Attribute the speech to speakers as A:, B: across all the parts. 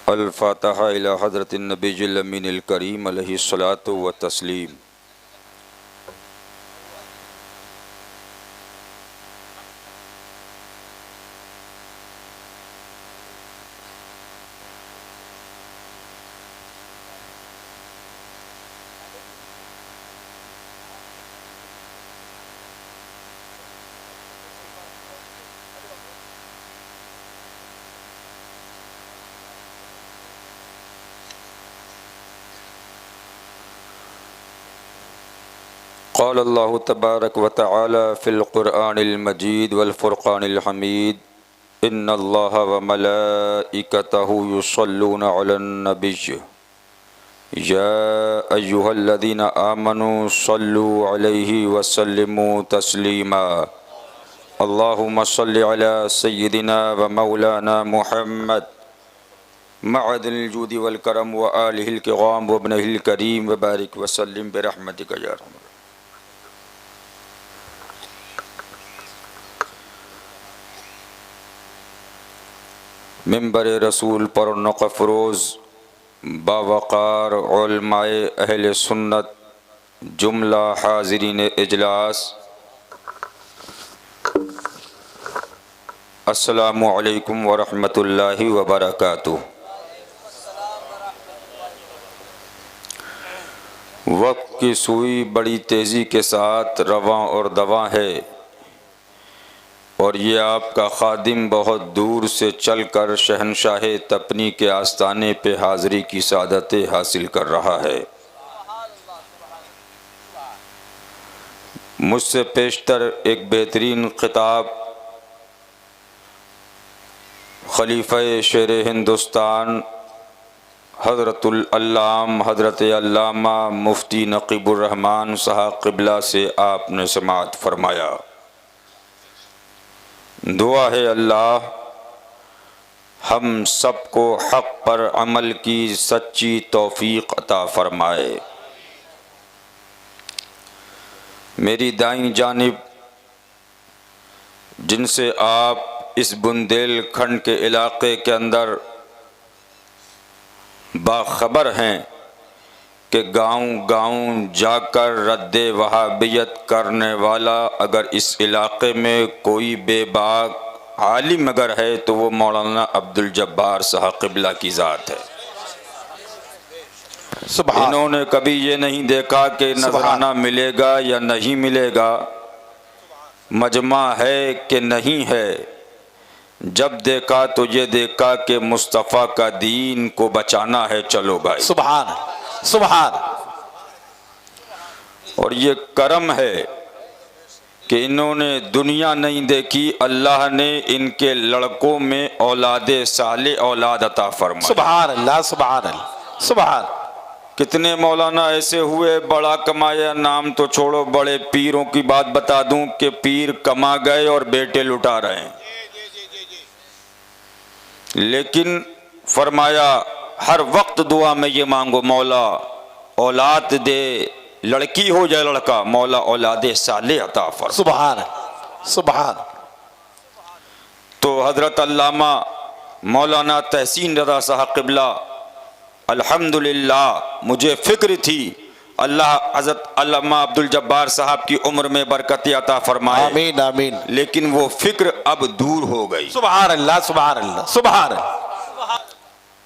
A: अल-फ़ातिहा इला हज़रत नबील अमीनिल करीम अलैहिस्सलातु व तस्लीम। क़ाल अल्लाहु तबारक व तआला फ़िल क़ुरआनिल मजीद वल फ़ुरक़ानिल हमीद इन्नल्लाह व मलाइकतहु युस्सल्लूना अलन नबिय्य या अय्युहल्लज़ीना आमनू सल्लु अलैहि व सल्लिमू तस्लीमा। अल्लाहुम्मा सल्लि अला सय्यिदिना व मौलाना मुहम्मद मअदिल जूदि वल करम व आलिहिल किराम व इब्निहिल करीम व बारिक व सल्लिम बिरहमतिका या रहमान। मिंबर रसूल पर नक़फ़रोज़ बावक़ार उलमाए अहले सुन्नत जुमला हाज़रीन इजलास, अस्सलामु अलैकुम व रहमतुल्लाहि व बरकातुहू। वक्त की सुई बड़ी तेज़ी के साथ रवां और दवां है और ये आपका खादिम बहुत दूर से चलकर शहनशाह तपनी के आस्ताने पे हाज़री की सादतें हासिल कर रहा है। मुझसे पेशतर एक बेहतरीन खिताब खलीफा शेर हिंदुस्तान हज़रतुल अल्लाम हज़रत अल्लामा मुफ्ती नक़ीबुर रहमान साहब क़िबला से आपने समाअत फरमाया। दुआ है अल्लाह हम सबको हक़ पर अमल की सच्ची तौफ़ीक़ अता फ़रमाए। मेरी दाईं जानिब जिनसे आप इस बुंदेलखंड के इलाक़े के अंदर बाखबर हैं कि गाँव-गाँव जाकर रद्दे वहाबियत करने वाला अगर इस इलाक़े में कोई बेबाक आलिम अगर है तो वो मौलाना अब्दुल जब्बार साहब क़िबला की ज़ात है। इन्होंने कभी ये नहीं देखा कि नजराना मिलेगा या नहीं मिलेगा, मजमा है कि नहीं है। जब देखा तो ये देखा कि मुस्तफ़ा का दीन को बचाना है, चलो भाई।
B: सुभान सुभान।
A: और ये करम है कि इन्होंने दुनिया नहीं देखी, अल्लाह ने इनके लड़कों में औलादे साले औलाद अता फरमाई।
B: सुभान अल्लाह सुभान अल्लाह सुभान।
A: कितने मौलाना ऐसे हुए बड़ा कमाया, नाम तो छोड़ो, बड़े पीरों की बात बता दूं कि पीर कमा गए और बेटे लुटा रहे हैं। लेकिन फरमाया हर वक्त दुआ में ये मांगो, मौला औलाद दे, लड़की हो जाए लड़का, मौला औलादे साले अता फरमा।
B: सुभान सुभान।
A: तो हजरत अल्लामा मौलाना तहसीन रज़ा साहब क़िबला, अल्हम्दुलिल्लाह मुझे फ़िक्र थी अल्लाह हजरत अल्लामा अब्दुल जब्बार साहब की उम्र में बरकत अता फरमाए।
B: आमीन आमीन।
A: लेकिन वो फ़िक्र अब दूर हो गई।
B: सुभान अल्लाह सुभान अल्लाह सुभान।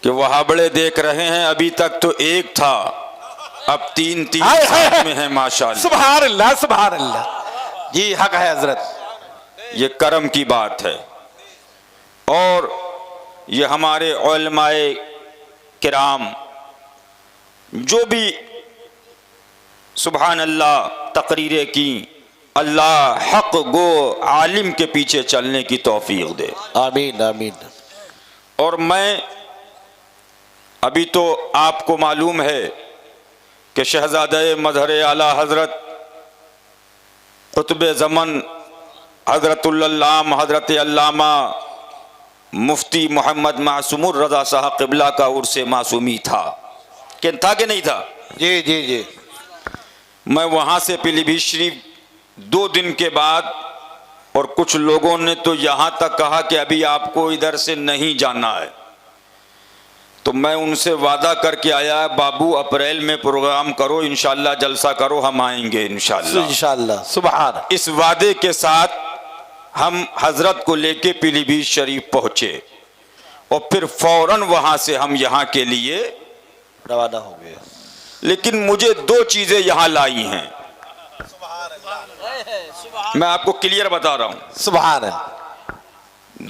A: कि वहाबड़े देख रहे हैं, अभी तक तो एक था, अब तीन तीन साथ में है माशाअल्लाह।
B: सुभान अल्लाह सुभान अल्लाह। जी हक है हजरत,
A: ये करम की बात है। और ये हमारे उलमाए किराम जो भी सुभान अल्लाह तकरीरें की, अल्लाह हक गो आलिम के पीछे चलने की तौफीक दे।
B: आमीन आमीन।
A: और मैं अभी तो आपको मालूम है कि शहजादे मजहर आला हजरत कुतुब ज़मन हजरतुल अल्लाम हजरत अल्लामा मुफ्ती मोहम्मद मासूमुर रज़ा साहब क़िबला का उर्से मासूमी था कि नहीं था?
B: जी जी जी।
A: मैं वहाँ से पीलीभीत शरीफ 2 दिन के बाद, और कुछ लोगों ने तो यहाँ तक कहा कि अभी आपको इधर से नहीं जाना है। तो मैं उनसे वादा करके आया, बाबू अप्रैल में प्रोग्राम करो, इंशाल्लाह जलसा करो, हम आएंगे इंशाल्लाह।
B: इंशाल्लाह। सुभान।
A: इस वादे के साथ हम हजरत को लेके पीलीभीत शरीफ पहुंचे और फिर फौरन वहां से हम यहाँ के लिए
B: रवाना हो गए।
A: लेकिन मुझे दो चीजें यहाँ लाई हैं, मैं आपको क्लियर बता रहा हूं।
B: सुभान।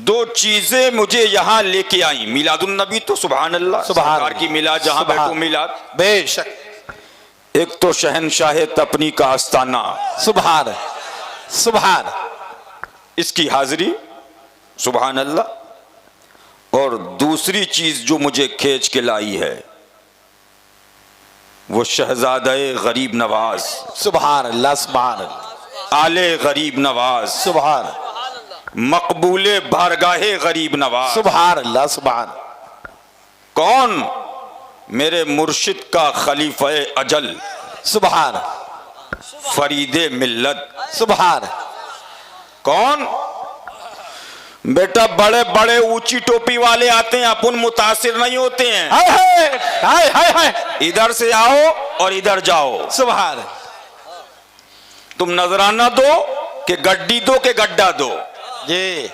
A: दो चीजें मुझे यहाँ लेके आई। मिलादुन नबी तो सुभान अल्लाह, सरकार की मिलाद, जहां बैठो मिलाद,
B: बेशक।
A: एक तो शहनशाह तपनी का आस्ताना,
B: सुभान सुभान,
A: इसकी हाजिरी, सुभान अल्लाह। और दूसरी चीज जो मुझे खींच के लाई है वो शहजादे गरीब नवाज,
B: सुभान अल्लाह, सुभान अल्लाह,
A: आले गरीब नवाज,
B: सुभान,
A: मकबूले बारगाहे गरीब नवाज,
B: सुभान अल्लाह, सुभान।
A: कौन? मेरे मुर्शिद का खलीफा अजल,
B: सुभान,
A: फरीदे मिल्लत।
B: सुभान।
A: कौन? बेटा बड़े बड़े ऊंची टोपी वाले आते हैं, अपन मुतासिर नहीं होते हैं।
B: हाय हाय हाय हाय,
A: इधर से आओ और इधर जाओ।
B: सुभान।
A: तुम नजराना दो कि गड्डी दो कि गड्ढा दो।
B: जी।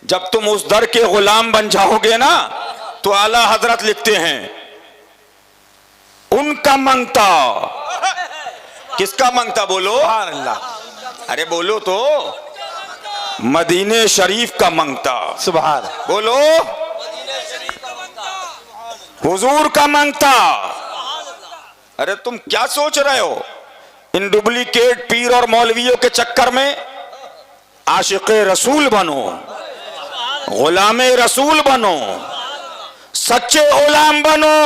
A: जब तुम उस दर के गुलाम बन जाओगे ना, तो आला हजरत लिखते हैं उनका मंगता। किसका मंगता? बोलो।
B: सुभान अल्लाह।
A: अरे बोलो तो। मदीने शरीफ का मंगता।
B: सुभान।
A: बोलो। हुजूर का मंगता। अरे तुम क्या सोच रहे हो? इन डुप्लीकेट पीर और मौलवियों के चक्कर में आशिक़े रसूल बनो, गुलामे रसूल बनो, सच्चे गुलाम बनो।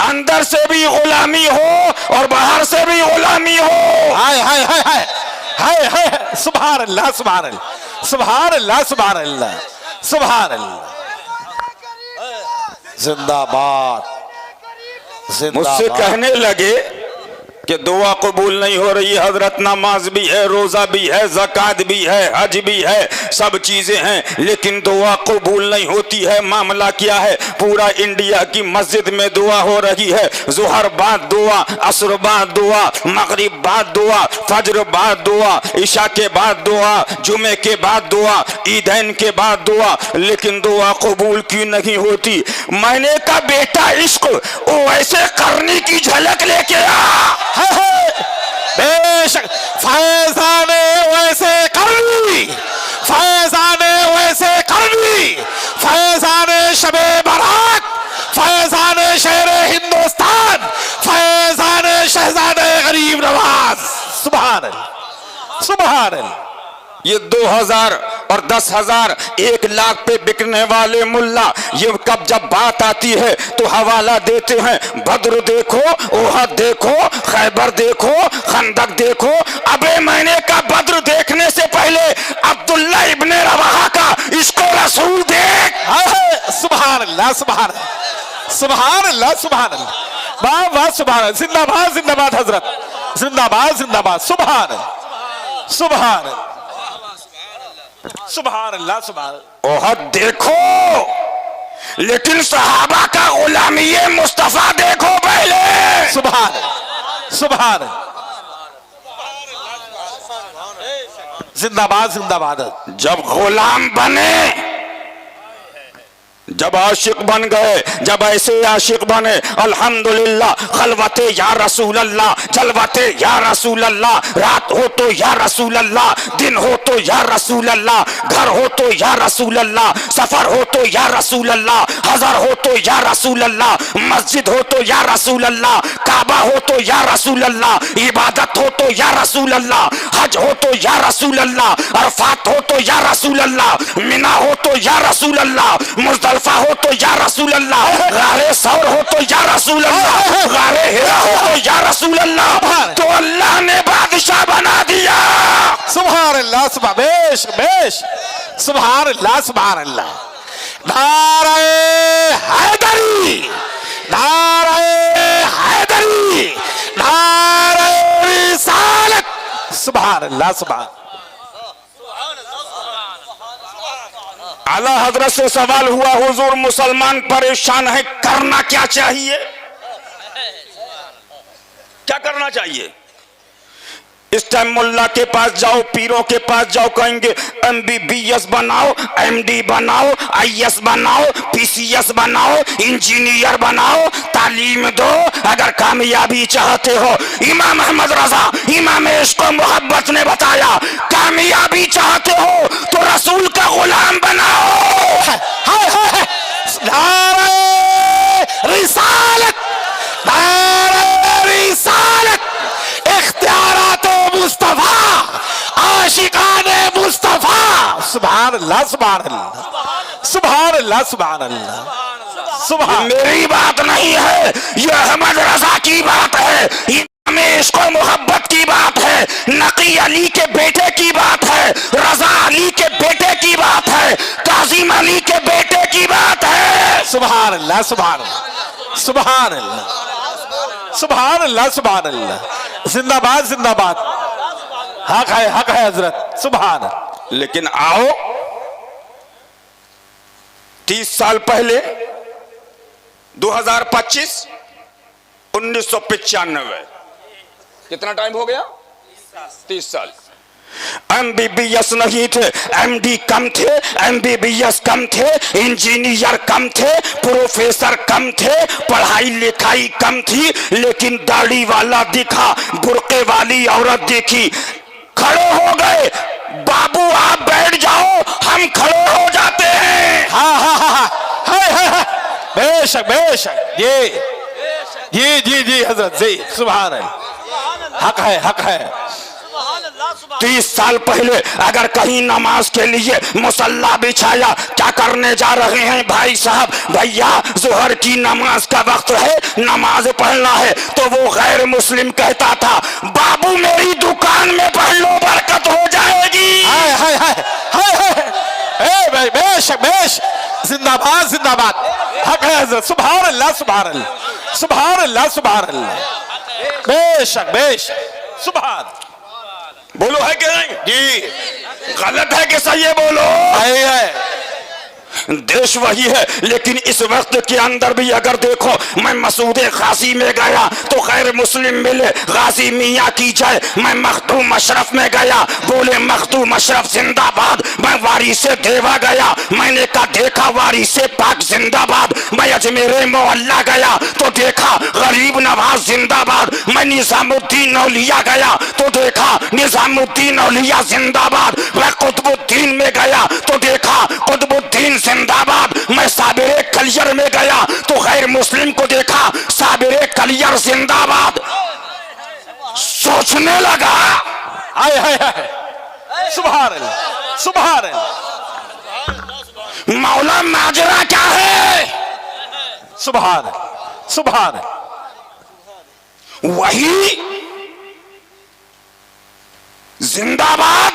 A: अंदर से भी गुलामी हो और बाहर से भी गुलामी हो।
B: हाय हाय हाय हाय हाय हाय, सुभान अल्लाह, सुभान अल्लाह, सुभान अल्लाह, सुभान अल्लाह, सुभान अल्लाह। जिंदाबाद।
A: मुझसे कहने लगे कि दुआ कबूल नहीं हो रही है हजरत, नमाज भी है, रोजा भी है, ज़कात भी है, हज भी है, सब चीजें हैं, लेकिन दुआ कबूल नहीं होती है। मामला क्या है? पूरा इंडिया की मस्जिद में दुआ हो रही है, ज़ुहर बाद दुआ, असर बाद दुआ, मगरिब बाद दुआ, फजर बाद दुआ, इशा के बाद दुआ, जुमे के बाद दुआ, ईदैन के बाद दुआ, लेकिन दुआ कबूल क्यों नहीं होती? मैंने कहा बेटा इश्क वैसे करने की झलक लेके आ।
B: बेशक फैजाने वैसे करनी, फैजाने वैसे करनी, फैजाने शबे बारात, फैजाने शहर हिंदुस्तान, फैजाने शहजादे गरीब नवाज। सुभान अल्लाह, सुभान अल्लाह।
A: ये 2000 और 10,000 1 लाख पे बिकने वाले मुल्ला, ये कब जब बात आती है तो हवाला देते हैं, बद्र देखो, ओहद देखो, खैबर देखो, खंदक देखो। अबे मैंने का बद्र देखने से पहले अब्दुल्ला इब्ने रवाहा का इसको रसूल देख।
B: सुभान अल्लाह, सुभान सुभान अल्लाह, सुभान अल्लाह, वाह वाह, सुभान, जिंदाबाद जिंदाबाद हजरत, जिंदाबाद जिंदाबाद, सुभान सुभान सुभान अल्लाह, सुभान।
A: ओहद देखो, लेकिन सहाबा का गुलामी मुस्तफा देखो पहले।
B: सुभान सुभान, जिंदाबाद जिंदाबाद।
A: जब गुलाम बने, जब आशिक बन गए, जब ऐसे आशिक बने, अल्हम्दुलिल्लाह, खलवते या रसूल अल्लाह, जलवते या रसूल अल्लाह, रात हो तो या रसूल अल्लाह, दिन हो तो या रसूल अल्लाह, घर हो तो या रसूल अल्लाह, सफर हो तो या रसूल अल्लाह, हजर हो तो या रसूल अल्लाह, मस्जिद हो तो या रसूल अल्लाह, काबा हो तो या रसूल अल्लाह, इबादत हो तो या रसूल अल्लाह, हज हो तो या रसूल अल्लाह, अरफात हो तो या रसूल अल्लाह, मिना हो तो या रसूल अल्लाह, मुज़दलिफा हो तो या रसूल अल्लाह, गारे सौर हो तो या रसूल अल्लाह, गारे हिरा हो तो या रसूल अल्लाह। तो अल्लाह ने बादशाह बना दिया।
B: सुभान अल्लाह, सुभान, बेश बेश, सुभान अल्लाह, सुभान अल्लाह। नारे हैदरी, नारे हैदरी, नारे रिसालत। सुभान अल्लाह, सुभान।
C: आला हजरत से सवाल हुआ, हुजूर मुसलमान परेशान है, करना क्या चाहिए? क्या करना चाहिए? इस टाइम मुल्ला के पास जाओ, पीरों के पास जाओ, कहेंगे MBBS बनाओ, MD बनाओ, IS बनाओ, PCS बनाओ, इंजीनियर बनाओ, तालीम दो। अगर कामयाबी चाहते हो, इमाम अहमद रजा, इमाम इश्क व मोहब्बत ने बताया, कामयाबी चाहते हो तो रसूल का गुलाम बनाओ।
B: हाय हाय, नारे रिसालत, नारे रिसालत, इख्तियारात मुस्तफा, आशिकाने मुस्तफा। सुभान अल्लाह, सुभान अल्लाह, सुभान अल्लाह, सुभान अल्लाह, सुभान।
C: मेरी बात नहीं है, ये अहमद रजा की बात है, इमाम इश्क व मोहब्बत की बात है, नकी अली के बेटे की बात है, रजा अली के बेटे की बात है, काजिम अली के बेटे की बात है।
B: सुभान अल्लाह, सुभान अल्लाह, सुभान अल्लाह, सुभान अल्लाह, सुभान अल्लाह। जिंदाबाद, जिंदाबाद, हक है हजरत, सुभान।
C: लेकिन आओ 30 साल पहले 2025 1995, कितना टाइम हो गया? 30 साल। MBBS नहीं थे, MD कम थे, MBBS कम थे, इंजीनियर कम थे, प्रोफेसर कम थे, पढ़ाई लिखाई कम थी, लेकिन दाढ़ी वाला दिखा, बुर्के वाली औरत देखी, खड़े हो गए, बाबू आप बैठ जाओ, हम खड़े हो जाते हैं।
B: हाँ हाँ हाँ, हाय हाय हाय, बेशक बेशक, जी हजरत जी, सुभान अल्लाह, हक है, हक है।
C: 30 साल पहले अगर कहीं नमाज के लिए मुसल्ला बिछाया, क्या करने जा रहे हैं भाई साहब? भैया जोहर की नमाज का वक्त है, नमाज पढ़ना है, तो वो गैर मुस्लिम कहता था, बाबू मेरी दुकान में पढ़ लो, बरकत हो जाएगी।
B: हाय हाय हाय हाय हाय, बेशक बेशक, जिंदाबाद जिंदाबाद, हक है हजरत, सुभान अल्लाह, सुभान अल्लाह, सुभान अल्लाह, सुभान अल्लाह, बेशक बेशक, सुभान।
C: बोलो है कि नहीं?
B: जी,
C: गलत है कि सही है? बोलो।
B: है।
C: देश वही है, लेकिन इस वक्त के अंदर भी अगर देखो, मैं मसूदे गाजी में गया तो गैर मुस्लिम मिले, गाजी मियाँ की जय। मैं मखदूम अशरफ में गया, बोले मखदूम अशरफ जिंदाबाद। मैं वारी से देवा गया, मैंने कहा देखा वारी से पाक जिंदाबाद। मैं अजमेर मोहल्ला गया तो देखा गरीब नवाज जिंदाबाद। मैं निजामुद्दीन औलिया गया तो देखा निजामुद्दीन औलिया जिंदाबाद। मैं कुतुबुद्दीन में गया तो देखा कुतुबुद्दीन जिंदाबाद। मैं साबिरे कलियर में गया तो गैर मुस्लिम को देखा साबिरे कलियर जिंदाबाद। सोचने लगा,
B: हाय हाय हाय, सुभान अल्लाह, सुभान अल्लाह,
C: मौला माजरा क्या है?
B: सुभान सुभान,
C: वही जिंदाबाद।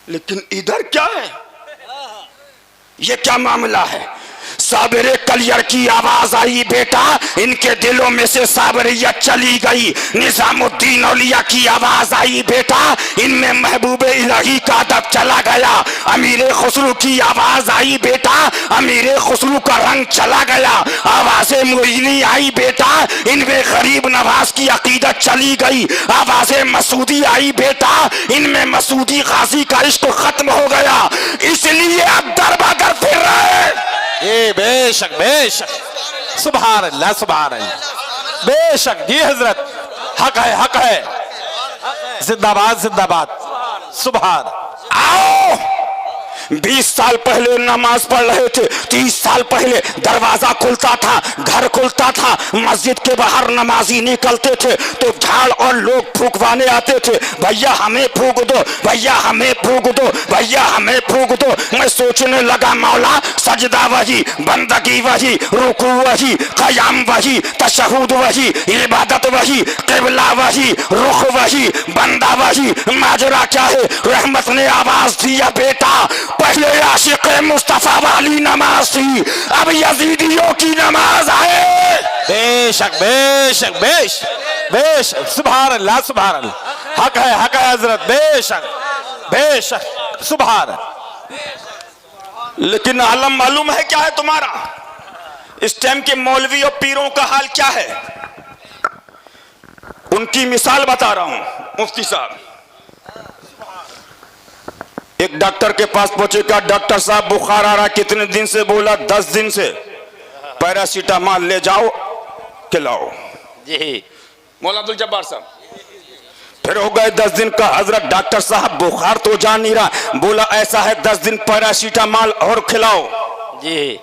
C: लेकिन इधर क्या है? ये क्या मामला है? साबिरे कलियर की आवाज आई, बेटा इनके दिलों में से साबरियत चली गई। निजामुद्दीन औलिया की आवाज आई, बेटा इनमें महबूब इलाही का अदब चला गया। अमीर खुसरू की आवाज आई, बेटा अमीर खुसरू का रंग चला गया। आवाज़े मुइनी आई, बेटा इनमें गरीब नवाज की अकीदत चली गई। आवाज़े मसूदी आई, बेटा इनमें मसूदी गाजी का इश्क खत्म हो गया। इसलिए अब दरबदर फिर रहे।
B: ए बेशक बेशक, सुभान अल्लाह, सुभान अल्लाह, बेशक जी हजरत, हक है, हक है, जिंदाबाद जिंदाबाद, सुभान।
C: आओ 20 साल पहले नमाज पढ़ रहे थे, 30 साल पहले दरवाजा खुलता था, घर खुलता था, मस्जिद के बाहर नमाजी निकलते थे तो झाड़ और लोग फूंकवाने आते थे, भैया हमें फूंक दो, भैया हमें फूंक दो, भैया हमें फूंक दो। मैं सोचने लगा, मौला सजदा वही, बंदगी वही, रुकू वही, कयाम वही, तशहुद वही, इबादत वही, किबला वही, रुख वही, बंदा वही, माजरा क्या है? रहमत ने आवाज दिया, बेटा पहले आशिक मुस्तफा वाली नमाज थी, अब यजीदियों की नमाज है।
B: बेशक बेशक बेशक बेशक, सुभान अल्लाह, सुभान अल्लाह, हक है हजरत, बेशक बेशक, सुभान।
C: लेकिन आलम मालूम है क्या है तुम्हारा? इस टाइम के मौलवी और पीरों का हाल क्या है? उनकी मिसाल बता रहा हूं। मुफ्ती साहब एक डॉक्टर के पास पहुंचे, कहा डॉक्टर साहब बुखार आ रहा, कितने दिन से? बोला 10 दिन से। पैरासीटामॉल ले जाओ खिलाओ।
B: जी
C: मौलाना अब्दुल जब्बार साहब फिर हो गए 10 दिन का। हजरत डॉक्टर साहब बुखार तो जा नहीं रहा। बोला ऐसा है 10 दिन पैरासीटामॉल और खिलाओ।
B: जी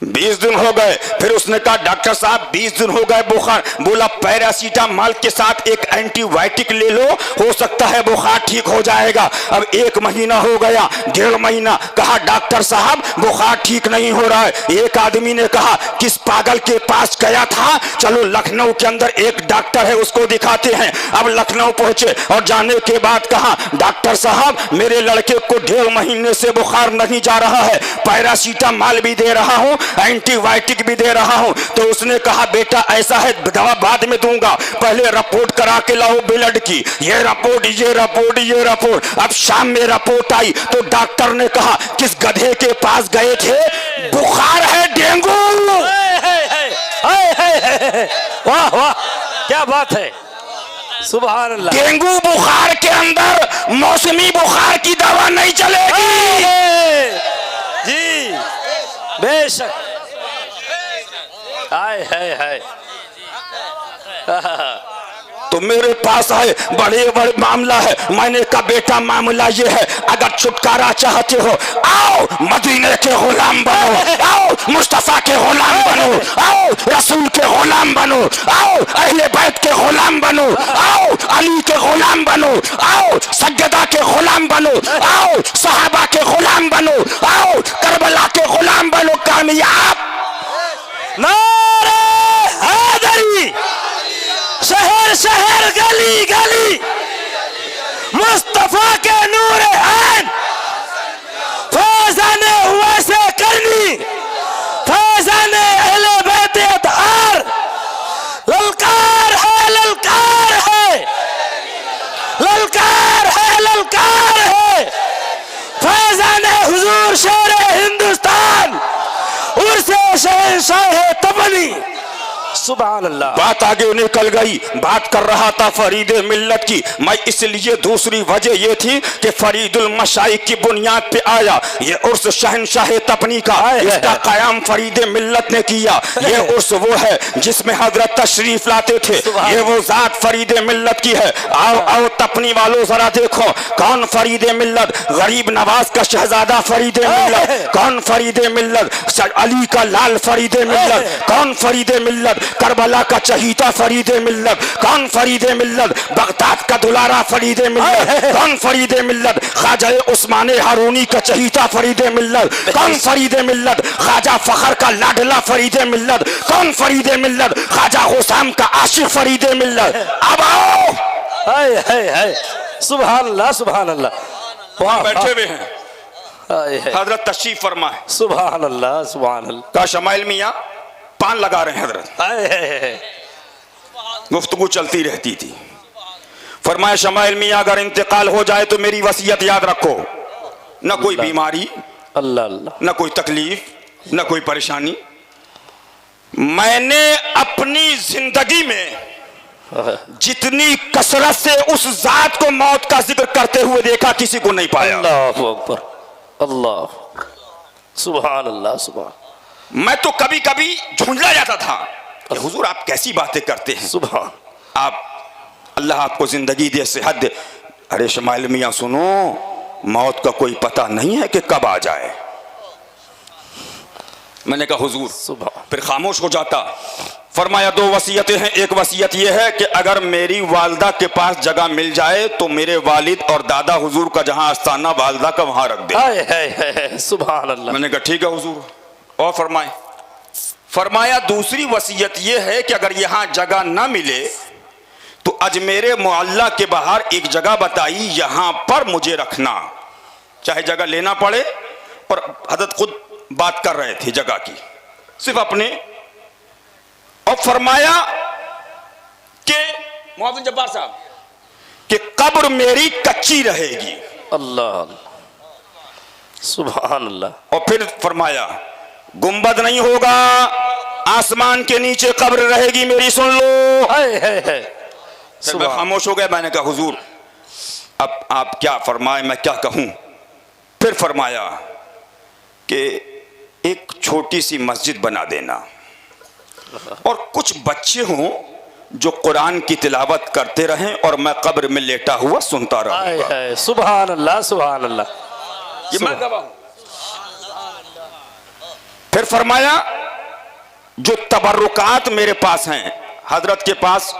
C: 20 दिन हो गए। फिर उसने कहा डॉक्टर साहब 20 दिन हो गए बुखार। बोला पैरासीटामॉल के साथ एक एंटीबायोटिक ले लो, हो सकता है बुखार ठीक हो जाएगा। अब 1 महीना हो गया, 1.5 महीना। कहा डॉक्टर साहब बुखार ठीक नहीं हो रहा है। एक आदमी ने कहा किस पागल के पास गया था? चलो लखनऊ के अंदर एक डॉक्टर है उसको दिखाते हैं। अब लखनऊ पहुंचे और जाने के बाद कहा डॉक्टर साहब मेरे लड़के को 1.5 महीने से बुखार नहीं जा रहा है, पैरासीटामॉल भी दे रहा हूं, एंटीबायोटिक भी दे रहा हूं। तो उसने कहा बेटा ऐसा है दवा बाद में दूंगा, पहले रिपोर्ट करा के लाओ ब्लड की। ये रिपोर्ट ये रिपोर्ट ये रिपोर्ट। अब शाम में रिपोर्ट आई तो डॉक्टर ने कहा किस गधे के पास गए थे? बुखार है डेंगू।
B: वाह वाह क्या बात है, सुभान अल्लाह।
C: डेंगू बुखार के अंदर मौसमी बुखार की दवा नहीं चलेगी।
B: जी बेशक। हाय हाय हाय।
C: तो मेरे पास है बड़े बड़े मामला है। मैंने कहा बेटा मामला ये है, अगर छुटकारा चाहते हो आओ मदीने के गुलाम बनो, आओ मुस्तफा के गुलाम बनो, आओ रसूल के गुलाम बनो, आओ अहले बैत के गुलाम बनो, आओ अली के गुलाम बनो, आओ सज्जदा के गुलाम बनो, आओ सहाबा के गुलाम बनो, आओ करबला के गुलाम बनो। कामयाब
B: नारे हैदरी, शहर शहर गली गली मुस्तफा के नूर ऐन, फैजाने हुआ से करनी, फैजाने अहले बैत अतहार। ललकार है ललकार है, ललकार है ललकार है, फैजाने हुजूर शेर हिंदुस्तान, उर्से शहंशाह तबनी। सुभान अल्लाह।
C: बात आगे निकल गई। बात कर रहा था फरीद मिल्लत की मैं, इसलिए दूसरी वजह यह थी कि फरीदुल मशाइख की बुनियाद पे आया ये उर्स शहंशाह तपनी का। इसका कयाम फरीद मिल्लत ने किया। ये उर्स वो है जिसमें हजरत तशरीफ लाते थे। ये वो जात फरीद मिल्लत की है। आओ आओ तपनी वालों जरा देखो कौन फरीद मिल्लत? गरीब नवाज का शहजादा फरीद मिल्लत। कौन फरीद मिल्लत? अली का लाल फरीद मिल्लत। कौन फरीद मिल्लत? करबला का चहीता फरीद मिल्लत। कौन फरीद मिल्लत? बगदाद का दुलारा फरीद मिल्लत। कौन फरीद मिल्लत? ख्वाजा उस्मान हारूनी का चहीता फरीद मिल्लत। कौन फरीद मिल्लत? ख्वाजा फखर का लाडला फरीद मिल्लत। कौन फरीद मिल्लत? ख्वाजा हुसैन का आशिक फरीद मिल्लत। अब आओ।
B: हाय हाय हाय, सुभान अल्लाह सुभान अल्लाह। वाह
C: बैठे हुए हैं हजरत तशरीफ फरमाए।
B: सुभान अल्लाह सुभान अल्लाह।
C: का शमाइल मियां पान लगा रहे हैं हजरत। गुफ्तगू चलती रहती थी। फरमाया शमाइल मियां अगर इंतकाल हो जाए तो मेरी वसीयत याद रखो, न कोई बीमारी,
B: अल्लाह अल्लाह,
C: न कोई तकलीफ, न कोई परेशानी। मैंने अपनी जिंदगी में जितनी कसरत से उस जात को मौत का जिक्र करते हुए देखा किसी को नहीं पाया।
B: अल्लाह अकबर, अल्लाह सुभान अल्लाह सुभान।
C: मैं तो कभी कभी झुंझला जाता था कि हुजूर आप कैसी बातें करते हैं।
B: सुभान।
C: आप अल्लाह आपको जिंदगी दे, सेहत दे। अरे शमाइल मियां सुनो, मौत का कोई पता नहीं है कि कब आ जाए। मैंने कहा हुजूर,
B: सुभान।
C: फिर खामोश हो जाता। फरमाया 2 वसीयतें हैं। एक वसीयत यह है कि अगर मेरी वालदा के पास जगह मिल जाए तो मेरे वालिद और दादा हुजूर का जहां आस्थाना वालदा का वहां रख दे।
B: हाय हाय हाय, सुभान अल्लाह।
C: मैंने कहा ठीक है हुजूर। और फरमाया दूसरी वसीयत यह है कि अगर यहां जगह ना मिले तो अजमेरे मुअल्ला के बाहर एक जगह बताई, यहां पर मुझे रखना, चाहे जगह लेना पड़े। और हजरत खुद बात कर रहे थे जगह की, सिर्फ अपने। और फरमाया कि मोहम्मद जब्बार साहब कि कब्र मेरी कच्ची रहेगी।
B: अल्लाह सुभान अल्लाह।
C: और फिर फरमाया गुंबद नहीं होगा, आसमान के नीचे कब्र रहेगी मेरी, सुन लो। फिर मैं खामोश हो गया। मैंने कहा हुजूर अब आप क्या फरमाए, मैं क्या कहूं। फिर फरमाया कि एक छोटी सी मस्जिद बना देना और कुछ बच्चे हों जो कुरान की तिलावत करते रहें और मैं कब्र में लेटा हुआ सुनता रहूंगा।
B: सुभान अल्लाह, सुभान अल्लाह।
C: ये मैं गवाह हूं। फिर फरमाया जो तबर्रुकात मेरे पास हैं, हजरत के पास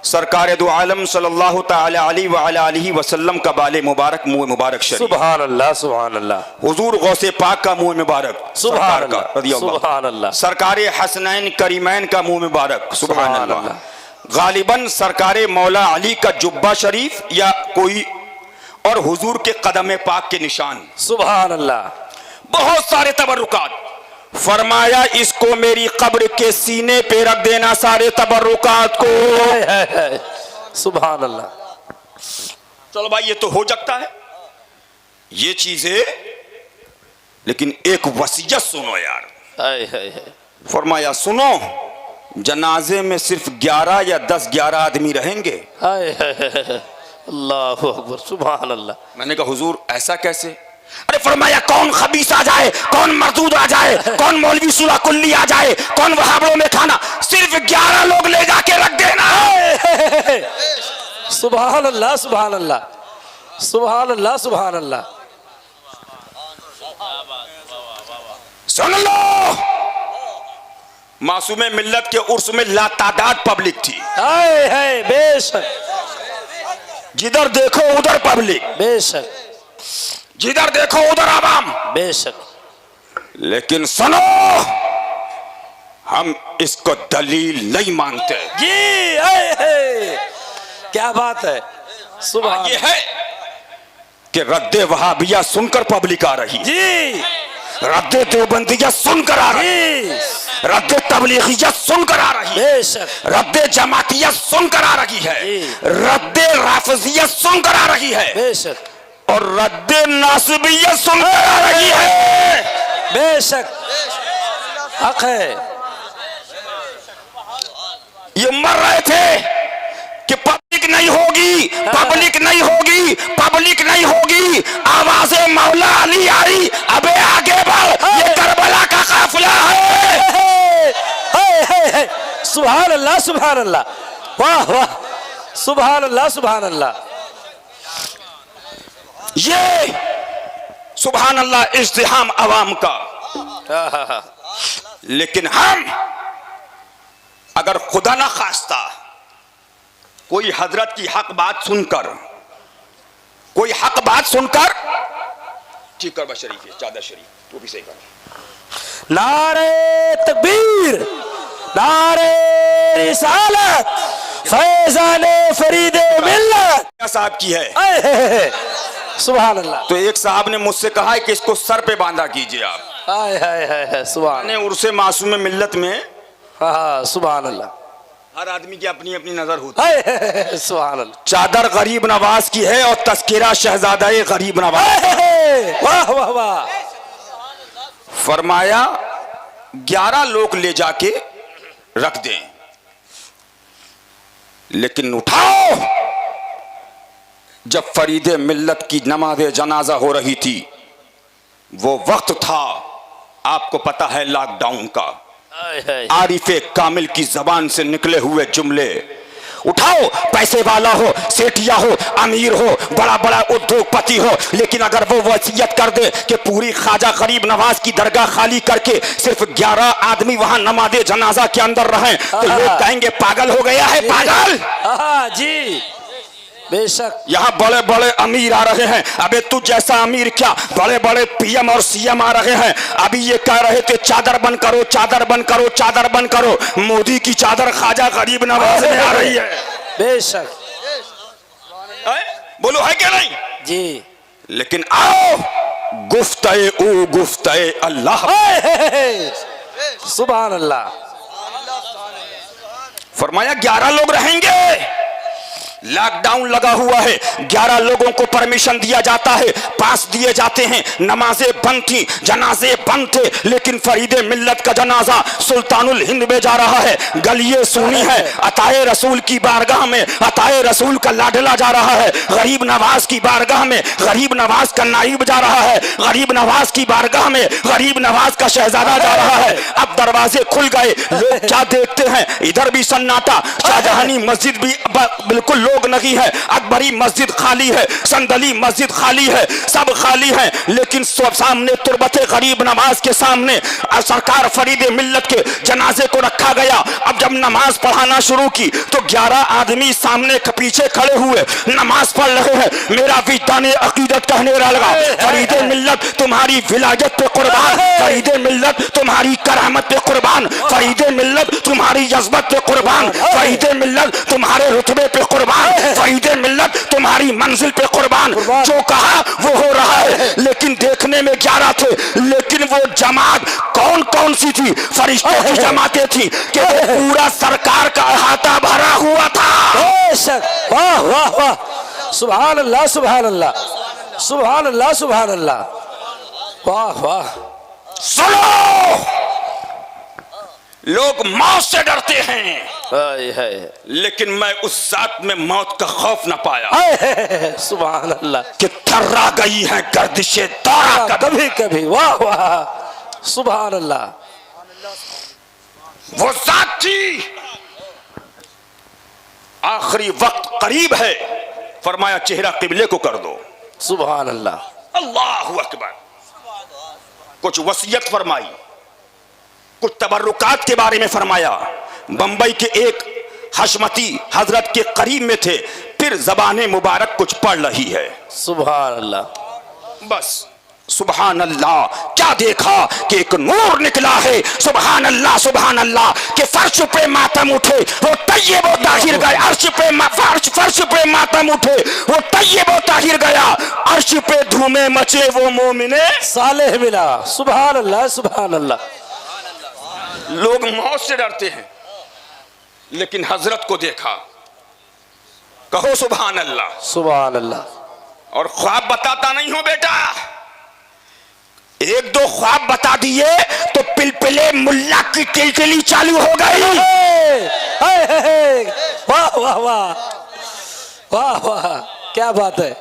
C: सरकार दो आलम सल्लल्लाहु तआला अलैहि वसल्लम का बाले मुबारक, मुंह मुबारक शरीफ,
B: सुभान अल्लाह, सुभान अल्लाह।
C: हुजूर गौसे पाक का मुंह मुबारक,
B: सुभान अल्लाह, सुभान अल्लाह।
C: सरकार हसनैन करीमैन का मुंह मुबारक, सुभान अल्लाह। गालिबन सरकार मौला अली का जुब्बा शरीफ या कोई और हुजूर के कदम पाक के निशान, सुभान अल्लाह। बहुत सारे तबर्रुकात। फरमाया इसको मेरी कब्र के सीने पे रख देना, सारे तबर्रुकात को।
B: सुभान अल्लाह।
C: चलो भाई ये तो हो सकता है ये चीजें, लेकिन एक वसीयत सुनो यार। फरमाया सुनो, जनाजे में सिर्फ 11 या 10-11 आदमी रहेंगे।
B: अल्लाहु अकबर, सुभान अल्लाह।
C: मैंने कहा हुजूर ऐसा कैसे? अरे फरमाया कौन खबीस आ जाए, कौन मरदूद आ जाए, कौन मौलवी सुला कुल्ली आ जाए, कौन वहाबड़ों में खाना, सिर्फ 11 लोग ले जाके रख देना।
B: सुभान अल्लाह, सुभान अल्लाह, सुभान अल्लाह, सुभान अल्लाह।
C: सुन लो, मासूमे मिल्लत के उर्स में लातादाद पब्लिक थी।
B: बेशक,
C: जिधर देखो उधर पब्लिक,
B: बेशक,
C: जिधर देखो उधर आवाम,
B: बेशक।
C: लेकिन सुनो, हम इसको दलील नहीं मानते
B: जी। क्या बात है, सुभान।
C: ये है कि रद्दे वहाबिया सुनकर पब्लिक आ रही
B: जी,
C: रद्दे देवबंदिया सुनकर आ रही, रद्दे तबलीगिया सुनकर आ रही,
B: बेशक,
C: रद्दे जमातिया सुनकर आ रही है, रद्दे राफिजिया सुनकर आ रही है,
B: बेशक,
C: और रद्दे नासिबिया सुनकर आ रही है।
B: बेशक, हक है।
C: ये मर रहे थे कि पब्लिक नहीं होगी, पब्लिक नहीं होगी, पब्लिक नहीं होगी। आवाज़े मौला अली आई, अबे आगे बढ़, ये करबला का काफिला है।
B: सुभान अल्लाह, सुभान अल्लाह, वाह वाह, सुभान अल्लाह, सुभान अल्लाह।
C: ये सुभान अल्लाह इज्तिहाम अवाम का। लेकिन हम अगर खुदा ना खास्ता कोई हजरत की हक बात सुनकर, कोई हक बात सुनकर, ठीक कर शरीफ है, चादर शरीफ तो भी सही कर।
B: नारे तकबीर, नारे रिसालत, फैज़ाने फरीदे मिल्लत।
C: क्या साहब की है?
B: सुभान अल्लाह।
C: तो एक साहब ने मुझसे कहा है कि इसको सर पे बांधा कीजिए आप।
B: सुभान।
C: उर्से मासूम मिल्लत में,
B: हाँ, सुभान अल्लाह,
C: हर आदमी की अपनी अपनी नजर होती है।
B: सुभान अल्लाह।
C: चादर गरीब नवाज की है और तस्किरा शहजादा गरीब नवाज।
B: वाह वाह वाह।
C: फरमाया 11 लोग ले जाके रख दें, लेकिन उठाओ, जब फरीदे मिल्लत की नमाज़े जनाजा हो रही थी, वो वक्त था, आपको पता है, लॉकडाउन का। आरिफे कामिल की जबान से निकले हुए जुमले, उठाओ, पैसे वाला हो, सेठिया हो, अमीर हो, बड़ा बड़ा उद्योगपति हो, लेकिन अगर वो वसीयत कर दे कि पूरी ख्वाजा गरीब नवाज की दरगाह खाली करके सिर्फ 11 आदमी वहां नमाज़े जनाजा के अंदर रहें, तो लोग कहेंगे पागल हो गया है, पागल।
B: जी, बेशक।
C: यहाँ बड़े बड़े अमीर आ रहे हैं, अबे तू जैसा अमीर क्या, बड़े बड़े पीएम और सीएम आ रहे हैं। अभी ये कह रहे थे चादर बंद करो, चादर बंद करो, चादर बंद करो। मोदी की चादर ख्वाजा गरीब नवाज में आ रही है।
B: बेशक।
C: बोलो है क्या नहीं?
B: जी।
C: लेकिन आओ, गुफ्ते ओ गुफ्ते अल्लाह।
B: सुभान अल्लाह।
C: फरमाया 11 लोग रहेंगे, लॉकडाउन लगा हुआ है, 11 लोगों को परमिशन दिया जाता है, पास दिए जाते हैं, नमाजें बंद थी, जनाजे बंद थे, लेकिन फरीदे मिल्लत का जनाजा सुल्तानुल हिंद में जा रहा है। गलिए सुनी है, अताए रसूल की बारगाह में अताए रसूल का लाडला जा रहा है, गरीब नवाज की बारगाह में गरीब नवाज का नाइब जा रहा है, गरीब नवाज की बारगाह में गरीब नवाज का शहजादा जा रहा है। अब दरवाजे खुल गए, लोग क्या देखते हैं, इधर भी सन्नाटा, शाहजहानी मस्जिद भी बिल्कुल लोग नहीं है, अकबरी मस्जिद खाली है, संदली मस्जिद खाली है, सब खाली है, लेकिन सब सामने तुरबते गरीब नवाज के सामने सरकार फरीदे मिल्लत के जनाजे को रखा गया। अब जब नमाज पढ़ाना शुरू की तो 11 आदमी सामने पीछे खड़े हुए नमाज पढ़ रहे हैं। मेरा विजदान अकीदत कहने लगा, फरीदे मिल्लत तुम्हारी विलायत पे कुर्बान, फरीदे मिल्लत तुम्हारी करामत पे कुर्बान, फरीदे मिल्लत तुम्हारी जज्बत पे कुर्बान, फरीदे मिल्लत तुम्हारे रुतबे पे कुर्बान, फरीदे मिल्लत तुम्हारी मंजिल पे कुर्बान। जो कहा वो हो रहा है, लेकिन देखने में 11 थे, लेकिन वो जमात कौन कौन सी थी? फरिश्तों की जमातें थी कि पूरा सरकार का अहाता भरा हुआ था।
D: वाह वाह वाह, सुभान अल्लाह सुभान अल्लाह सुभान अल्लाह सुभान अल्लाह, वाह वाह।
C: सुनो, लोग मौत से डरते हैं, लेकिन मैं उस जात में मौत का खौफ न पाया।
D: सुभान अल्लाह,
C: कि थर्रा गई है गर्दिशे दौरा
D: कभी कभी, वाह वाह सुभान अल्लाह।
C: वो जात थी, आखिरी वक्त करीब है, फरमाया चेहरा किबले को कर दो।
D: सुभान अल्लाह,
C: अल्लाहु अकबर। कुछ वसीयत फरमाई, कुछ तबर्रुकात के बारे में फरमाया। बंबई के एक हशमती हजरत के करीब में थे, फिर जबाने मुबारक कुछ पढ़ रही है।
D: सुभान अल्लाह,
C: बस सुभान अल्लाह। क्या देखा कि एक नूर निकला है, सुभान अल्लाह सुभान अल्लाह, कि फर्श पे मातम उठे वो तैयब व ताहिर गया, अर्श पे फर्श पे मातम उठे वो तैयब व ताहिर गया, अर्श पे धूमे मचे वो मोमिने
D: सालेह मिला। सुभान अल्लाह सुभान अल्लाह।
C: लोग मौत से डरते हैं, लेकिन हजरत को देखा, कहो सुभान अल्लाह
D: सुभान अल्लाह।
C: और ख्वाब बताता नहीं हो बेटा, एक दो ख्वाब बता दिए तो पिलपिले मुल्ला की किलकिली चालू हो गई।
D: वाह वाह वाह वाह वाह, क्या बात है।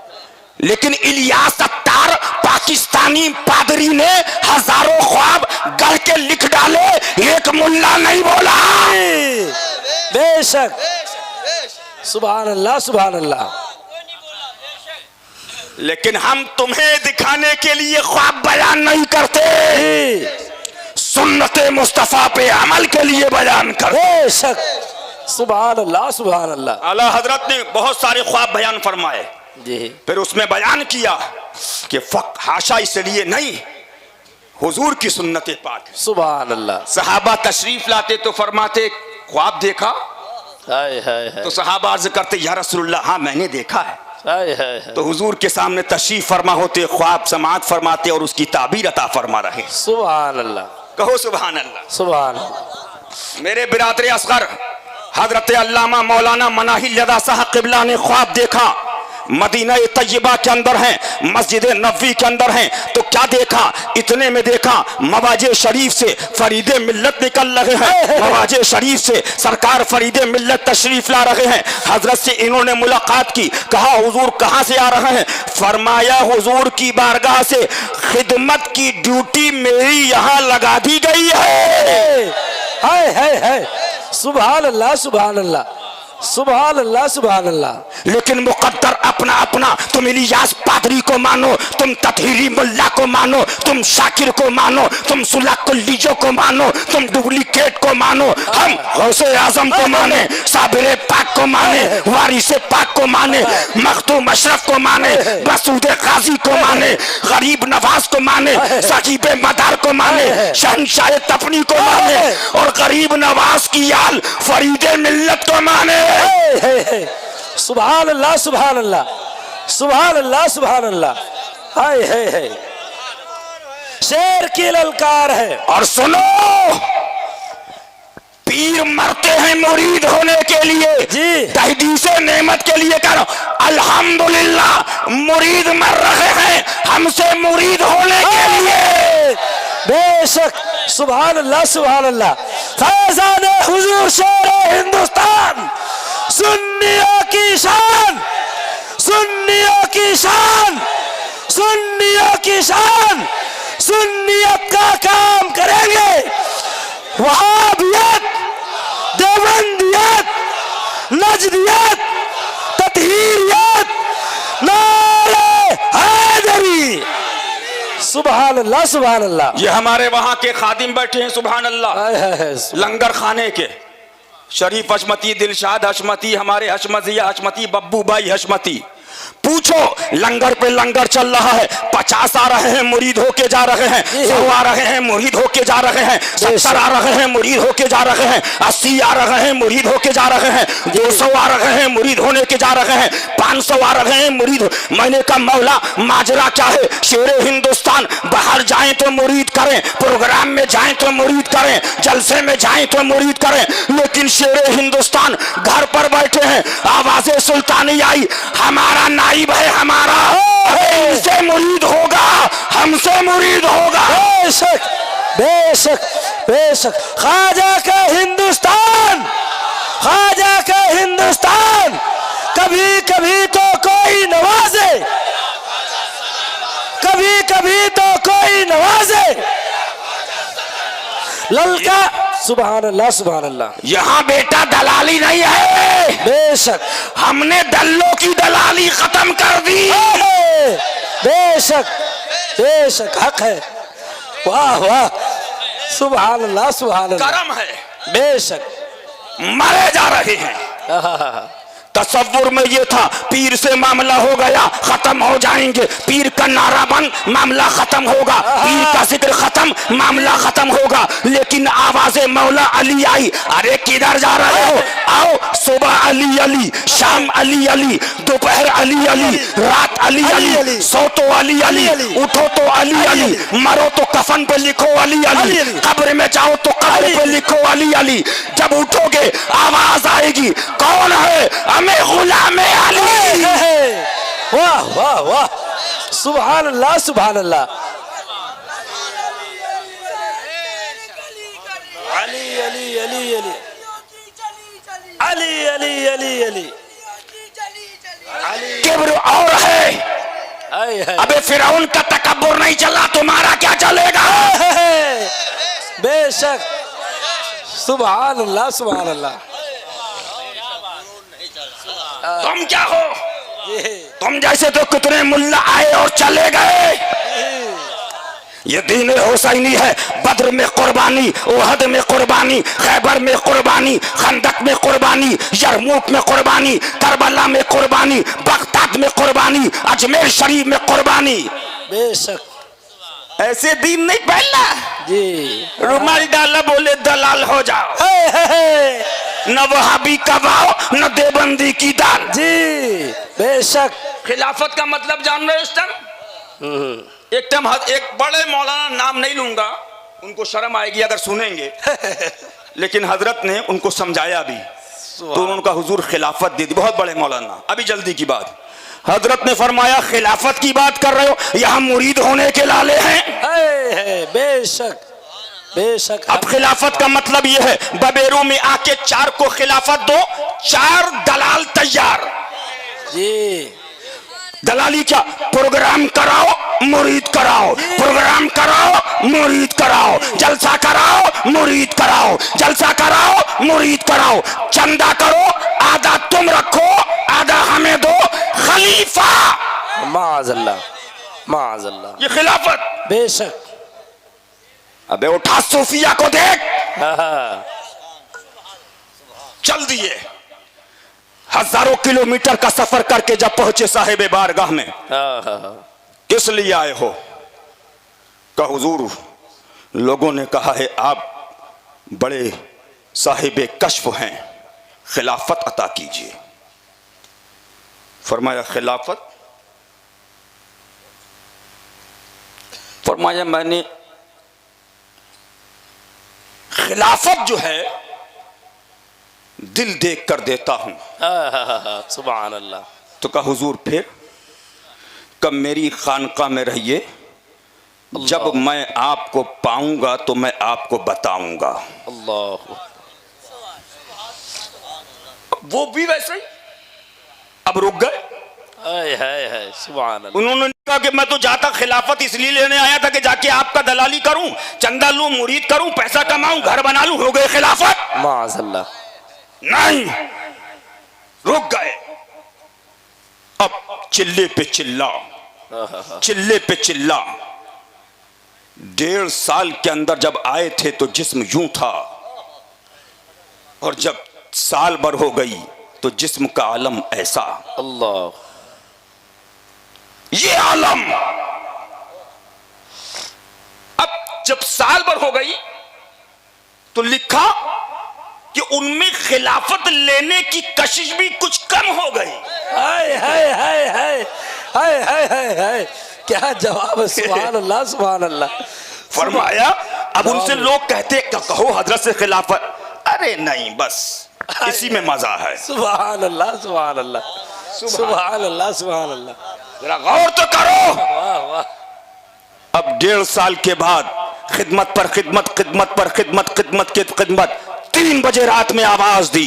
C: लेकिन इलियास अत्तार पाकिस्तानी पादरी ने हजारों ख्वाब गढ़ के लिख डाले, एक मुल्ला नहीं बोला।
D: बेशक, सुभान अल्लाह सुभान अल्लाह।
C: लेकिन हम तुम्हें दिखाने के लिए ख्वाब बयान नहीं करते, सुन्नते मुस्तफा पे अमल के लिए बयान करते।
D: बेशक, सुभान अल्लाह सुभान अल्लाह।
C: आला हजरत ने बहुत सारे ख्वाब बयान फरमाए
D: जी,
C: फिर उसमें बयान किया कि फक हाशा इसलिए नहीं, हुजूर की सुन्नते पाक।
D: सुभान अल्लाह।
C: सहाबा तशरीफ लाते तो फरमाते ख्वाब देखा,
D: हाय हाय हाय,
C: तो सहाबा अर्ज करते या रसूलुल्लाह हाँ मैंने देखा है।
D: हाय हाय हाय।
C: तो हुजूर के सामने तशरीफ फरमा होते, ख्वाब समाअत फरमाते और उसकी ताबीर अता फरमा रहे।
D: सुभान अल्लाह,
C: कहो सुभान अल्लाह।
D: सुभान अल्लाह।
C: मेरे बिरादर असगर हजरत अल्लामा मौलाना मनाहिल यदा साहब किबला ने ख्वाब देखा, मदीना तैयबा के अंदर हैं, मस्जिद नबवी के अंदर हैं, तो क्या देखा? इतने में देखा मवाजे शरीफ से फरीदे मिल्लत निकल रहे हैं, मवाजे शरीफ से सरकार फरीदे मिल्लत तशरीफ ला रहे हैं। हजरत से इन्होंने मुलाकात की, कहा हुजूर कहाँ से आ रहे हैं? फरमाया हुजूर की बारगाह से खिदमत की ड्यूटी मेरी यहाँ लगा दी गई है।
D: हाय हाय हाय, सुभान अल्लाह सुभान अल्लाह सुभान अल्लाह सुभान अल्लाह।
C: लेकिन मुकद्दर अपना अपना, तुम इलियास पादरी को मानो, तुम ततहीरी मुल्ला को मानो, तुम शाकिर को मानो, तुम सुलह कुल्लीजो को मानो, तुम डुप्लीकेट को मानो, हम गौसे आजम को माने, साबिर पाक को माने, वारिसे पाक को माने, मखदूम अशरफ को माने, मसूदे गाजी को माने, गरीब नवाज को माने, साकिब मदार को माने, शहनशाह तपनी को माने, और गरीब नवाज की आल फरीदे मिल्लत को माने।
D: सुभान अल्लाह सुभान अल्लाह सुभान अल्लाह सुभान अल्लाह। हाय हाय हाय, शेर की ललकार है।
C: और सुनो, पीर मरते हैं मुरीद होने के लिए
D: जी।
C: तहदीसे नेमत के लिए करो अल्हम्दुलिल्लाह मुरीद मर रहे हैं हमसे मुरीद होने के लिए।
D: बेशक सुभान अल्लाह सुभान अल्लाह। फैजान हुजूर शेर हिंदुस्तान, सुन्नियों की शान, सुन्नियों की शान, सुन्नियों की शान, सुन्नियत का काम करेंगे। वहाबियत, देवबंदियत, नजदियत, तत्हीरियत, नारे हैदरी। सुभान अल्लाह सुभान अल्लाह।
C: ये हमारे वहां के खादिम बैठे हैं सुभान अल्लाह लंगर खाने के, शरीफ हशमती, दिलशाद हशमती, हमारे हशमतिया हशमती, बब्बू भाई हशमती। पूछो लंगर पे लंगर चल रहा है, 50 आ रहे हैं मुरीद होके जा रहे हैं, 100 आ रहे हैं मुरीद होके जा रहे हैं, 70 आ रहे हैं मुरीद होके जा रहे हैं, 80 आ रहे हैं मुरीद होके जा रहे हैं, 200 आ रहे हैं मुरीद होने के जा रहे हैं, 500 आ रहे हैं मुरीद। मैंने कहा मौला माजरा क्या है? शेरे हिंदुस्तान बाहर जाएं तो मुरीद करें, प्रोग्राम में जाएं तो मुरीद करें, जलसे में जाएं तो मुरीद करें, लेकिन शेरे हिंदुस्तान घर पर बैठे हैं। आवाज़े सुल्तानी आई, हमारा नाइब है, हमारा हमसे मुरीद होगा, हमसे मुरीद होगा।
D: बेशक बेशक बेशक। ख्वाजा का हिंदुस्तान, ख्वाजा का हिंदुस्तान, कभी कभी तो कोई नवाजे, कभी कभी तो कोई नवाजे। ललका सुभान अल्लाह सुभान अल्लाह।
C: यहाँ बेटा दलाली नहीं है,
D: बेशक
C: हमने दल्लों की दलाली खत्म कर दी।
D: बेशक बेशक हक है। वाह वाह सुभान अल्लाह सुभान अल्लाह।
C: करम है,
D: बेशक
C: मरे जा रहे हैं। तसव्वुर में ये था पीर से मामला हो गया खत्म हो जाएंगे, पीर का नारा बंद मामला खत्म होगा, पीर का जिक्र खत्म मामला खत्म होगा। लेकिन आवाज़े मौला अली आई, अरे किधर जा रहे हो? आओ, सुबह अली अली, शाम अली अली, दोपहर अली अली, रात अली अली, सो तो अली अली, उठो तो अली अली, मरो तो कफन पे लिखो अली अली, कब्र में जाओ तो कब्र पे लिखो अली अली। जब उठोगे आवाज आएगी, कौन है? हमें गुलाम अली।
D: वाह वाह वाह सुभान अल्लाह सुभान अल्लाह। अली अली अली अली अली अली अली अली अली।
C: किब्र और है, अबे फिरौन का तकब्बुर नहीं चला, तुम्हारा क्या चलेगा?
D: बेशक सुभान अल्लाह सुभान अल्लाह।
C: तुम क्या हो? तुम जैसे तो कितने मुल्ला आए और चले गए। ये दीन हुसैनी है। बद्र में कुर्बानी, उहद में कुर्बानी, खैबर में कुर्बानी, खंदक में कुर्बानी, यरमूक में कुर्बानी, करबला में कुर्बानी, बगदाद में कुर्बानी, अजमेर शरीफ में कुर्बानी।
D: बेशक
C: ऐसे दीन नहीं पहला
D: जी।
C: रुमाल डाला बोले दलाल हो जाओ। न वहाबी कबाओ न देवबंदी की दाल
D: जी। बेशक
C: खिलाफत का मतलब जान रहे हो? इस टाइम एक बड़े मौलाना, नाम नहीं लूंगा, उनको शर्म आएगी अगर सुनेंगे, लेकिन हजरत ने उनको समझाया भी तो उनका हुजूर खिलाफत दे दी। बहुत बड़े मौलाना, अभी जल्दी की बात, हजरत ने फरमाया खिलाफत की बात कर रहे हो, यहाँ मुरीद होने के लाले हैं।
D: बेशक बेशक।
C: अब खिलाफत का मतलब यह है, बबेरू में आके 4 को खिलाफत दो, 4 दलाल तैयार
D: जी।
C: दलाली क्या? प्रोग्राम कराओ मुरीद कराओ, प्रोग्राम कराओ मुरीद कराओ, जलसा कराओ मुरीद कराओ, जलसा कराओ मुरीद कराओ, चंदा करो, आधा तुम रखो आधा हमें दो, खलीफा।
D: माज़अल्लाह माज़अल्लाह।
C: ये खिलाफत।
D: बेशक।
C: अबे उठा सूफिया को देख, चल दिए हजारों किलोमीटर का सफर करके जब पहुंचे साहिब बारगाह में, किस लिए आए हो? का हुजूर लोगों ने कहा है आप बड़े साहिब कश्फ हैं, खिलाफत अता कीजिए। फरमाया खिलाफत? फरमाया मैंने खिलाफत जो है दिल देख कर देता हूं।
D: सुभान अल्लाह।
C: तो कहा हुजूर फिर कब मेरी खानका में रहिए, जब मैं आपको पाऊंगा तो मैं आपको बताऊंगा।
D: अल्लाह।
C: वो भी वैसे ही अब रुक गए।
D: है सुभान अल्लाह।
C: उन्होंने कहा कि मैं तो जाता खिलाफत इसलिए लेने आया था कि जाके आपका दलाली करूं, चंदा लूं, मुरीद करूं, पैसा कमाऊं, घर बना लूं। हो गए खिलाफत?
D: माज़अल्लाह।
C: नहीं, रुक गए। अब चिल्ले पे चिल्ला, चिल्ले पे चिल्ला। 1.5 साल के अंदर जब आए थे तो जिस्म यूं था, और जब साल भर हो गई तो जिस्म का आलम ऐसा।
D: अल्लाह।
C: ये आलम अब जब साल भर हो गई तो लिखा कि उनमें खिलाफत लेने की कशिश भी कुछ कम हो गई।
D: हाय हाय हाय हाय हाय हाय हाय हाय, क्या जवाब है। सुभान अल्लाह सुभान अल्लाह।
C: फरमाया अब उनसे लोग कहते कहो हजरत से खिलाफत, अरे नहीं बस इसी में मजा है।
D: सुभान अल्लाह सुभान अल्लाह सुभान अल्लाह सुभान अल्लाह।
C: जरा गौर तो करो।
D: वाह वाह।
C: अब 1.5 साल के बाद खिदमत पर खिदमत, खिदमत पर खिदमत, खिदमत की खिदमत। 3 बजे रात में आवाज दी,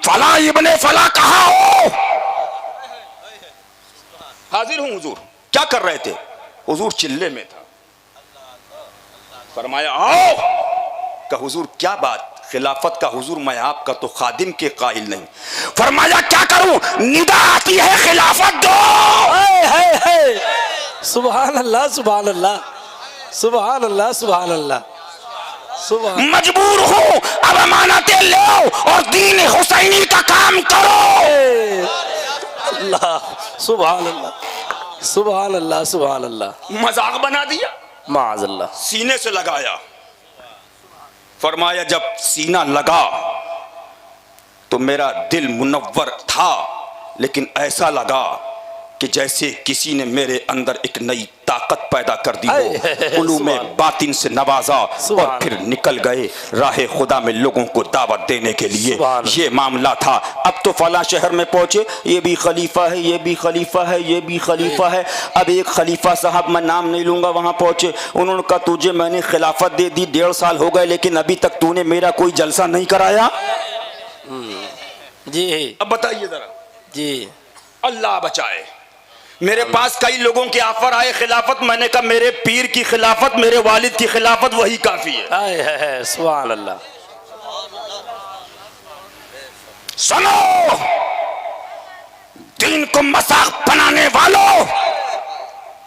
C: फला इब्ने फला कहाँ हो? हाजिर हूं हुजूर। क्या कर रहे थे? हुजूर चिल्ले में था। फरमाया आओ। का हुजूर क्या बात? खिलाफत का हुजूर मैं आपका तो खादिम के कायल नहीं। फरमाया क्या करूं? निदा आती है खिलाफत दो।
D: हाय हाय हाय, सुभान अल्लाह सुभान अल्लाह सुभान अल्लाह सुभान अल्लाह सुभान।
C: मजबूर हूं, अब अमानतें लो और दीन हुसैनी का काम करो।
D: अल्लाह सुभान अल्लाह सुभान अल्लाह सुभान अल्लाह।
C: मजाक बना दिया,
D: माज़अल्लाह।
C: सीने से लगाया। फरमाया जब सीना लगा तो मेरा दिल मुनव्वर था, लेकिन ऐसा लगा कि जैसे किसी ने मेरे अंदर एक नई ताकत पैदा कर दी हो। उलूम बातिन से नवाजा और फिर निकल गए राह खुदा में लोगों को दावत देने के लिए। ये मामला था। अब तो फला शहर में पहुंचे, ये भी खलीफा है, ये भी खलीफा है, ये भी खलीफा है। अब एक खलीफा साहब, मैं नाम नहीं लूंगा, वहां पहुंचे। उन्होंने कहा तुझे मैंने खिलाफत दे दी, 1.5 साल हो गए, लेकिन अभी तक तूने मेरा कोई जलसा नहीं कराया।
D: जी
C: अब बताइए जरा। जी अल्लाह बचाए। मेरे पास कई लोगों के ऑफर आए खिलाफत, मैंने कहा मेरे पीर की खिलाफत, मेरे वालिद की खिलाफत वही काफी है।
D: सुभान अल्लाह।
C: सुनो दीन को मजाक बनाने वालों,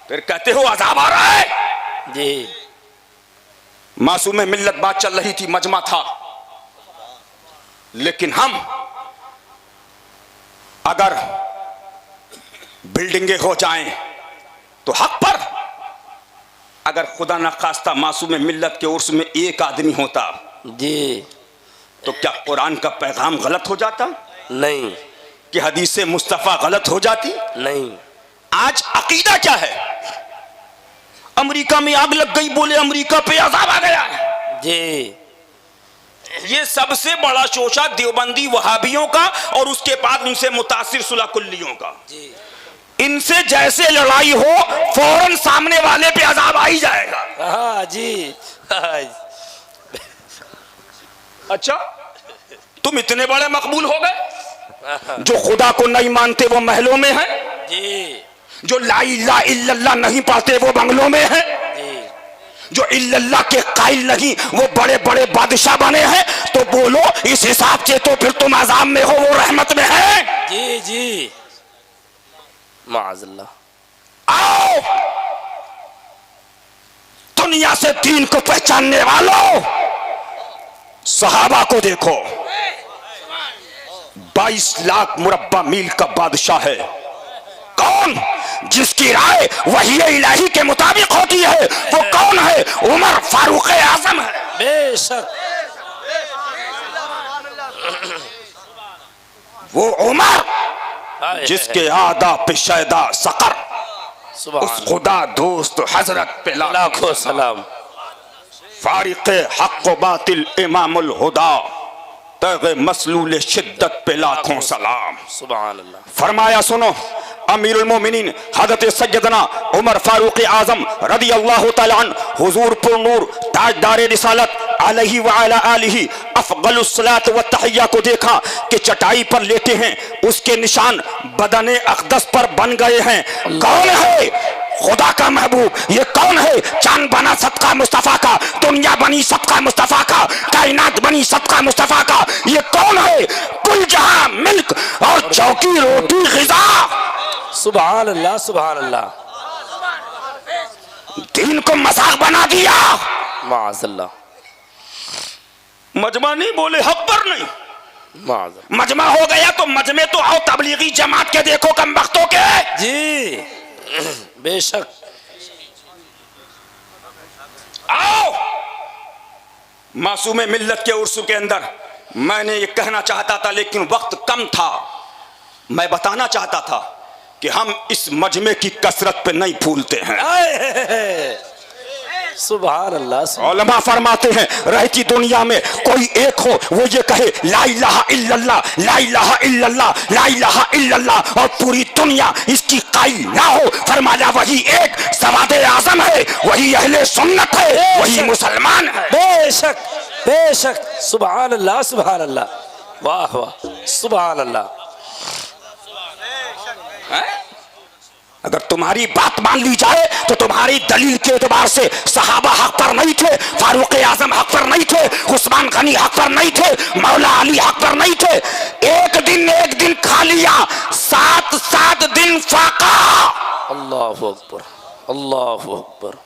C: फिर कहते हो अजाब आ रहा है।
D: जी
C: मासूम मिल्लत बात चल रही थी, मजमा था, लेकिन हम अगर बिल्डिंगें हो जाएं तो हक पर, अगर खुदा न खास्ता मासूम मिल्लत के उर्स में एक आदमी होता
D: जी,
C: तो क्या कुरान का पैगाम गलत हो जाता?
D: नहीं।
C: कि हदीस मुस्तफा गलत हो जाती?
D: नहीं।
C: आज अकीदा क्या है? अमेरिका में आग लग गई, बोले अमेरिका पे अजाब आ गया
D: जी।
C: ये सबसे बड़ा शोशा देवबंदी वहाबियों का और उसके बाद उनसे मुतासिर सुलाकुल्लियों का जी। इनसे जैसे लड़ाई हो फौरन सामने वाले पे अजाब आ ही जाएगा।
D: हाँ जी।
C: अच्छा तुम इतने बड़े मकबूल हो गए? जो खुदा को नहीं मानते वो महलों में हैं
D: जी।
C: जो ला इलाहा इल्लल्लाह नहीं पाते वो बंगलों में हैं
D: जी।
C: जो इल्लल्लाह के कायल नहीं वो बड़े बड़े बादशाह बने हैं। तो बोलो इस हिसाब से तो फिर तुम अजाब में हो, वो रहमत में है।
D: जी जी माज़अल्लाह।
C: आओ दुनिया से दीन को पहचानने वालों, सहाबा को देखो। 22 लाख मुरब्बा मील का बादशाह है। कौन? जिसकी राय वही इलाही के मुताबिक होती है। वो कौन है? उमर फारूक आजम है।
D: बेशक
C: वो उमर जिसके आदा पे शैदा सकर, उस खुदा दोस्त हजरत पे
D: लाखों सलाम।
C: फारिक हक व बातिल इमामुल हुदा, तग़ मसलूल शिद्दत पे लाखों सलाम।
D: सुभान अल्लाह।
C: फरमाया सुनो, अमीरुल मोमिनीन हज़रत सैयदना उमर फारूक आज़म रदी अल्लाह तआला अन्हु हुजूर पुरनूर ताजदार रिसालत अलैहि व अला आलिहि अफ़ज़लुस सलात व तहिया को देखा कि चटाई पर लेटे हैं, उसके निशान बदन अक़दस पर बन गए हैं। कौन है? खुदा का महबूब। ये कौन है? चांद बना सदका मुस्तफा का, दुनिया बनी सदका मुस्तफा का, कायनात बनी सदका मुस्तफा का। ये कौन है? कुल जहां मिल्क और चौकी रोटी ग़िज़ा।
D: सुभान अल्लाह, सुभान अल्लाह।
C: दीन को मजाक बना दिया।
D: माज़अल्लाह।
C: मजमा नहीं बोले, हक पर नहीं।
D: माज़अल्लाह।
C: मजमा हो गया तो मजमे तो आओ, तबलीगी जमात के देखो कम वक्तों के।
D: जी बेशक
C: आओ। मासूम मिल्लत के उर्सू के अंदर मैंने ये कहना चाहता था, लेकिन वक्त कम था। मैं बताना चाहता था कि हम इस मजमे की कसरत पे नहीं फूलते हैं।
D: सुभान अल्लाह।
C: उलमा फरमाते हैं, रहती दुनिया में कोई एक हो वो ये कहे ला इलाहा इल्लल्लाह, ला इलाहा इल्लल्लाह, ला इलाहा इल्लल्लाह, और पूरी दुनिया इसकी कायल ना हो। फरमाया वही एक सवादे आजम है, वही अहले सुन्नत है, वही मुसलमान है।
D: बेशक बेशक। सुभान अल्लाह, सुभान अल्लाह। वाह वाह, सुभान अल्लाह।
C: अगर तुम्हारी बात मान ली जाए तो तुम्हारी दलील के एतबार से सहाबा हक पर नहीं थे, फारूक आजम हक पर नहीं थे, उस्मान गनी हक पर नहीं थे, मौला अली हक पर नहीं थे। एक दिन खा लिया, 7 दिन फाका।
D: अल्लाहु अकबर, अल्लाहु अकबर।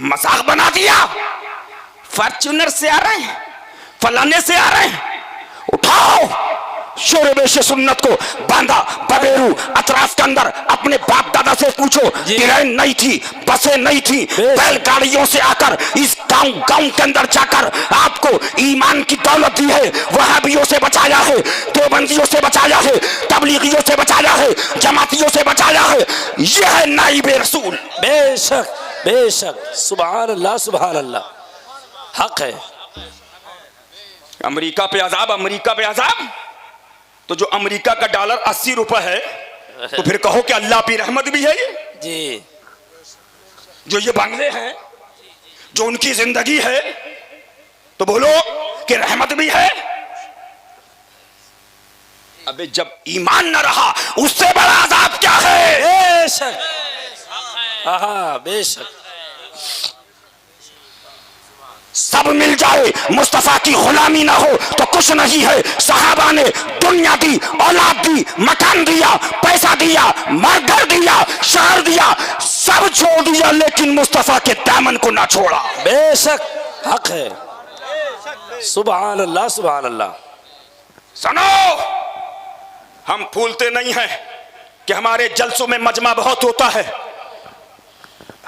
C: मजाक बना दिया। फॉर्च्यूनर से आ रहे हैं, फलाने से आ रहे हैं, उठाओ शोरबेश सुन्नत को बांधा बबेरू अतराफ के अंदर। अपने बाप दादा से पूछो, ट्रेन नहीं थी, बसें नहीं थी, बैलगाड़ियों से आकर इस गांव के अंदर जाकर आपको ईमान की दौलत दी है। वहाबियों से बचाया है, देवबंदियों से बचाया है, तबलीगियों से बचाया है, जमातियों से बचाया है। यह है नाइबे रसूल।
D: बेशक बेशक। सुभान अल्लाह, सुभान अल्लाह। हक है।
C: अमेरिका पे अजाब, अमेरिका पे अजाब। तो जो अमेरिका का डॉलर 80 रुपए है, तो फिर कहो कि अल्लाह की रहमत भी है। ये
D: जी
C: जो ये बंगले हैं, जो उनकी जिंदगी है, तो बोलो कि रहमत भी है। अबे जब ईमान न रहा, उससे बड़ा अजाब क्या है?
D: बेशक। हाँ बेशक।
C: सब मिल जाए, मुस्तफा की गुलामी ना हो तो कुछ नहीं है। सहाबा ने दुनिया दी, औलाद दी, मकान दिया, पैसा दिया, घर दिया, शहर दिया, सब छोड़ दिया, लेकिन मुस्तफा के दामन को ना छोड़ा।
D: बेशक हक है। सुभान अल्लाह, सुभान अल्लाह।
C: सुनो, हम भूलते नहीं हैं कि हमारे जलसों में मजमा बहुत होता है।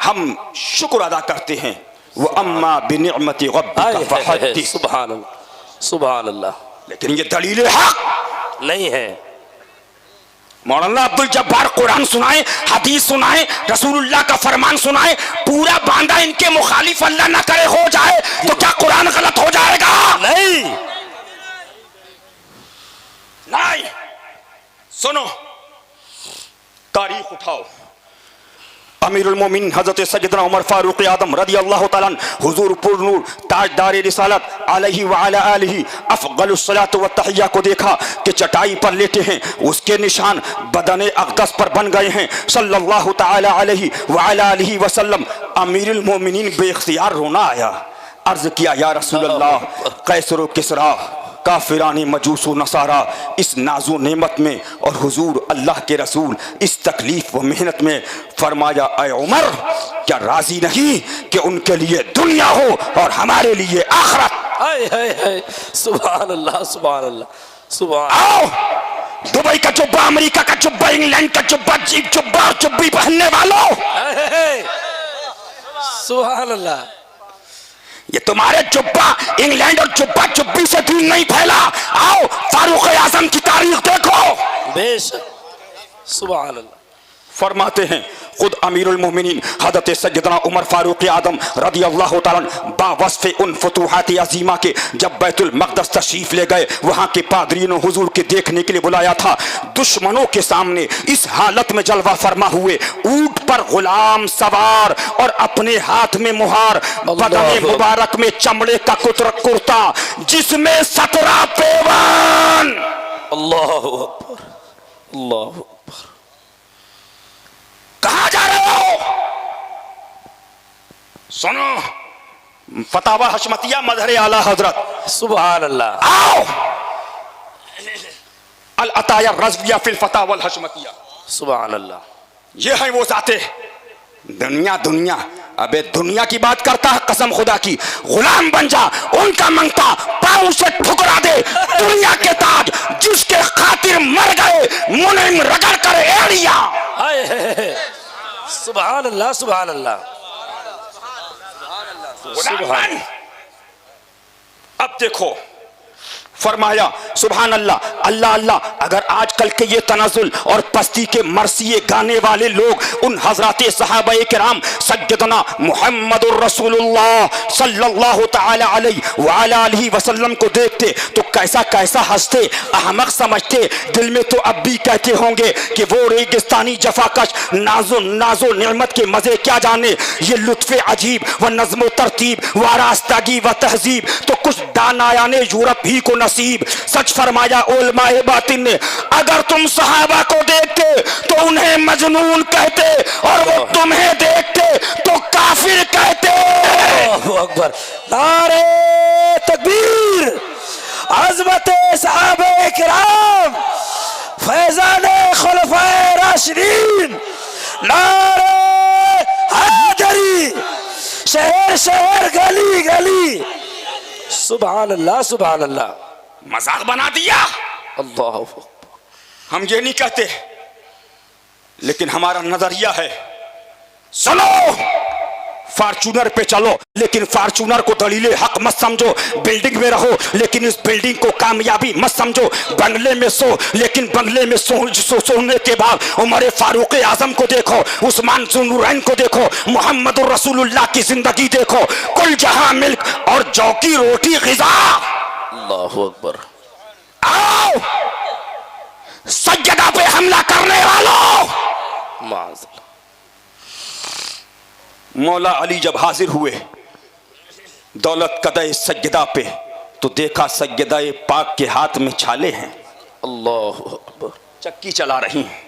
C: हम शुक्र अदा करते हैं। वो अम्मा बिनिअमति रब्बिका फहद्दिस।
D: सुभान अल्लाह, सुभान अल्लाह।
C: लेकिन ये दलील हक
D: नहीं है।
C: मौलाना अब्दुल जब्बार कुरान सुनाए, हदीस सुनाए, रसूलुल्लाह का फरमान सुनाए, पूरा बांधा इनके मुखालिफ अल्लाह ना करे हो जाए तो क्या कुरान गलत हो जाएगा?
D: नहीं
C: नहीं। सुनो, तारीख उठाओ। अमीरुल मोमिनीन हज़रत सैयदना उमर फारूक आज़म रदी अल्लाह तआला अन्हु हुजूर पुरनूर ताजदार रिसालत अलैहि व अला आलिहि अफ़ज़लुस सलात व तहिया को देखा कि चटाई पर लेटे हैं, उसके निशान बदन अक़दस पर बन गए हैं। सल्लल्लाहु तआला अलैहि व अला आलिहि वसल्लम। अमीरुल मोमिनीन बेख्तियार रोना आया। अर्ज किया, या रसूल अल्लाह, कैसर व किसरा, काफिरानी मजूस नसारा इस नाजो नेमत में और हुजूर अल्लाह के रसूल इस तकलीफ व मेहनत में। फरमाया, ऐ उमर, क्या राजी नहीं कि उनके लिए दुनिया हो और हमारे लिए आखिरत?
D: हाय हाय हाय। सुभान अल्लाह, सुभान अल्लाह, सुभान।
C: आओ, दुबई का जुब्बा, अमेरिका का जुब्बा, इंग्लैंड का जुब्बा, जीप जुब्बा और जुब्बी पहनने वालों,
D: सुभान अल्लाह।
C: ये तुम्हारे जुब्बा इंग्लैंड और जुब्बा जुब्बी से दीन नहीं फैला। आओ, फारूक आजम की तारीख देखो।
D: बेशक। सुभान अल्लाह।
C: फरमाते हैं खुद अमीरुल मोमिनीन हज़रत सैयदना उमर फारूक आदम रदी अल्लाह तआला बावस्फ़े उन फतूहात अज़ीमा के जब बैतुल मक़दस तशरीफ ले गए, वहाँ के पादरीनों हुजूर के देखने के लिए बुलाया था। दुश्मनों के सामने इस हालत में जलवा फरमा हुए, ऊंट पर गुलाम सवार और अपने हाथ में मुहार, बदन मुबारक में चमड़े का कुर्ता जिसमें 17 पेवन।
D: अल्लाहु अकबर, अल्लाहु अकबर।
C: कहां जा रहे हो? सुनो, फतावा हशमतिया मजहर आला हजरत।
D: सुभान अल्लाह।
C: आओ, अल अताया रज़विया फिल फतावा हशमतिया।
D: सुभान अल्लाह।
C: ये है वो जाते दुनिया दुनिया। अबे दुनिया की बात करता है, कसम खुदा की, गुलाम बन जा, उनका मंगता पांव से ठुकरा दे। दुनिया के ताज जिसके खातिर मर गए, मुनिम रगड़ कर एड़िया।
D: सुभान अल्लाह, सुभान अल्लाह।
C: सुभान। अब देखो फरमाया सुभान अल्लाह, अल्लाह अल्लाह। अगर आजकल के ये तनज़ुल और पस्ती के मरसिए गाने वाले लोग उन हजराते सहाबाए किराम सय्यदना मुहम्मदुर रसूलुल्लाह सल्लल्लाहु तआला अलैहि वसल्लम को देखते तो कैसा कैसा हंसते, अहमक समझते। दिल में तो अब भी कहते होंगे कि वो रेगिस्तानी जफाकश नाजो नेमत के मजे क्या जाने। ये लुत्फ़े अजीब व नज़्म तरतीब व आरास्तगी व तहजीब तो कुछ दानायाने यूरोप ही को नसीब। सच फरमाया उलमाए बातिन ने, अगर तुम सहाबा को देखते तो उन्हें मजनून कहते और वो तुम्हें देखते तो काफिर कहते।
D: अल्लाहु अकबर। नारे तकबीर, अज़मते सहाबे किराम, फैज़ाने खुलफ़ाए राशिदीन, नारे हैदरी, शहर शहर गली गली। सुभान अल्लाह, सुभान अल्लाह।
C: मजाक बना दिया।
D: अल्लाह,
C: हम ये नहीं कहते, लेकिन हमारा नजरिया है। सुनो, फार्चूनर पे चलो लेकिन फार्चूनर को दलीले हक मत समझो। बिल्डिंग में रहो लेकिन इस बिल्डिंग को कामयाबी मत समझो। बंगले में सो लेकिन बंगले में सोने के बाद उमर फारूक आजम को देखो, उस्मान ज़ुन्नुरैन को देखो, मोहम्मद रसूलुल्लाह की जिंदगी देखो। कुल जहां मिल्क और जौ की रोटी ग़िज़ा।
D: अल्लाहु अकबर।
C: आओ सज्जदा पे हमला करने वालों।
D: माज़ल्लाह।
C: मौला अली जब हाजिर हुए दौलत कदे सज्जदा पे तो देखा सज्जदा पाक के हाथ में छाले हैं।
D: अल्लाहु अकबर।
C: चक्की चला रही हैं।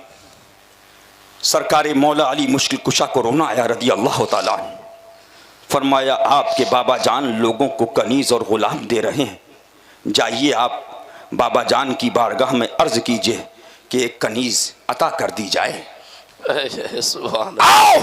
C: सरकार मौला अली मुश्किल कुशा को रोना आया रदी अल्लाह ताला। फरमाया आपके बाबा जान लोगों को कनीज और गुलाम दे रहे हैं, जाइए आप बाबा जान की बारगाह में अर्ज कीजिए कि एक कनीज अता कर दी जाए।
D: सुभान।
C: आओ,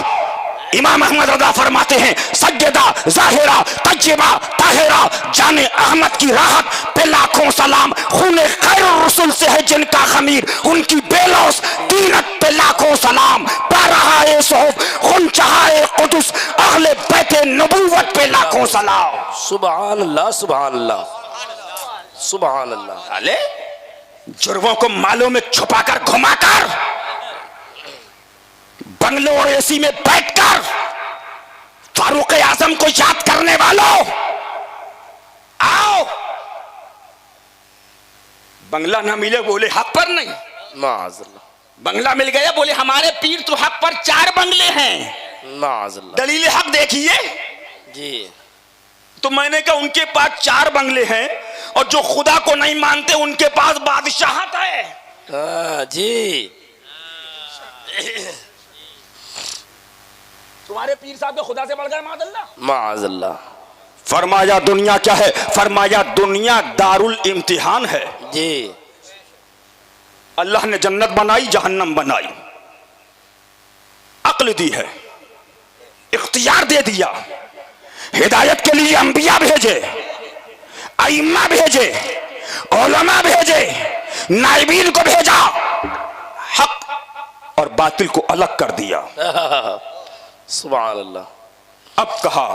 C: इमाम अहमद रज़ा फरमाते हैं सज्जदा ज़ाहिरा तज्जिबा ताहिरा जाने अहमद की राहत पे लाखों सलाम। खूने खैरुर रसूल से है जिनका खमीर, उनकी बेलौस दीनत पे लाखों सलाम। बारहाए सोहब खुन चहाए कुदुस अहले बैते नबूवत पे लाखों सलाम।
D: सुभान अल्लाह, सुभान अल्लाह, सुभान अल्लाह।
C: अले जुर्मों को मालों में छुपाकर घुमाकर बंगलों और एसी में बैठकर फारूक आजम को याद करने वालों, आओ। बंगला ना मिले बोले हक पर नहीं,
D: माज़ल्लाह।
C: बंगला मिल गया बोले हमारे पीर तो हक पर 4 बंगले हैं।
D: माज़ल्लाह।
C: दलील हक देखिए
D: जी।
C: तो मैंने कहा उनके पास 4 बंगले हैं और जो खुदा को नहीं मानते उनके पास बादशाहत है।
D: जी।
C: तुम्हारे पीर साहब के खुदा से बढ़ गए मादल्ला।
D: माज़ल्लाह।
C: फरमाया दुनिया क्या है? फरमाया दुनिया दारुल इम्तिहान है।
D: जी।
C: अल्लाह ने जन्नत बनाई, जहन्नम बनाई, अक्ल दी है, इख्तियार दे दिया, हिदायत के लिए अंबिया भेजे, अइम्मा भेजे, उलमा भेजे, नाइबीन को भेजा, हक और बातिल को अलग कर दिया।
D: सुभान अल्लाह।
C: अब कहा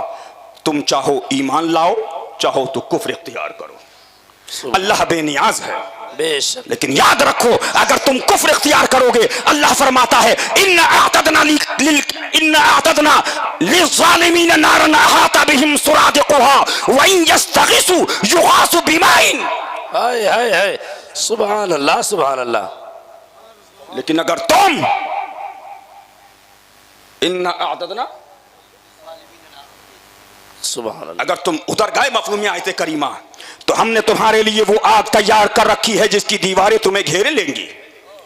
C: तुम चाहो ईमान लाओ, चाहो तो कुफ्र इख्तियार करो। अल्लाह बेनियाज है।
D: बेशक
C: लेकिन याद रखो अगर तुम कुफ्र इख्तियार करोगे, अल्लाह फरमाता है इन्ना अअतदना लिज़्ज़ालिमीन नारन अहाता बिहिम सुरादिकुहा व इन यस्तगिसु युगासु बिमाइन।
D: हाय हाय हाय सुभान अल्लाह सुभान अल्लाह।
C: लेकिन अगर तुम इन्ना अअतदना
D: सुभान अल्लाह,
C: अगर तुम उधर गए मफहूम आयत करीमा, तो हमने तुम्हारे लिए वो आग तैयार कर रखी है जिसकी दीवारें तुम्हें घेरे लेंगी।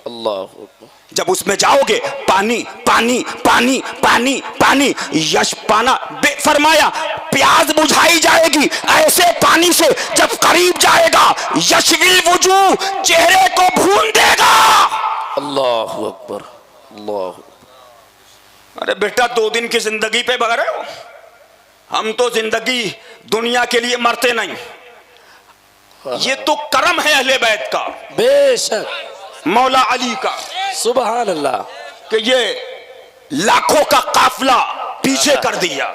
D: अल्लाह अकबर।
C: जब उसमें जाओगे पानी पानी पानी पानी पानी यश पाना फरमाया प्याज बुझाई जाएगी ऐसे पानी से, जब करीब जाएगा यशविल वजू चेहरे को भून देगा।
D: अल्लाह अकबर अल्लाह।
C: अरे बेटा 2 दिन की जिंदगी पे बग रहे हो, हम तो जिंदगी दुनिया के लिए मरते नहीं। ये तो करम है अहले बैत का,
D: बेशक
C: मौला अली का,
D: सुभान अल्लाह
C: कि ये लाखों का काफिला पीछे कर दिया।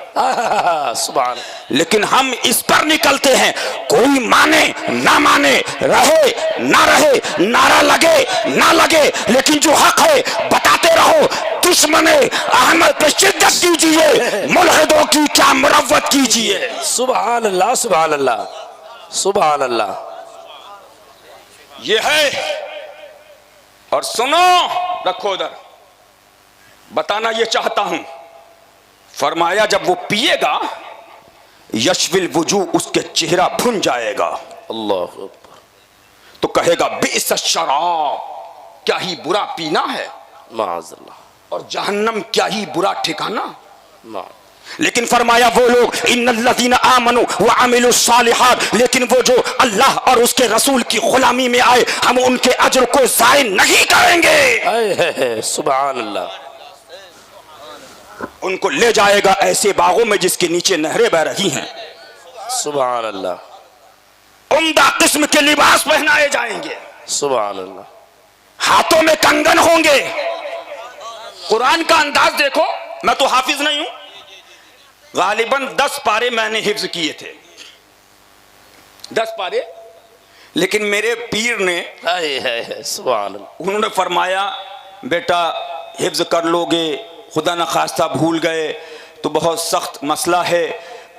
D: सुभान।
C: लेकिन हम इस पर निकलते हैं, कोई माने ना माने, रहे ना रहे, नारा लगे ना लगे, लेकिन जो हक है बताते रहो। दुश्मने अहमद पे शिद्दत कीजिए, मुल्हिदों की क्या मुरव्वत कीजिए।
D: सुभान अल्लाह सुभान अल्लाह सुभान अल्लाह।
C: ये है। और सुनो, रखो उधर, बताना ये चाहता हूं, फरमाया जब वो पिएगा यशविल वजू उसके चेहरा भुन जाएगा।
D: अल्लाह अकबर।
C: तो कहेगा बिस शराब, क्या ही बुरा पीना है,
D: माअज़ल्लाह।
C: और जहन्नम क्या ही बुरा ठिकाना।
D: माअ।
C: लेकिन फरमाया वो लोग इन्नल्लज़ीना आमनू व अमिलुस्सालिहात, लेकिन वो जो अल्लाह और उसके रसूल की गुलामी में आए, हम उनके अज्र को ज़ाय नहीं करेंगे।
D: सुभान अल्लाह।
C: उनको ले जाएगा ऐसे बागों में जिसके नीचे नहरें बह रही हैं।
D: सुभान अल्लाह।
C: उम्दा किस्म के लिबास पहनाए जाएंगे,
D: सुभान अल्लाह।
C: हाथों में कंगन होंगे। कुरान का अंदाज देखो, मैं तो हाफिज नहीं हूं, गालिबन 10 पारे मैंने हिफ्ज किए थे, 10 पारे, लेकिन मेरे पीर ने
D: सुभान अल्लाह,
C: उन्होंने फरमाया बेटा हिफ्ज कर लोगे, खुदा न खास्ता भूल गए तो बहुत सख्त मसला है,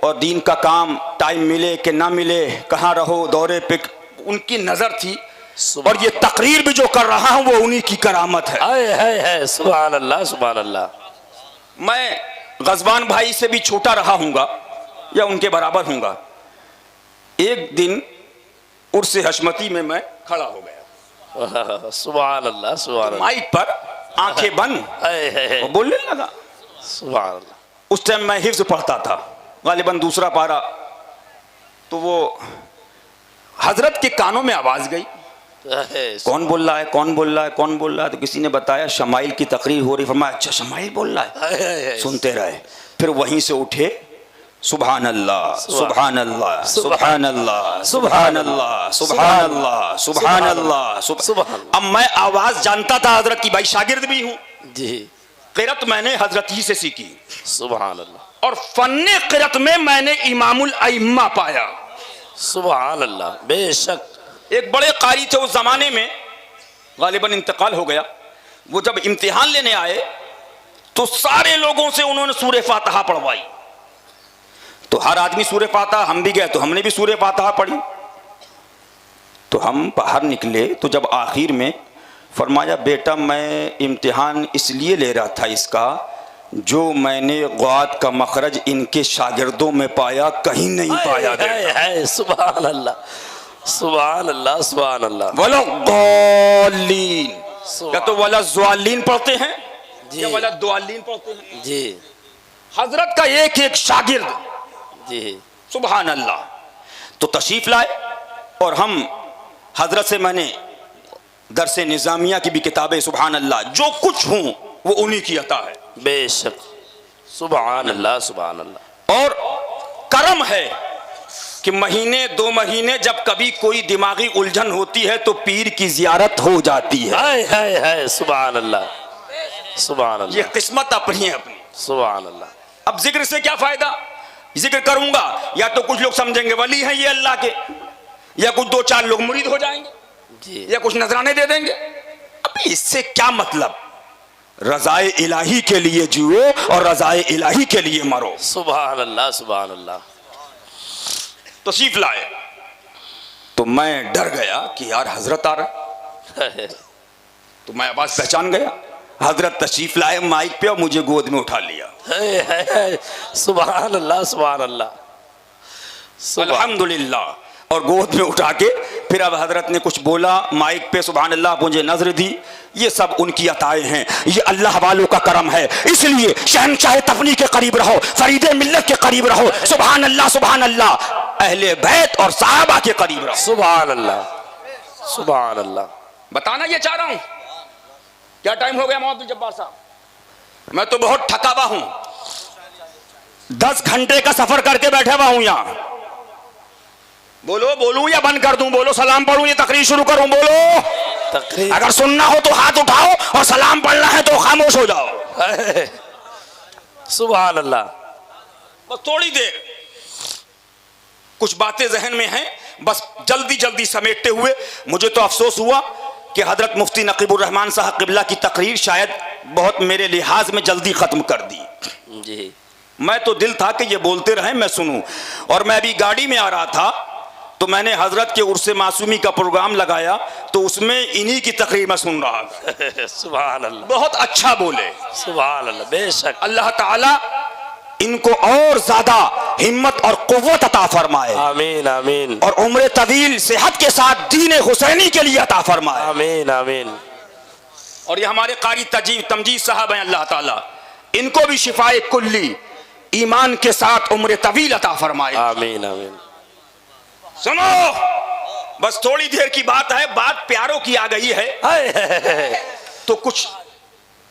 C: और दीन का काम टाइम मिले कि ना मिले, कहाँ रहो दौरे पे, उनकी नजर थी। और ये तकरीर भी जो कर रहा हूं वो उन्हीं की करामत है।
D: सुभान अल्लाह सुभान अल्लाह।
C: मैं गजवान भाई से भी छोटा रहा हूंगा या उनके बराबर हूंगा। एक दिन उर्स हशमती में मैं खड़ा हो गया,
D: सुभान अल्लाह सुभान अल्लाह।
C: माइक पर आंखें बंद बोलने लगा।
D: सुभान अल्लाह।
C: उस टाइम मैं हिफ्ज पढ़ता था, गालिबन दूसरा पारा, तो वो हजरत के कानों में आवाज गई, कौन बोल रहा है, कौन बोल रहा है, कौन बोल रहा है। तो किसी ने बताया शमाइल की तकरीर हो रही। फरमाया अच्छा शमाइल बोल रहा है, सुनते रहे। फिर वहीं से उठे, सुभान अल्लाह सुभान अल्लाह सुभान अल्लाह सुभान अल्लाह सुभान अल्लाह सुभान अल्लाह। अब मैं आवाज जानता था हजरत की, भाई शागिर्द भी हूं
D: जी।
C: क़िरत मैंने हजरत ही से सीखी,
D: सुभान अल्लाह।
C: और फन्ने क़िरत में मैंने इमामुल अइम्मा पाया।
D: सुभान अल्लाह। बेशक
C: एक बड़े कारी थे उस जमाने में, गालिबन इंतकाल हो गया। वो जब इम्तिहान लेने आए तो सारे लोगों से उन्होंने सूरे फातिहा पढ़वाई। तो हर आदमी सूरे फातिहा, हम भी गए तो हमने भी सूरे फातिहा पढ़ी। तो हम बाहर निकले तो जब आखिर में फरमाया बेटा मैं इम्तिहान इसलिए ले रहा था इसका, जो मैंने ग़ात का मखरज इनके शागिर्दों में पाया कहीं नहीं पाया।
D: सुभान अल्लाह सुभान अल्लाह सुभान अल्लाह।
C: वला ज़ालीन, या तो वला ज़ालीन पढ़ते हैं या वला दुआलीन पढ़ते हैं
D: जी।
C: हजरत का एक एक शागिर्द
D: जी।
C: सुभान अल्लाह। तो तशरीफ लाए और हम हजरत से मैंने दरसे निज़ामिया की भी किताबें, सुभान अल्लाह, जो कुछ हूं वो उन्हीं की अता है।
D: बेशक सुभान अल्लाह सुभान अल्लाह।
C: और करम है कि महीने 2 महीने जब कभी कोई दिमागी उलझन होती है तो पीर की जियारत हो जाती है।
D: सुभान अल्लाह सुभान अल्लाह।
C: ये किस्मत अपनी है अपनी।
D: सुभान अल्लाह।
C: अब जिक्र से क्या फायदा, जिक्र करूंगा या तो कुछ लोग समझेंगे वली हैं ये अल्लाह के, या कुछ 2-4 लोग मुरीद हो जाएंगे।
D: जी
C: या कुछ नजराने दे देंगे। अभी इससे क्या मतलब? रजाए इलाही के लिए जियो और रजाए इलाही के लिए मरो।
D: सुभान अल्लाह सुभान अल्लाह।
C: तशरीफ लाए तो मैं डर गया कि यार हजरत आ रहा, तो मैं आवाज पहचान गया। हजरत तशरीफ लाए माइक पे और मुझे गोद में उठा लिया।
D: सुभान अल्लाह सुभान अल्लाह।
C: अल्हम्दुलिल्लाह। और गोद में उठा के फिर अब हजरत ने कुछ बोला माइक पे, सुभान अल्लाह, मुझे नजर दी। ये सब उनकी अताएं हैं, ये अल्लाह वालों का करम है। इसलिए शहनशाह तफनी के करीब रहो, फरीदे मिल्लत के करीब रहो, सुभान अल्लाह सुभान अल्लाह, अहले बैत और साहबा के करीब रहो।
D: सुभान अल्लाह सुभान अल्लाह।
C: बताना ये चाह रहा हूं। क्या टाइम हो गया मोहम्मद जब्बार साहब? मैं तो बहुत थका हुआ हूं, 10 घंटे का सफर करके बैठा हुआ हूं यहां। बोलो, बोलूं या बंद कर दूं? बोलो, सलाम पढ़ूं या तकरीर शुरू करूं? बोलो,
D: तकरीर
C: अगर सुनना हो तो हाथ उठाओ और सलाम पढ़ना है तो खामोश हो जाओ।
D: सुभान अल्लाह।
C: बस थोड़ी देर, कुछ बातें जहन में हैं, बस जल्दी जल्दी समेटते हुए। मुझे तो अफसोस हुआ कि हजरत मुफ्ती नकीबुर रहमान साहब किबला की तकरीर शायद बहुत मेरे लिहाज में जल्दी खत्म कर दी
D: जी।
C: मैं तो दिल था कि ये बोलते रहें, मैं सुनूं। और मैं अभी गाड़ी में आ रहा था तो मैंने हजरत के उर्से मासूमी का प्रोग्राम लगाया, तो उसमें इन्हीं की तकरीर में सुन रहा था।
D: सुभान अल्लाह।
C: बहुत अच्छा बोले,
D: सुभान अल्लाह। बेशक
C: अल्लाह ताला इनको और ज्यादा हिम्मत और कुव्वत अता फरमाए।
D: आमीन आमीन।
C: और उम्र तवील सेहत के साथ दीन हुसैनी के लिए अता फरमाए।
D: आमीन आमीन।
C: और ये हमारे कारी तमजीद साहब हैं, अल्लाह ताला इनको भी शिफाए कुल्ली ईमान के साथ उम्र तवील अता फरमाए।
D: आमीन आमीन।
C: सुनो, बस थोड़ी देर की बात है, बात प्यारों की आ गई है तो कुछ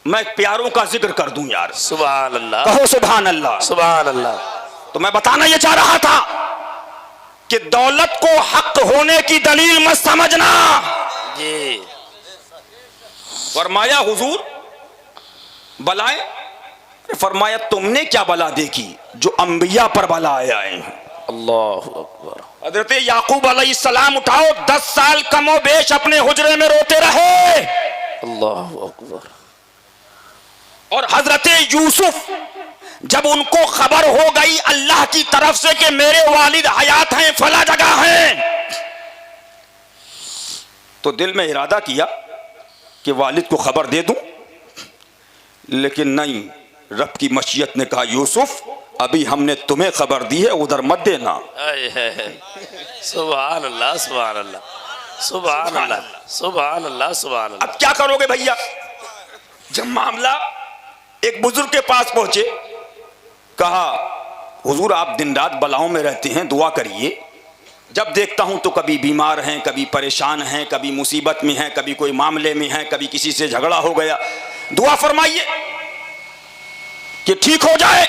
C: मैं प्यारों का जिक्र कर दूं यार।
D: सुभान अल्लाह।
C: कहो सुभान अल्लाह।
D: सुभान अल्लाह।
C: तो मैं बताना ये चाह रहा था कि दौलत को हक होने की दलील मत समझना।
D: जी।
C: फरमाया हुजूर बलाएं, फरमाया तुमने क्या बला देखी जो अंबिया पर बलाए आए हैं।
D: अल्लाहु अकबर।
C: हजरत याकूब अलैहिस्सलाम उठाओ 10 साल कमो बेश अपने हुजरे में रोते रहे।
D: अल्लाहु अकबर।
C: और हजरत यूसुफ जब उनको खबर हो गई अल्लाह की तरफ से कि मेरे वालिद हयात हैं, फला जगह हैं, तो दिल में इरादा किया कि वालिद को खबर दे दूं, लेकिन नहीं, रब की मशीयत ने कहा यूसुफ अभी हमने तुम्हें खबर दी है, उधर मत देना।
D: सुभान अल्लाह सुभान अल्लाह सुभान अल्लाह सुभान अल्लाह सुभान अल्लाह।
C: अब क्या करोगे भैया? जब मामला एक बुजुर्ग के पास पहुंचे, कहा हुजूर आप दिन रात बलाओं में रहते हैं, दुआ करिए। जब देखता हूं तो कभी बीमार हैं, कभी परेशान हैं, कभी मुसीबत में हैं, कभी कोई मामले में हैं, कभी किसी से झगड़ा हो गया, दुआ फरमाइए कि ठीक हो जाए।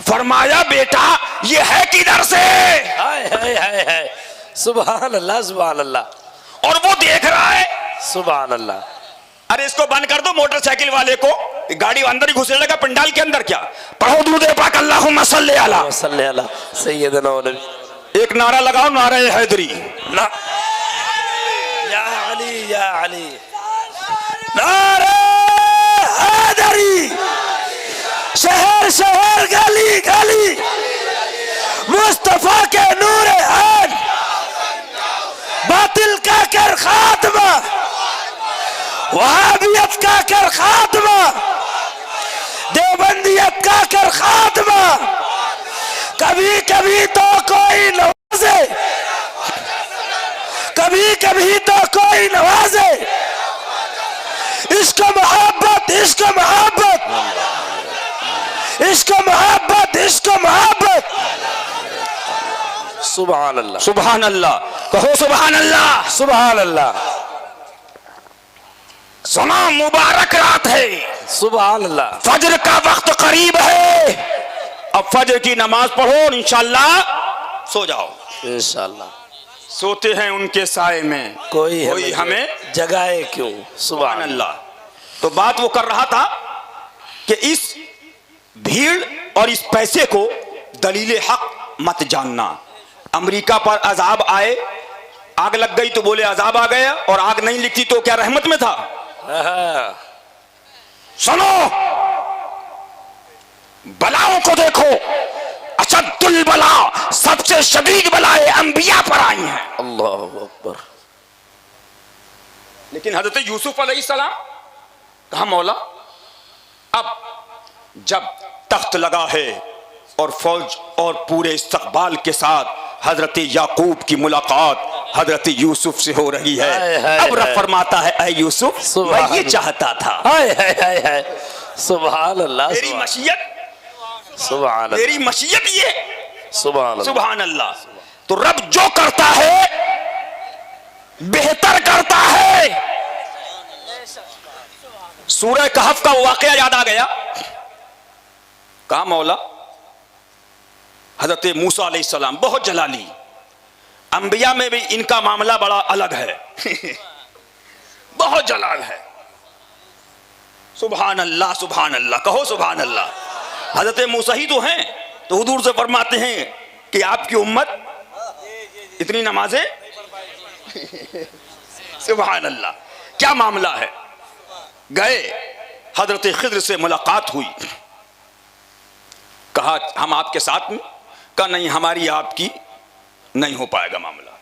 C: फरमाया बेटा ये है किधर से?
D: हाय हाय हाय हाय। सुभान अल्लाह सुभान अल्लाह।
C: और वो देख रहा है।
D: सुभान अल्लाह।
C: अरे इसको बंद कर दो, मोटरसाइकिल वाले को, गाड़ी अंदर ही घुसने लगा पंडाल के अंदर। क्या पढ़ो दुरूद पाक अल्लाहुम्मा सल्ली अला
D: सय्यदना व नबी।
C: एक नारा लगाओ, नारा हैदरी ना।
D: या अली या अली। नारा हैदरी। शहर शहर गली गली मुस्तफा के नूर आन, बातिल का कर खात्मा, वहाबियत का कर खात्मा, देवबंदियत का कर खात्मा। कभी कभी तो कोई नवाजे, कभी कभी तो कोई नवाजे। इश्क मोहब्बत इश्क मोहब्बत इश्क मोहब्बत इश्क मोहब्बत। सुभान अल्लाह
C: सुभान अल्लाह। कहो सुभान अल्लाह।
D: सुभान अल्लाह।
C: सुना, मुबारक रात है,
D: सुभान अल्लाह।
C: फजर का वक्त करीब है। अब फजर की नमाज पढ़ो और इंशाअल्लाह सो जाओ।
D: इंशाअल्लाह।
C: सोते हैं उनके साए में, कोई हमें
D: जगाए क्यों।
C: सुभान अल्लाह। तो बात वो कर रहा था कि इस भीड़ और इस पैसे को दलील हक मत जानना। अमेरिका पर अजाब आए, आग लग गई तो बोले अजाब आ गया, और आग नहीं लिखती तो क्या रहमत में था? सुनो, बलाओं को देखो, अशद्दुल बला, सबसे शदीद बलाएं अंबिया पर आई हैं।
D: अल्लाहु अकबर।
C: लेकिन हजरत यूसुफ अलैहिस्सलाम कहा मौला, अब जब तख्त लगा है और फौज और पूरे इस्तकबाल के साथ हजरत याकूब की मुलाकात हजरत यूसुफ से हो रही है, अब रब फरमाता है ऐ यूसुफ, मैं ये चाहता था।
D: सुभान अल्लाह,
C: मेरी मशीयत,
D: सुभान अल्लाह,
C: मेरी मशीयत ये,
D: सुभान अल्लाह,
C: सुभान अल्लाह। तो रब जो करता है बेहतर करता है। सूरह कहफ का वाकया याद आ गया। कहा मौला, हजरत मूसा अलैहिस्सलाम बहुत जलाली, अंबिया में भी इनका मामला बड़ा अलग है बहुत जलाल है। सुभान अल्लाह, सुभान अल्लाह, कहो सुभान अल्लाह। हजरत मूसा ही तो हैं, तो हुजूर से फरमाते हैं कि आपकी उम्मत इतनी नमाजें सुभान अल्लाह। क्या मामला है? गए, हजरत खिद्र से मुलाकात हुई, कहा हम आपके साथ में? कहा नहीं, हमारी आपकी नहीं हो पाएगा मामला।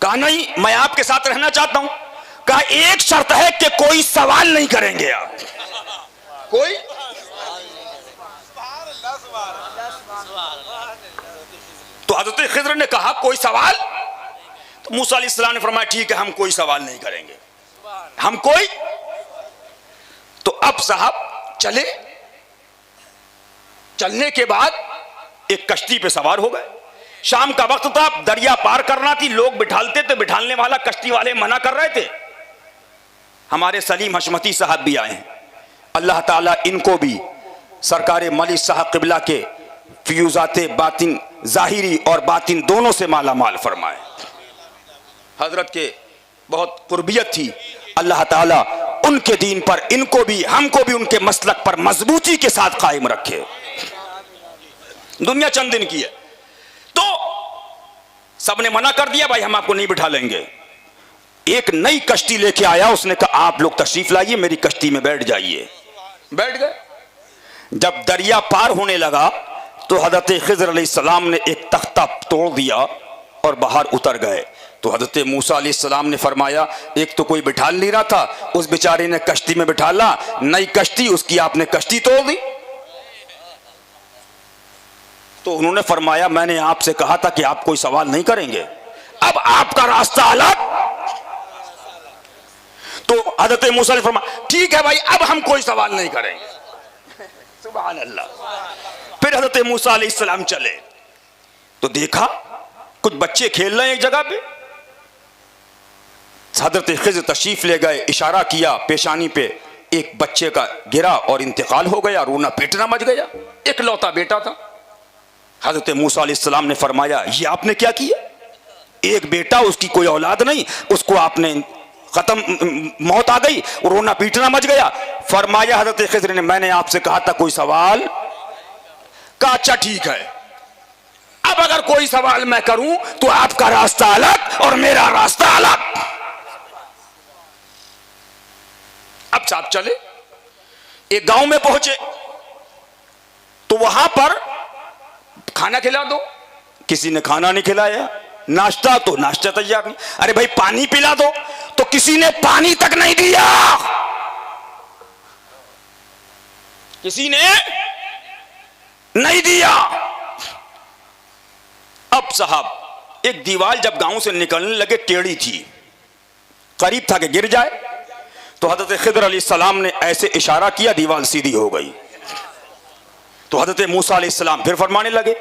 C: कहा नहीं, मैं आपके साथ रहना चाहता हूं। कहा एक शर्त है कि कोई सवाल नहीं करेंगे आप। कोई तो हजरत खिद्र ने कहा कोई सवाल? तो मूसा अलैहिस्सलाम ने फरमाया ठीक है, हम कोई सवाल नहीं करेंगे, हम कोई। तो अब साहब चले, चलने के बाद एक कश्ती पे सवार हो गए। शाम का वक्त था, दरिया पार करना थी, लोग बिठालते थे, बिठालने वाला कश्ती वाले मना कर रहे थे। हमारे सलीम हशमती साहब भी आए हैं, अल्लाह ताला इनको भी सरकार मलिक साहब क़िबला के फ्यूज़ाते बातिन, ज़ाहिरी और बातिन दोनों से माला माल फरमाए। हजरत के बहुत कुर्बियत थी, अल्लाह ताला उनके दीन पर इनको भी हमको भी उनके मसलक पर मजबूती के साथ कायम रखे। दुनिया चंद दिन की है, तो सबने मना कर दिया, भाई हम आपको नहीं बिठा लेंगे। एक नई कश्ती लेके आया, उसने कहा आप लोग तशरीफ लाइए, मेरी कश्ती में बैठ जाइए। बैठ गए। जब दरिया पार होने लगा तो हजरत खिज़र अलैहिस्सलाम ने एक तख्ता तोड़ दिया और बाहर उतर गए। तो हजरत मूसा अलैहिस्सलाम ने फरमाया एक तो कोई बिठा नहीं रहा था, उस बेचारे ने कश्ती में बिठाला, नई कश्ती, उसकी आपने कश्ती तोड़ दी। तो उन्होंने फरमाया मैंने आपसे कहा था कि आप कोई सवाल नहीं करेंगे, अब आपका रास्ता अलग। तो हजरत मूसा ने फरमाया ठीक है भाई, अब हम कोई सवाल नहीं करेंगे। सुभान अल्लाह। फिर हजरत मूसा अलैहिस्सलाम चले तो देखा कुछ बच्चे खेल रहे हैं एक जगह पे। हजरत खिज़र तशरीफ ले गए, इशारा किया, पेशानी पे एक बच्चे का गिरा और इंतकाल हो गया, रोना पीटना मच गया। एक लौता बेटा था। हजरत मूसा अलैहिस्सलाम ने फरमाया ये आपने क्या किया? एक बेटा, उसकी कोई औलाद नहीं, उसको आपने खत्म, मौत आ गई, रोना पीटना मच गया। फरमाया हजरत खिज़र ने मैंने आपसे कहा था कोई सवाल? कहा अच्छा ठीक है, अब अगर कोई सवाल मैं करूं तो आपका रास्ता अलग और मेरा रास्ता अलग। अब साहब चले, एक गांव में पहुंचे तो वहां पर खाना खिला दो, किसी ने खाना नहीं खिलाया। नाश्ता तो नाश्ता तैयार नहीं, अरे भाई पानी पिला दो, तो किसी ने पानी तक नहीं दिया, किसी ने नहीं दिया। अब साहब एक दीवार जब गांव से निकलने लगे टेढ़ी थी, करीब था कि गिर जाए, तो हजरत खिज़र अलैहिस्सलाम ने ऐसे इशारा किया, दीवार सीधी हो गई। तो हजरत मूसा अलैहिस्सलाम फिर फरमाने लगे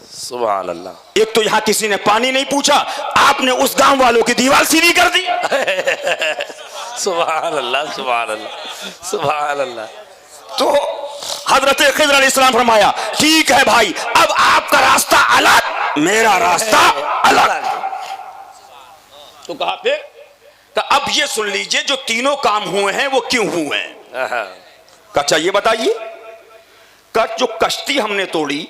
D: सुभान अल्लाह।
C: एक तो यहां किसी ने पानी नहीं पूछा, आपने उस गांव वालों की दीवार सीधी कर दी।
D: सुभान अल्लाह, सुभान अल्लाह, सुभान अल्लाह।
C: तो हजरत खिज़र अलैहिस्सलाम फरमाया ठीक है भाई, अब आपका रास्ता अलग, मेरा रास्ता अलग। तो कहा फिर तो अब ये सुन लीजिए जो तीनों काम हुए हैं वो क्यों हुए हैं? अच्छा ये बताइए। का जो कश्ती हमने तोड़ी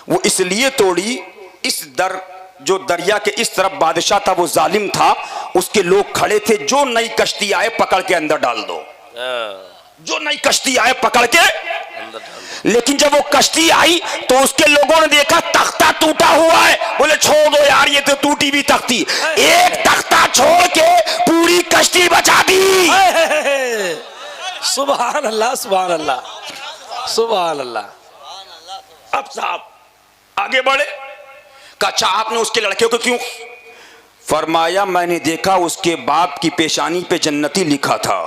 C: वो इसलिए तोड़ी, इस दर जो दरिया के इस तरफ बादशाह था वो जालिम था, उसके लोग खड़े थे, जो नई कश्ती आए पकड़ के अंदर डाल दो, जो नई कश्ती आए पकड़ के। लेकिन जब वो कश्ती आई तो उसके लोगों ने देखा तख्ता टूटा हुआ है, बोले छोड़ दो यार ये तो टूटी हुई तख्ती, एक तख्ता छोड़ के पूरी कश्ती बचा दी।
D: सुभान अल्लाह सुभान अल्लाह सुभान अल्लाह।
C: अब साहब आगे बढ़े, कहा आपने उसके लड़के को क्यों? फरमाया मैंने देखा उसके बाप की पेशानी पे जन्नती लिखा था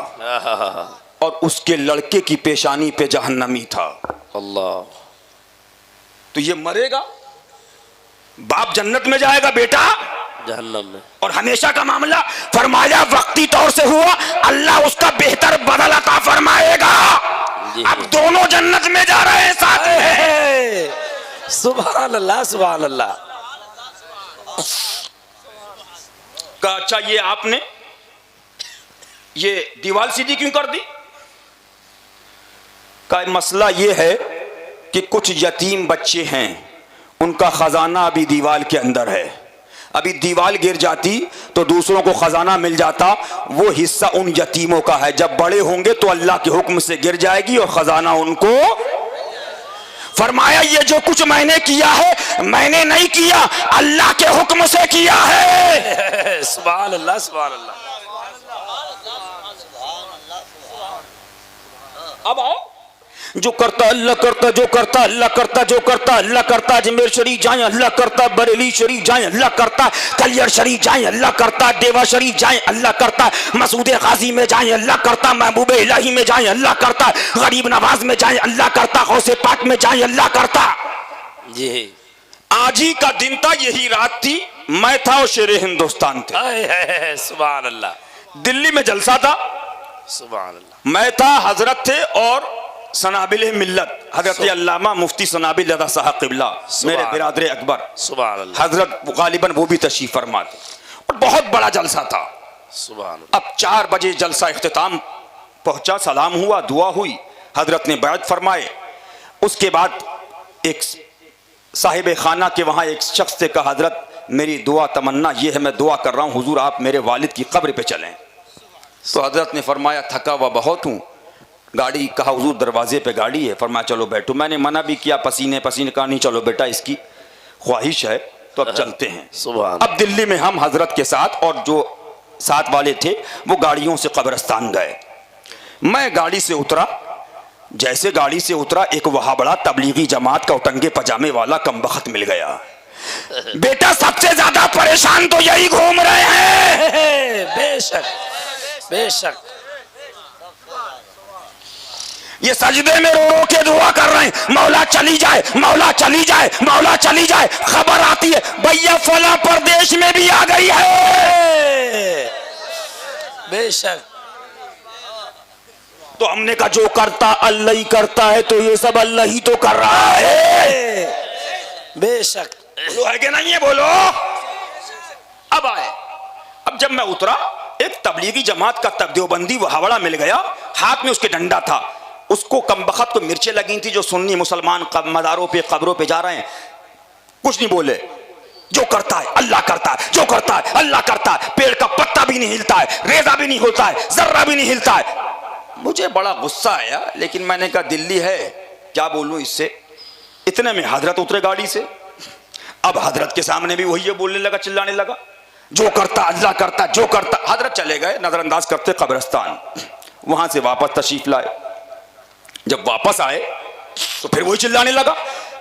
C: और उसके लड़के की पेशानी पे जहन्नमी था।
D: अल्लाह।
C: तो ये मरेगा, बाप जन्नत में जाएगा, बेटा
D: जहन्नम में, और
C: हमेशा का मामला। फरमाया वक्ती तौर से हुआ, अल्लाह उसका बेहतर बदल अता फरमाएगा। अब दोनों जन्नत में जा रहे हैं साथ में।
D: सुभान अल्लाह सुभान अल्लाह।
C: कहा अच्छा ये आपने ये दीवार सीधी क्यों कर दी? का मसला ये है कि कुछ यतीम बच्चे हैं, उनका खजाना अभी दीवार के अंदर है, अभी दीवार गिर जाती तो दूसरों को खजाना मिल जाता, वो हिस्सा उन यतीमों का है, जब बड़े होंगे तो अल्लाह के हुक्म से गिर जाएगी और खजाना उनको। फरमाया ये जो कुछ मैंने किया है मैंने नहीं किया, अल्लाह के हुक्म से किया है।
D: सुभान अल्लाह सुभान अल्लाह।
C: अब आओ, जो करता अल्लाह करता, जो करता अल्लाह करता, जो करता अल्लाह करता, अजमेर शरीफ जाए अल्लाह करता, बरेली शरीफ जाए अल्लाह करता, कलियर शरीफ जाए अल्लाह करता, देवा शरीफ जाए अल्लाह करता, मसूद गाजी में जाए अल्लाह करता, महबूब इलाही में जाए अल्लाह करता, गरीब नवाज में जाए अल्लाह करता, गौसे पाक में जाए अल्लाह करता।
D: जी
C: आज ही का दिन था, यही रात थी, मैं था और शेर हिंदुस्तान थे।
D: सुभान अल्लाह।
C: दिल्ली में जलसा था,
D: सुभान अल्लाह।
C: मैं था, हजरत थे और सनाबिल मिल्लत हजरत अल्लामा मुफ्ती सनाबिल रज़ा साहब क़िबला मेरे बिरादर अकबर
D: सुभान अल्लाह
C: हजरत गालिबन वो भी तशरीफ फरमा थे और बहुत बड़ा जलसा था।
D: सुभान अल्लाह।
C: अब 4 बजे जलसा इख्तिताम पहुंचा, सलाम हुआ, दुआ हुई, हजरत ने बैत फरमाए। उसके बाद एक साहिब खाना के वहाँ एक शख्स से कहा हजरत मेरी दुआ तमन्ना ये है, मैं दुआ कर रहा हूँ हुजूर आप मेरे वालिद की कब्र पे चलें। तो हजरत ने फरमाया थका हुआ बहुत हूँ, गाड़ी, कहा हुजूर दरवाजे पे गाड़ी है, फरमाया चलो बैठो। मैंने मना भी किया, पसीने पसीने, कहा नहीं चलो बेटा इसकी ख्वाहिश है तो अब चलते हैं।
D: सुभान।
C: अब दिल्ली में हम हजरत के साथ और जो साथ वाले थे वो गाड़ियों से कब्रिस्तान गए। मैं गाड़ी से उतरा, जैसे गाड़ी से उतरा एक वहा बड़ा तबलीगी जमात का उटंगे पजामे वाला कमबख्त मिल गया। बेटा सबसे ज्यादा परेशान तो यही घूम रहे हैं।
D: बेशक बेशक।
C: ये सजदे में रो रो के दुआ कर रहे हैं, मौला चली जाए, मौला चली जाए, मौला चली जाए। खबर आती है भैया फला प्रदेश में भी आ गई है।
D: बेशक।
C: तो हमने कहा जो करता अल्लाह ही करता है, तो ये सब अल्लाह ही तो कर रहा है।
D: बेशक।
C: बोलो है कि नहीं है, बोलो। अब आए, अब जब मैं उतरा एक तबलीगी जमात का देवबंदी वो हावड़ा मिल गया, हाथ में उसके डंडा था, उसको कमबख्त को मिर्चें लगी थी, जो सुन्नी मुसलमान मज़ारों पे कब्रों पे जा रहे हैं, कुछ नहीं बोले। जो करता है अल्लाह करता है, जो करता है अल्लाह करता है। पेड़ का पत्ता भी नहीं हिलता है, रेजा भी नहीं होता है, जर्रा भी नहीं हिलता है। मुझे बड़ा गुस्सा आया, लेकिन मैंने कहा दिल्ली है क्या बोलूं इससे। इतने में हजरत उतरे गाड़ी से। अब हजरत के सामने भी वही बोलने लगा, चिल्लाने लगा, जो करता अल्लाह करता, जो करता। हजरत चले गए नजरअंदाज करते कब्रिस्तान। वहां से वापस तशरीफ लाए। जब वापस आए तो फिर वही चिल्लाने लगा।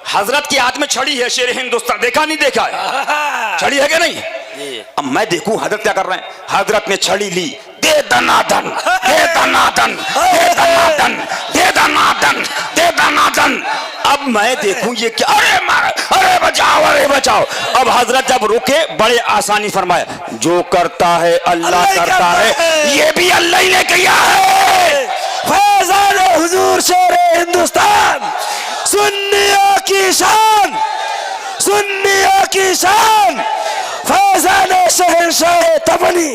C: हजरत के हाथ में छड़ी है, शेर हिंदुस्तान, देखा नहीं देखा है छड़ी है कि नहीं? अब मैं देखूं हजरत क्या कर रहे हैं। हजरत ने छड़ी ली, दे दनादन, दे दनादन, दे दनादन, दे दनादन, दे दनादन। अब मैं देखूं ये क्या, अरे मार, अरे बचाओ, अरे बचाओ। अब हजरत जब रुके बड़े आसानी फरमाया, जो करता है अल्लाह करता है, ये भी अल्लाह ही ने किया है।
D: फैज़ान हुजूर शेर हिंदुस्तान, सुन्नियों की शान, सुन्नियों की शान, फैज़ान शहंशाह तबनी।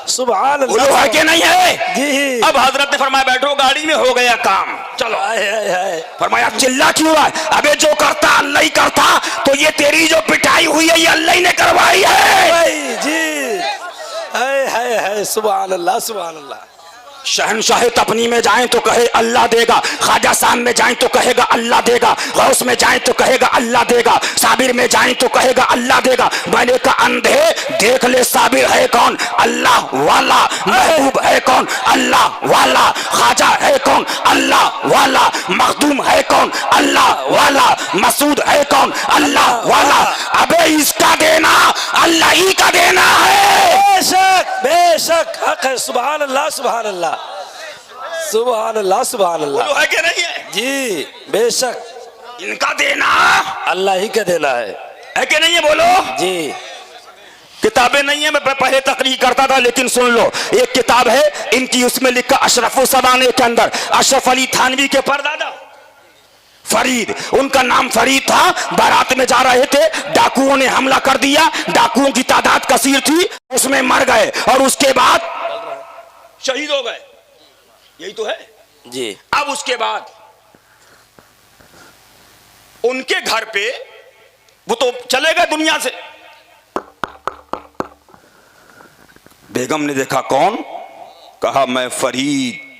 D: सुभान
C: बोलो
D: अल्लाह
C: है कि नहीं है?
D: जी।
C: अब हजरत ने फरमाया बैठो गाड़ी में, हो गया काम, चलो।
D: हाय हाय हाय।
C: फरमाया चिल्ला क्यों है? अबे जो करता अल्लाह ही करता, तो ये तेरी जो पिटाई हुई है ये अल्लाह ही ने करवाई है।
D: भाई जी, हाय हाय हाय, सुभान अल्लाह सुभान अल्लाह।
C: शहनशाह तपनी में जाएं तो कहे अल्लाह देगा, ख्वाजा शाम में जाएं तो कहेगा अल्लाह देगा, गौस में जाएं तो कहेगा अल्लाह देगा, साबिर में जाएं तो कहेगा अल्लाह देगा। मैंने कहा अंधे देख ले साबिर है कौन? अल्लाह वाला। महबूब है कौन? अल्लाह वाला। ख्वाजा है कौन? अल्लाह वाला। मखदूम है कौन? अल्लाह वाला। मसूद है कौन? अल्लाह वाला। अबे इसका देना अल्लाह ही का देना है।
D: बेशक बेशक हक है। सुभान अल्लाह सुभान अल्लाह सुभान अल्लाह सुभान अल्लाह।
C: बोलो है कि नहीं है?
D: जी बेशक
C: इनका देना
D: अल्लाह ही का देना
C: है कि नहीं है? बोलो
D: जी।
C: किताबें नहीं है, मैं पहले तकरीर करता था, लेकिन सुन लो, एक किताब है इनकी, उसमें लिखा अशरफुल ज़माने के अंदर अशरफ अली थानवी के परदादा फरीद, उनका नाम फरीद था। बारात में जा रहे थे, डाकुओं ने हमला कर दिया। डाकुओं की तादाद कसीर थी, उसमें मर गए और उसके बाद शहीद हो गए। यही तो है
D: जी।
C: अब उसके बाद उनके घर पे वो तो चले गए दुनिया से। बेगम ने देखा कौन? कहा मैं फरीद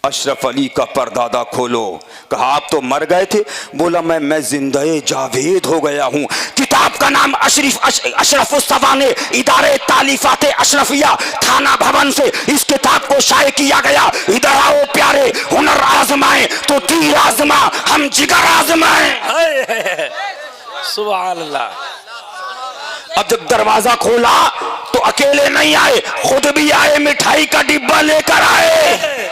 C: अशरफ अली का परदादा खोलो। कहा आप तो मर गए थे। बोला मैं जिंदे जावेद हो गया हूं। किताब का नाम अशरफुस ज़माने इदारे तालीफाते अशरफिया थाना भवन से इस किताब को शाये किया गया। इधर आओ प्यारे, हुनर आजमाए तो तीर आजमा, हम जिगर आजमाए।
D: सुभान अल्लाह।
C: अब जब दरवाजा खोला तो अकेले नहीं आए, खुद भी आए, मिठाई का डिब्बा लेकर आए।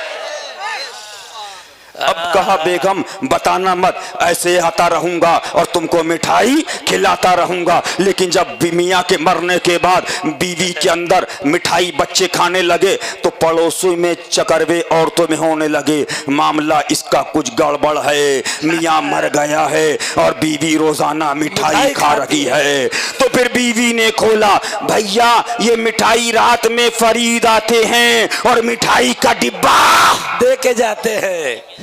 C: अब कहा बेगम बताना मत, ऐसे आता रहूंगा और तुमको मिठाई खिलाता रहूंगा। लेकिन जब मियाँ के मरने के बाद बीवी के अंदर मिठाई बच्चे खाने लगे तो पड़ोसी में चकरवे औरतों में होने लगे। मामला इसका कुछ गड़बड़ है, मियाँ मर गया है और बीवी रोजाना मिठाई खा रही है। तो फिर बीवी ने खोला, भैया ये मिठाई रात में फरीद आते हैं और मिठाई का डिब्बा
D: दे के जाते हैं।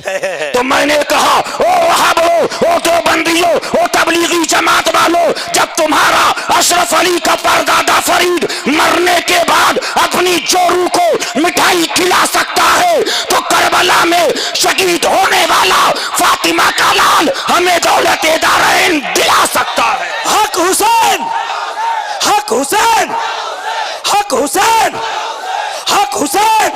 C: तो मैंने कहा ओ वहाबो, ओ तो बंदियों, ओ तबलीगी जमात वालों, जब तुम्हारा अशरफ अली का परदादा फरीद मरने के बाद अपनी जोरू को मिठाई खिला सकता है तो करबला में शहीद होने वाला फातिमा का लाल हमें दौलत-ए दारैन दिला सकता है।
D: हक हुसैन, हक हुसैन, हक हुसैन, हक हुसैन।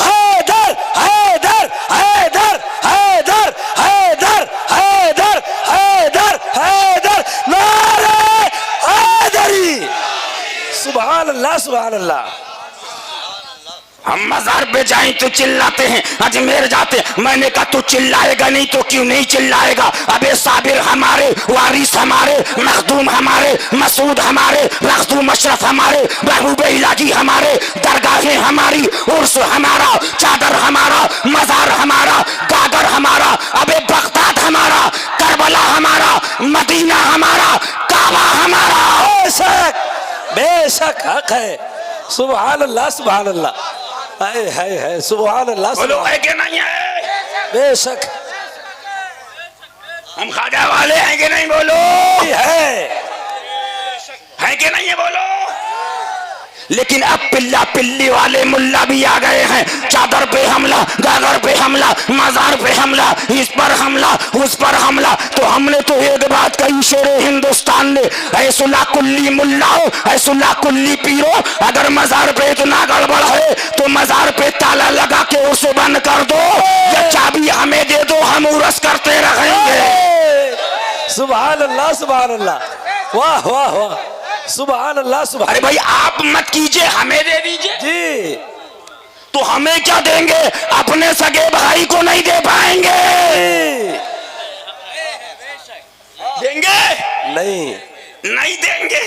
D: हैदर हैदर हैदर हैदर हैदर हैदर हैदर हैदर, नारे हैदरी। सुभान अल्लाह सुभान अल्लाह।
C: हम मजार पे जाएं तो चिल्लाते हैं, अजमेर जाते हैं। मैंने कहा तू चिल्लाएगा नहीं तो क्यों नहीं चिल्लाएगा? अबे साबिर हमारे, वारिस हमारे, मखदूम हमारे, मसूद हमारे, मखदूम अशरफ हमारे, महबूब इलाही हमारे, दरगाहें हमारी, उर्स हमारा, चादर हमारा, मजार हमारा, गागर हमारा, अबे बगदाद हमारा, करबला हमारा, मदीना हमारा, काबा हमारा।
D: बेशक बेशक हक है। सुभान अल्लाह सुभान अल्लाह। हाय हाय हाय, सुभान अल्लाह।
C: बोलो है कि नहीं है?
D: बेशक
C: हम ख्वाजा वाले हैं कि नहीं? बोलो है कि नहीं है? बोलो। लेकिन अब पिल्ला पिल्ली वाले मुल्ला भी आ गए हैं। चादर पे हमला, गागर पे हमला, मजार पे हमला, इस पर हमला, उस पर हमला। तो हमने तो एक बात कही शेरे हिंदुस्तान ने, ऐसुल्ला कुल्ली मुल्लाओ, ऐसुल्ला कुल्ली पीरो, अगर मजार पे इतना गड़बड़ है तो मजार पे ताला लगा के उसे बंद कर दो, या चाबी हमें दे दो, हम उरस करते रहेंगे।
D: सुभान अल्लाह सुभान अल्लाह। वाह वाह वाह, सुभान अल्लाह सुभान।
C: अरे भाई आप मत कीजिए, हमें दे दीजिए।
D: जी
C: तो हमें क्या देंगे? अपने सगे भाई को नहीं दे पाएंगे। देंगे? नहीं देंगे।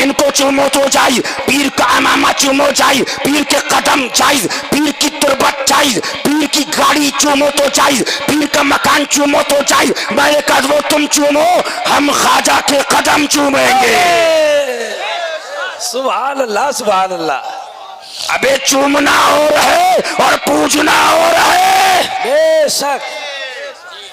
C: इनको चूमो तो चाहिए, पीर का अमामा चूमो चाहिए, पीर के कदम चाहिए, पीर की तुरबत चाहिए, पीर की गाड़ी चूमो तो चाहिए, पीर का मकान चूमो तो चाहिए। मैं कदमों तुम चूमो, हम ख्वाजा के कदम चूमेंगे।
D: सुभान अल्लाह सुभान अल्लाह।
C: अबे चूमना और है और पूजना और है।
D: बेशक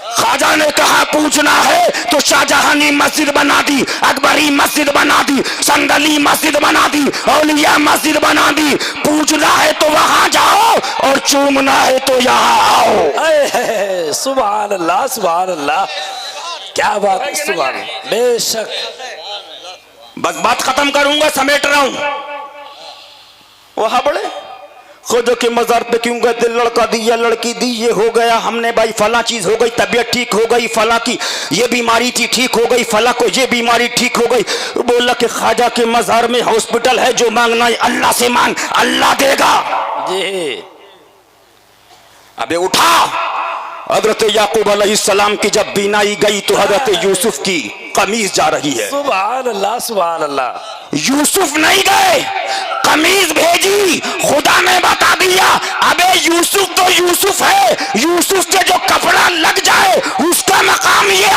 C: ख्वाजा ने कहा पूछना है तो शाहजहानी मस्जिद बना दी, अकबरी मस्जिद बना दी, संदली मस्जिद बना दी, औलिया मस्जिद बना दी। पूछना है तो वहां जाओ और चूमना है तो यहाँ आओ।
D: सुभान अल्लाह सुभान अल्लाह, क्या बात है, सुभान अल्लाह। बेशक
C: बस बात खत्म करूंगा, समेट रहा हूं। वहां बड़े खुद के मजार पे क्यों गए थे, लड़का दी या लड़की दी, ये हो गया, हमने भाई फला चीज हो गई, तबीयत ठीक हो गई, फला की ये बीमारी थी ठीक हो गई, फला को ये बीमारी ठीक हो गई। बोला कि ख्वाजा के मजार में हॉस्पिटल है, जो मांगना है अल्लाह से मांग, अल्लाह देगा।
D: जी
C: अबे उठा। हजरत याकूब अलैहिस्सलाम की जब बीनाई गई तो हजरत यूसुफ की कमीज जा रही है।
D: सुभान अल्लाह सुभान अल्लाह।
C: यूसुफ नहीं गए, कमीज भेजी, खुदा ने बता दिया अबे यूसुफ तो यूसुफ है, यूसुफ से जो कपड़ा लग जाए उसका मकाम ये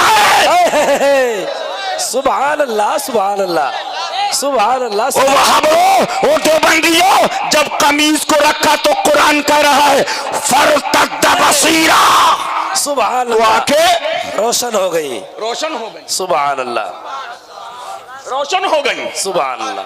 C: है।
D: सुभान अल्लाह सुभान अल्लाह सुभान अल्लाह।
C: ओ वहाबो, ओ देवबंदियों, जब कमीज को रखा तो कुरान कह रहा है फरतद बसीरा,
D: सुभान
C: वो
D: अल्लाह,
C: आंखें
D: रोशन हो गई,
C: रोशन हो गई,
D: सुभान अल्लाह
C: रोशन हो गई,
D: सुभान अल्लाह।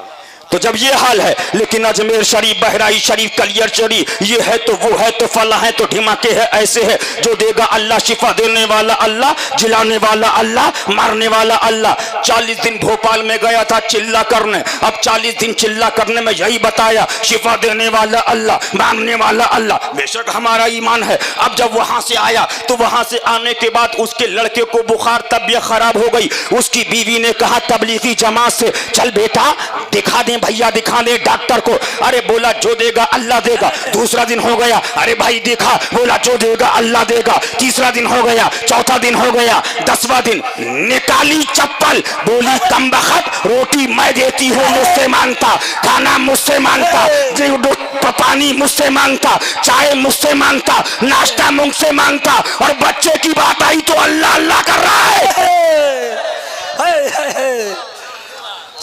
C: तो जब ये हाल है, लेकिन अजमेर शरीफ, बहराई शरीफ, कलियर शरीफ, ये है तो वो है तो फला है तो ढिमाके है, ऐसे है। जो देगा अल्लाह, शिफा देने वाला अल्लाह, जिलाने वाला अल्लाह, मारने वाला अल्लाह। 40 दिन भोपाल में गया था चिल्ला करने, अब 40 दिन चिल्ला करने में यही बताया, शिफा देने वाला अल्लाह, मारने वाला अल्लाह। बेशक हमारा ईमान है। अब जब वहां से आया तो वहां से आने के बाद उसके लड़के को बुखार, तबीयत खराब हो गई। उसकी बीवी ने कहा तबलीगी जमात से, चल बेटा दिखा दे भैया, दिखा दे डॉक्टर को। अरे बोला जो देगा अल्लाह देगा। दूसरा दिन हो गया, अरे भाई देखा, बोला जो देगा अल्लाह देगा। तीसरा दिन हो गया, चौथा दिन हो गया, 10वां दिन निकाली चप्पल, बोली कमबख्त, रोटी मैं देती हूँ मुझसे मांगता, खाना मुझसे मांगता, पानी मुझसे मांगता, चाय मुझसे मांगता, नाश्ता मुझसे मांगता, और बच्चे की बात आई तो अल्लाह अल्लाह कर रहा है।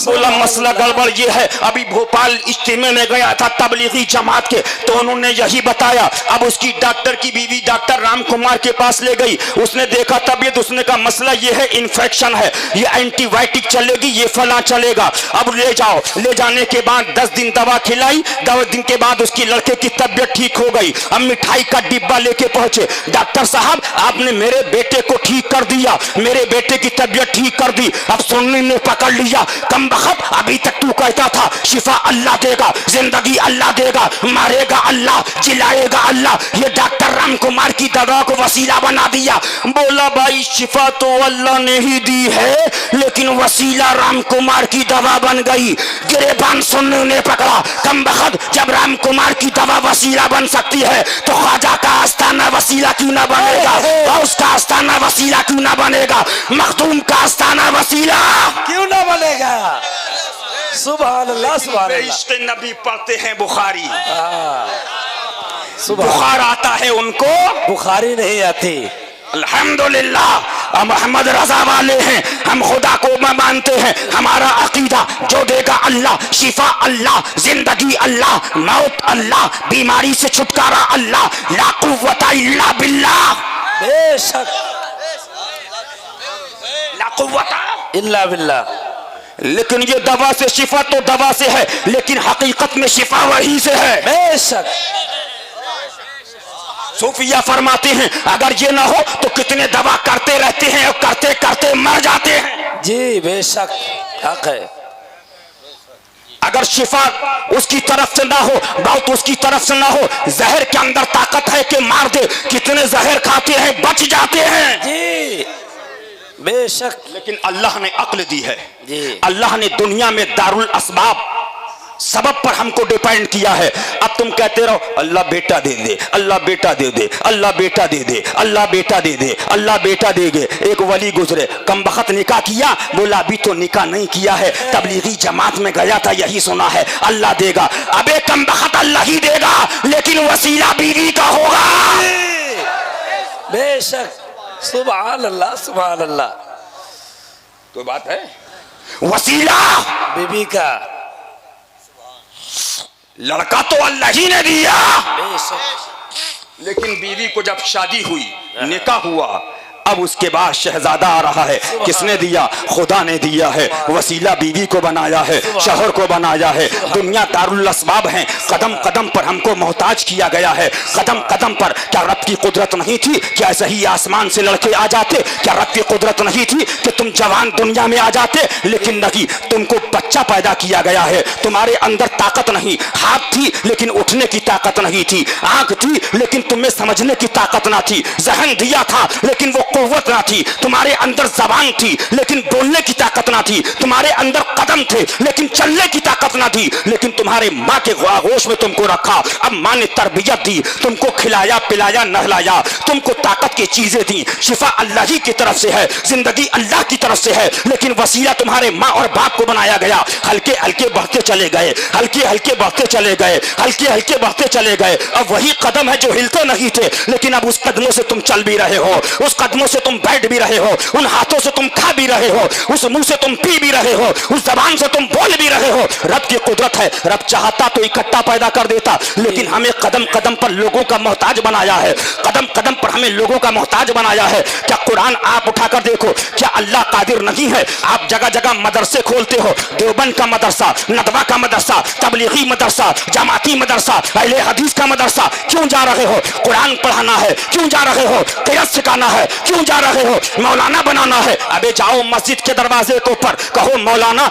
C: बोला मसला गड़बड़ ये है। अभी भोपाल इज्तिमा में गया था तबलीगी जमात के, तो उन्होंने यही बताया। अब उसकी डॉक्टर की बीवी डॉक्टर राम कुमार के पास ले गई, उसने देखा तबीयत, उसने कहा मसला ये है, इन्फेक्शन है, ये एंटीबायोटिक चलेगी, ये फला चलेगा, अब ले जाओ। ले जाने के बाद 10 दिन दवा खिलाई, 10 दिन के बाद उसकी लड़के की तबीयत ठीक हो गई। अब मिठाई का डिब्बा लेके पहुंचे, डॉक्टर साहब आपने मेरे बेटे को ठीक कर दिया, मेरे बेटे की तबीयत ठीक कर दी। अब सुन्नी ने पकड़ लिया, कम वक्त अभी तक तू कहता था शिफा अल्लाह देगा, जिंदगी अल्लाह देगा, मारेगा अल्लाह, जिलाएगा अल्लाह, ये डॉक्टर राम कुमार की दवा को वसीला बना दिया। बोला भाई शिफा तो अल्लाह ने ही दी है, लेकिन वसीला राम कुमार की दवा बन गई। गिरेबान सुन्नी ने पकड़ा, कम वक्त जब राम कुमार की दवा वसीला बन सकती है तो ख्वाजा का आस्थाना वसीला क्यों ना बनेगा, गौस का आस्थाना वसीला क्यों ना बनेगा, मखदूम का आस्थाना वसीला
D: क्यों ना बनेगा। सुभान अल्लाह सुभान अल्लाह।
C: इश्क़ नबी पढ़ते हैं बुखारी,
D: सुभान,
C: बुखार आता है उनको,
D: बुखारी नहीं आती।
C: अल्हम्दुलिल्लाह हम अहमद रजा वाले हैं, हम खुदा को मानते हैं। हमारा अकीदा जो देगा अल्लाह, शिफा अल्लाह, जिंदगी अल्लाह, मौत अल्लाह, बीमारी से छुटकारा अल्लाह, ला कुव्वता इल्ला बिल्लाह,
D: बेशक
C: ला कुव्वता
D: इल्ला बिल्लाह।
C: लेकिन ये दवा से शिफा तो दवा से है, लेकिन हकीकत में शिफा वही से है।
D: बेशक
C: सूफिया फरमाते हैं अगर ये ना हो तो कितने दवा करते रहते हैं और करते करते मर जाते हैं।
D: जी बेशक हक है।
C: अगर शिफा उसकी तरफ से ना हो, मौत उसकी तरफ से ना हो, जहर के अंदर ताकत है कि मार दे, कितने जहर खाते हैं बच जाते हैं।
D: जी बेशक।
C: लेकिन अल्लाह ने अक्ल दी है,
D: जी
C: अल्लाह ने दुनिया में दारुल असबाब सबब पर हमको डिपेंड किया है। अब तुम कहते रहो अल्लाह बेटा दे दे, अल्लाह बेटा दे दे, अल्लाह बेटा दे दे, अल्लाह बेटा दे दे, अल्लाह बेटा देगे। एक वली गुजरे, कम वक्त निकाह किया, बोला अभी तो निकाह नहीं किया है, तबलीगी जमात में गया था यही सुना है अल्लाह देगा। अबे कम वक्त अल्लाह ही देगा, लेकिन वसीला बीवी का होगा।
D: बेशक सुभान अल्लाह सुभान अल्लाह।
C: तो बात है वसीला
D: बीबी का
C: लड़का तो अल्लाह ही ने दिया,
D: बेशक।
C: लेकिन बीवी को जब शादी हुई, निकाह हुआ, अब उसके बाद शहजादा आ रहा है। किसने दिया? खुदा ने दिया है। वसीला बीवी को बनाया है, शौहर को बनाया है। दुनिया दारुल अस्बाब है, कदम कदम पर हमको मोहताज किया गया है। कदम कदम पर क्या रब की कुदरत नहीं थी? क्या ऐसे ही आसमान से लड़के आ जाते? क्या रब की कुदरत नहीं थी कि तुम जवान दुनिया में आ जाते? लेकिन नहीं, तुमको बच्चा पैदा किया गया है। तुम्हारे अंदर ताकत नहीं, हाथ थी लेकिन उठने की ताकत नहीं थी, आंख थी लेकिन तुम्हें समझने की ताकत ना थी, जहन दिया था लेकिन वो कुव्वत ना थी। तुम्हारे अंदर जबान थी लेकिन बोलने की ताकत ना थी। तुम्हारे अंदर कदम थे लेकिन चलने की ताकत ना थी। लेकिन तुम्हारे माँ के आगोश में तुमको रखा। अब माँ ने तरबियत दी, तुमको खिलाया पिलाया नहलाया, तुमको ताकत की चीजें दी। शिफा अल्लाह ही की तरफ से है, जिंदगी अल्लाह की तरफ से है, लेकिन वसीला तुम्हारे माँ और बाप को बनाया गया। हल्के हल्के बढ़ते चले गए, हल्के हल्के बढ़ते चले गए, हल्के हल्के बढ़ते चले गए। अब वही कदम है जो हिलते नहीं थे, लेकिन अब उस कदमों से तुम चल भी रहे हो, उस कदमों से तुम बैठ भी रहे हो, उन हाथों से तुम खा भी रहे हो, उस मुंह से तुम पी भी रहे हो, उस जबान से तुम बोल भी रहे हो। रब की कुदरत है, रब चाहता तो इकट्ठा पैदा कर देता, लेकिन हमें कदम कदम पर लोगों का मोहताज बनाया है। कदम कदम पर हमें लोगों का मोहताज बनाया है। क्या कुरान आप उठाकर देखो, क्या अल्लाह कादिर नहीं है? आप जगह जगह मदरसे खोलते हो, देवबंद का मदरसा, नदवा का मदरसा, तबलीगी मदरसा, जमाती मदरसा, अहले हदीस का मदरसा, क्यों जा रहे हो? कुरान पढ़ाना है, क्यों जा रहे हो? क़िरात सिखाना है, क्यों जा रहे हो? मौलाना बनाना है। अबे जाओ मस्जिद के दरवाजे के ऊपर, कहो मौलाना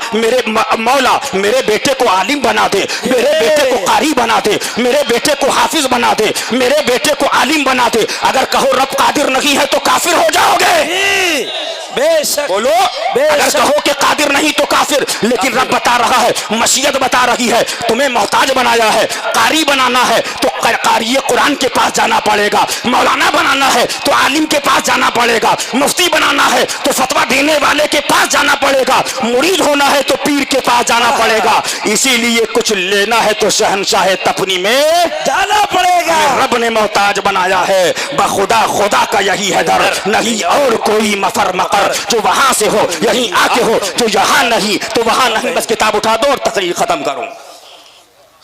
C: मौला मेरे बेटे को आलिम बना दे, मेरे बेटे को कारी बना दे, मेरे बेटे को हाफिज बना दे, मेरे बेटे को आलिम बना दे। अगर कहो रब कादिर नहीं है तो काफिर हो जाओगे।
D: बेशक
C: बोलो, अगर कहो कि कादिर नहीं तो काफिर। लेकिन रब बता रहा है, मशीयत बता रही है, तुम्हें मोहताज बनाया है। कारी बनाना है तो कारी कुरान के पास जाना पड़ेगा, मौलाना बनाना है तो आलिम के पास जाना पड़ेगा, मुफ्ती बनाना है तो फतवा देने वाले के पास जाना पड़ेगा, मुरीद होना है तो पीर के पास जाना पड़ेगा। इसीलिए कुछ लेना है तो शहनशाह तपनी में
D: जाना पड़ेगा।
C: रब ने मोहताज बनाया है। बखुदा खुदा का यही है दर, नहीं और कोई मफर मकर। जो वहां से हो यहीं आके हो, जो यहाँ नहीं तो वहां नहीं। बस किताब उठा दो और तकरीर खत्म करूं।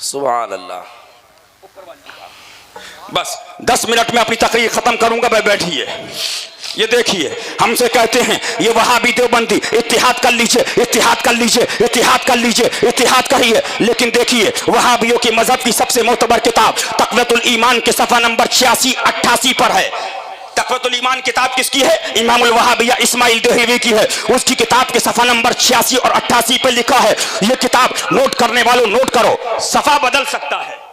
D: सुभान अल्लाह।
C: बस 10 मिनट में अपनी तकरीर खत्म करूंगा। बैठिए, ये देखिए, हमसे कहते हैं ये वहाबी देवबंदी, इत्तिहाद कर लीजिए, इत्तिहाद कर लीजिए, इत्तिहाद कर लीजिए, इत्तिहाद करिए। लेकिन देखिए, वहाबियों की मजहब की सबसे मोतबर किताब तक़वियतुल ईमान के सफ़ा नंबर 86-88 पर है। तक़वियतुल ईमान किताब किसकी है? इमामुल वहाबिया इस्माइल देहलवी की है। उसकी किताब के सफ़ा नंबर 86 और 88 पे लिखा है। ये किताब नोट करने वालों नोट करो, सफ़ा बदल सकता है,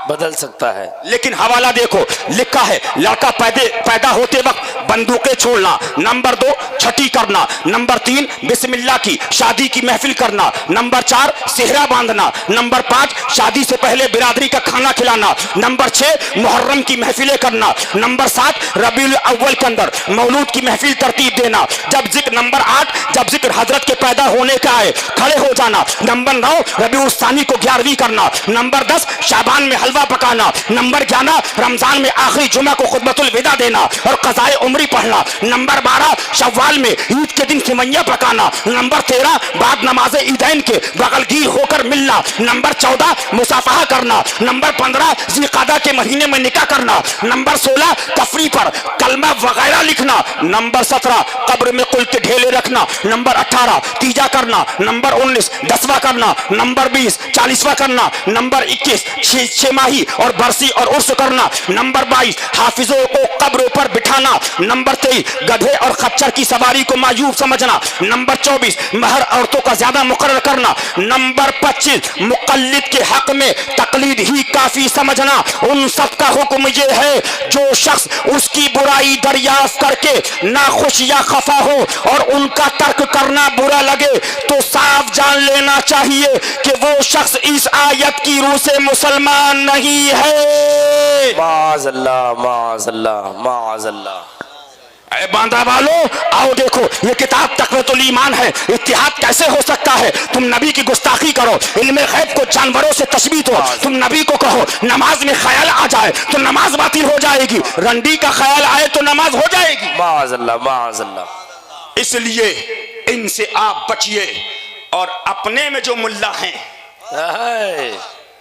D: बदल सकता है,
C: लेकिन हवाला देखो, लिखा है लड़का पैदा होते वक्त बंदूकें छोड़ना, नंबर 2 छठी करना, नंबर 3 बिस्मिल्लाह की शादी की महफिल करना, नंबर 4 सेहरा बांधना, नंबर 5 शादी से पहले बिरादरी का खाना खिलाना, नंबर 6 मुहर्रम की महफिलें करना, नंबर 7 रबीउल अव्वल के अंदर मौलूद की महफिल तरतीब देना, जब जिक्र नंबर 8 जब जिक्र हजरत के पैदा होने का आए खड़े हो जाना, नंबर 9 रबीउल सानी को 11वीं करना, नंबर 10 शाबान में हलवा पकाना, नंबर 11 रमजान में आखिरी जुमा को खुतबतुल विदा देना और क़ज़ाए उम्री पढ़ना, नंबर 12 शव्वाल में ईद के दिन सेवइयां पकाना, नंबर 13 बाद नमाज ईदैन के बगलगीर होकर मिलना, नंबर 14 मुसाफहा करना, नंबर 15 ज़िलक़ादा के महीने में निकाह करना, नंबर 16 तफरी पर कलमा वगैरह लिखना, नंबर 17 कब्र में कुल के ढेले रखना, नंबर 18 तीजा करना, नंबर 19 10वां करना, नंबर 20 40वां करना, नंबर 21 छमाही और बरसी और उर्स करना, नंबर 22 हाफिजों को कब्रों पर बिठाना, नंबर 23 गधे और खच्चर की सवारी को मायूब समझना, नंबर 24 महर औरतों का ज्यादा मुकर्रर करना, नंबर 25 मुकल्लिद के हक में तकलीद ही काफी समझना। उन सब का हुक्म ये है जो शख्स उसकी बुराई दरियाफ्त करके ना खुश या खफा हो और उनका तर्क करना बुरा लगे तो साफ जान लेना चाहिए कि वो शख्स इस आयत की रूह से मुसलमान नहीं है।
D: माअज़ल्लाह माअज़ल्लाह माअज़ल्लाह।
C: ऐ बांदा वालों, आओ देखो, ये किताब तक़वियतुल ईमान है। इत्तिहाद कैसे हो सकता है? तुम नबी की गुस्ताखी करो, इल्मे गैब को जानवरों से तशबीह दो, तुम नबी को कहो नमाज में ख्याल आ जाए तो नमाज बातिल हो जाएगी, रंडी का ख्याल आए तो नमाज हो जाएगी।
D: माअज़ल्लाह माअज़ल्लाह।
C: इसलिए इनसे आप बचिए और अपने में जो मुल्ला हैं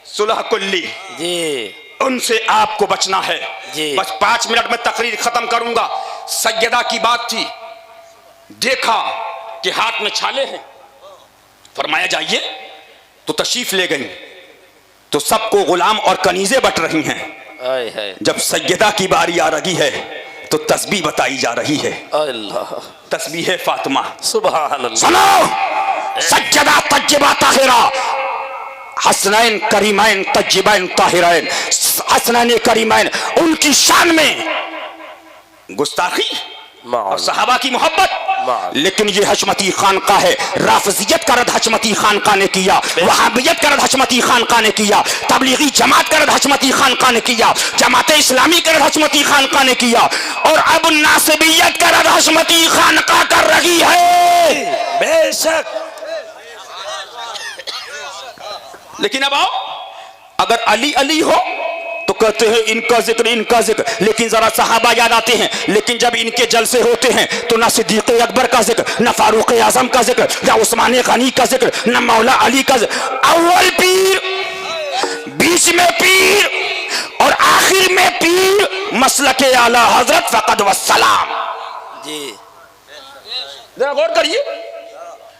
C: सुलह कुल्ली
D: जी
C: उनसे आपको बचना है
D: जी।
C: बस 5 मिनट में तकरीर खत्म करूंगा। सैयदा की बात थी, देखा कि हाथ में छाले हैं, फरमाया जाइए, तो तशरीफ ले गई, तो सबको गुलाम और कनीजे बट रही हैं।
D: आय है
C: जब सैयदा की बारी आ रही है तो तस्बीह बताई जा रही है,
D: अल्लाह
C: तस्बीह है फातिमा।
D: सुभान अल्लाह।
C: सुनो, सज्जदा तज्जिबा ताहिरा, हसनैन करीमैन तज्जिबैन ताहिरैन, हसनैन करीमैन, उनकी शान में गुस्ताखी और सहाबा की मोहब्बत। लेकिन ये हशमती खानका है, राफजियत का रद्द हशमती खानका ने किया, वहाबियत का रद्द हशमती खानका ने किया, तबलीगी जमात का रद्द हशमती खानका ने किया, जमात इस्लामी का रद्द हशमती खानका ने किया, और अब नासिबियत का रद्द हशमती खानका कर रही है।
D: बेशक।
C: लेकिन अब आओ, अगर अली अली हो तो कहते हैं इनका जिक्र इनका जिक्र, लेकिन जरा सहाबा याद आते हैं। लेकिन जब इनके जलसे होते हैं तो ना सिद्दीक अकबर का जिक्र, ना फारूक आजम का जिक्र, या उस्मान गनी का जिक्र, ना मौला अली का जिक्र। अव्वल पीर, बीच में पीर और आखिर में पीर, मसलके आला हजरत फकद वस्सलाम।
D: जी
C: जरा गौर करिए,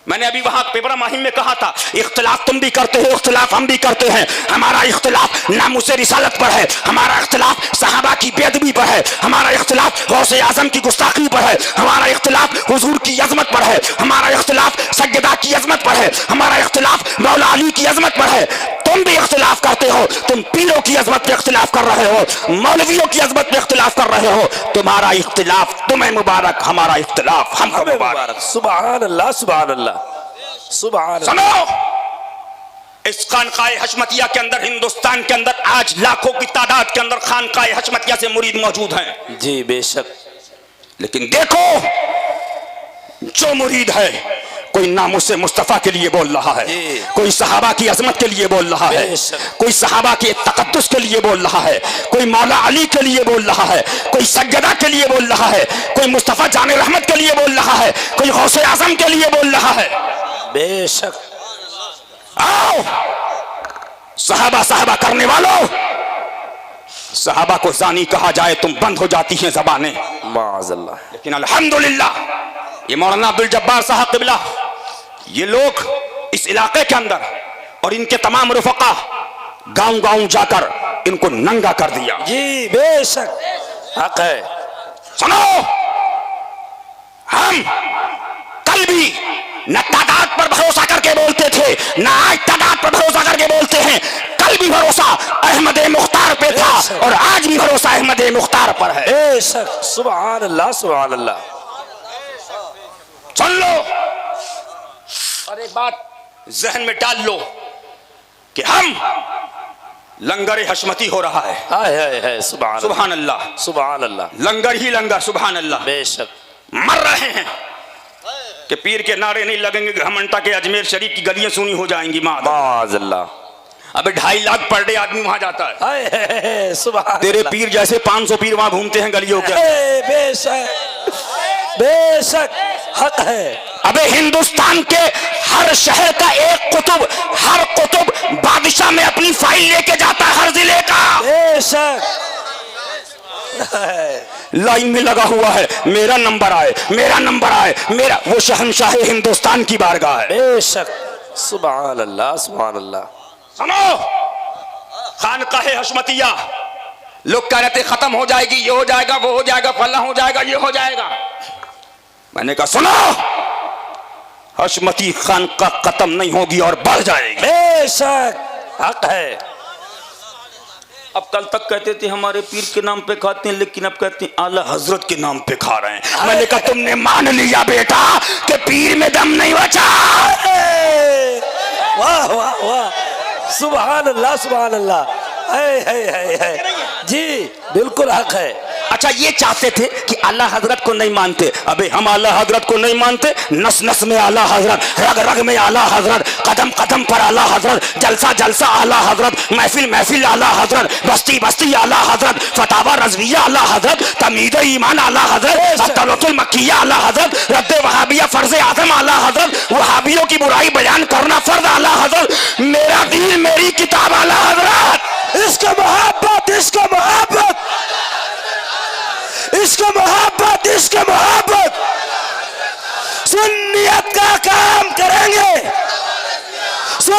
C: मैंने अभी वहां पेपर माहिम में कहा था, इख्तिलाफ तुम भी करते हो, इख्तिलाफ हम भी करते हैं। हमारा इख्तिलाफ नामुसे रिसालत पर है, हमारा इख्तिलाफ सहाबा की बेअदबी पर है, हमारा इख्तिलाफ गौसे आजम की गुस्ताखी पर है, हमारा इख्तिलाफ हुजूर की अजमत पर है, हमारा इख्तिलाफ सज्जदा की अजमत पर है, हमारा इख्तिलाफ मौला अली की अजमत पर है। तुम भी इख्तिलाफ करते हो, तुम पीरों की अजमत पे इख्तिलाफ कर रहे हो, मौलवियों की अजमत पे इख्तिलाफ कर रहे हो। तुम्हारा इख्तिलाफ तुम्हें मुबारक, हमारा इख्तिलाफ हमको मुबारक।
D: सुभान अल्लाह सुभान अल्लाह सुभान अल्लाह।
C: सुनो, इस खानकाए हशमतिया के अंदर, हिंदुस्तान के अंदर आज लाखों की तादाद के अंदर खानकाए हशमतिया से मुरीद मौजूद हैं।
D: जी बेशक।
C: लेकिन देखो, जो मुरीद है कोई नामुसे मुस्तफा के लिए बोल रहा है, कोई सहाबा की अजमत के लिए बोल रहा है, कोई सहाबा के तकद्दुस के लिए बोल रहा है, कोई मौला अली के लिए बोल रहा है, कोई सज्जदा के लिए बोल रहा है, कोई मुस्तफा जाने रहमत के लिए बोल रहा है, कोई गौसे आजम के लिए बोल रहा है।
D: बेशक।
C: आओ सहाबा सहाबा करने वालों, सहाबा को जानी कहा जाए तुम बंद हो जाती हैं जबानें,
D: माअज़ल्लाह।
C: लेकिन अल्हम्दुलिल्लाह ये मौलाना अब्दुल जब्बार साहब क़िबला, ये लोग इस इलाके के अंदर और इनके तमाम रुफ़क़ा गांव गांव जाकर इनको नंगा कर दिया।
D: जी बेशक हक है।
C: सुनो, हम कल भी न तादाद पर भरोसा करके बोलते थे, न आज तादाद पर भरोसा करके बोलते हैं। कल भी भरोसा अहमद मुख्तार पे था और आज भी भरोसा अहमद मुख्तार पर है।
D: बेशक। सुभान अल्लाह सुभान अल्लाह।
C: सुन लो और एक बात जहन में डाल लो कि हम लंगर हशमती हो रहा है।
D: हाय हाय हाय सुभान
C: सुभान अल्लाह
D: सुभान अल्लाह।
C: लंगर ही लंगर, सुभान अल्लाह।
D: बेशक।
C: मर रहे हैं कि पीर के नारे नहीं लगेंगे, घमंडा के अजमेर शरीफ की गलियां सुनी हो जाएंगी।
D: माअज़ल्लाह।
C: अबे 2.5 लाख पर डे आदमी वहां जाता है।
D: हाय हाय सुभान।
C: तेरे पीर जैसे 500 पीर वहां घूमते हैं गलियों के।
D: बेशक बेशक हक है।
C: अबे हिंदुस्तान के हर शहर का एक कुतुब, हर कुतुब बादशाह में अपनी फाइल लेके जाता है, हर जिले का।
D: बेशक।
C: लाइन में लगा हुआ है, मेरा नंबर आए, मेरा नंबर आए, मेरा। वो शहंशाह हिंदुस्तान की बारगाह है।
D: बेशक। सुभान अल्लाह सुभान अल्लाह।
C: सुनो, खानकाहे हशमतिया लोग कह रहे थे खत्म हो जाएगी, ये हो जाएगा, वो हो जाएगा, फला हो जाएगा, ये हो जाएगा। मैंने कहा सुनो, हशमती खानका खत्म नहीं होगी और बढ़ जाएगी।
D: बेशक हक है।
C: अब कल तक कहते थे हमारे पीर के नाम पे खाते हैं, लेकिन अब कहते हैं आला हजरत के नाम पे खा रहे हैं। मैंने कहा तुमने मान लिया बेटा कि पीर में दम नहीं बचा।
D: वाह वाह वाह। सुभान अल्लाह सुभान अल्लाह। है है जी बिल्कुल हक है।
C: अच्छा, ये चाहते थे कि आला हजरत को नहीं मानते। अबे हम आला हजरत को नहीं मानते, नस नस में आला हजरत, रग रग में आला हजरत, कदम कदम पर आला हजरत, जलसा जलसा आला हजरत, महफिल महफिल आला हजरत, बस्ती बस्ती आला हजरत, फतावा रज़विया आला हजरत, तमीद ईमान आला हजरत, अत्तलतुल मक्किया आला हजरत, रद्द वहाबिया फर्ज आजम आला हजरत, वहाबियों की बुराई बयान करना फर्ज आला हजरत, मेरा दीन मेरी किताब आला हजरत।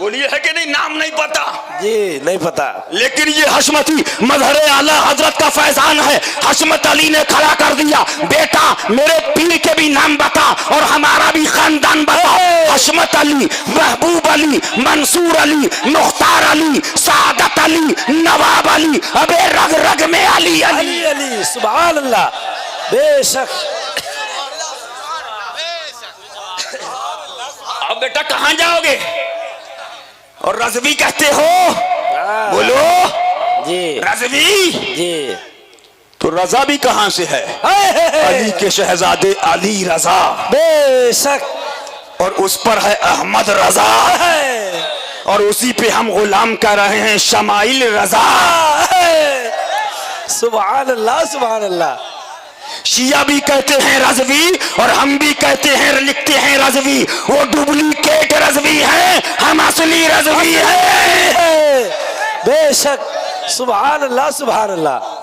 C: बोलिए है कि नहीं? नाम नहीं पता
D: जी, नहीं पता।
C: लेकिन ये हशमती मजहरे आला हजरत का फैजान है। हशमत अली ने खड़ा कर दिया, बेटा मेरे पीर के भी नाम बता और हमारा भी खानदान बता। हशमत अली, महबूब अली, मंसूर अली, मुख्तार अली, सादत अली, नवाब अली, अबे रग रग में अली अली
D: अली अली, सुभान अल्लाह, बेशक।
C: अब बेटा कहां जाओगे? और रजवी कहते हो? बोलो
D: जी
C: रजवी।
D: जी।
C: तो रजा भी कहां से है? अली के शहजादे अली रजा,
D: बेशक।
C: और उस पर है अहमद रजा, और उसी पे हम गुलाम कर रहे हैं शमाइल रजा।
D: सुभान अल्लाह, सुभान अल्लाह।
C: शिया भी कहते हैं रजवी और हम भी कहते हैं, लिखते हैं रजवी। वो डुप्लीकेट रजवी है, हम असली रजवी है।
D: बेशक, सुभान अल्लाह, सुभान अल्लाह।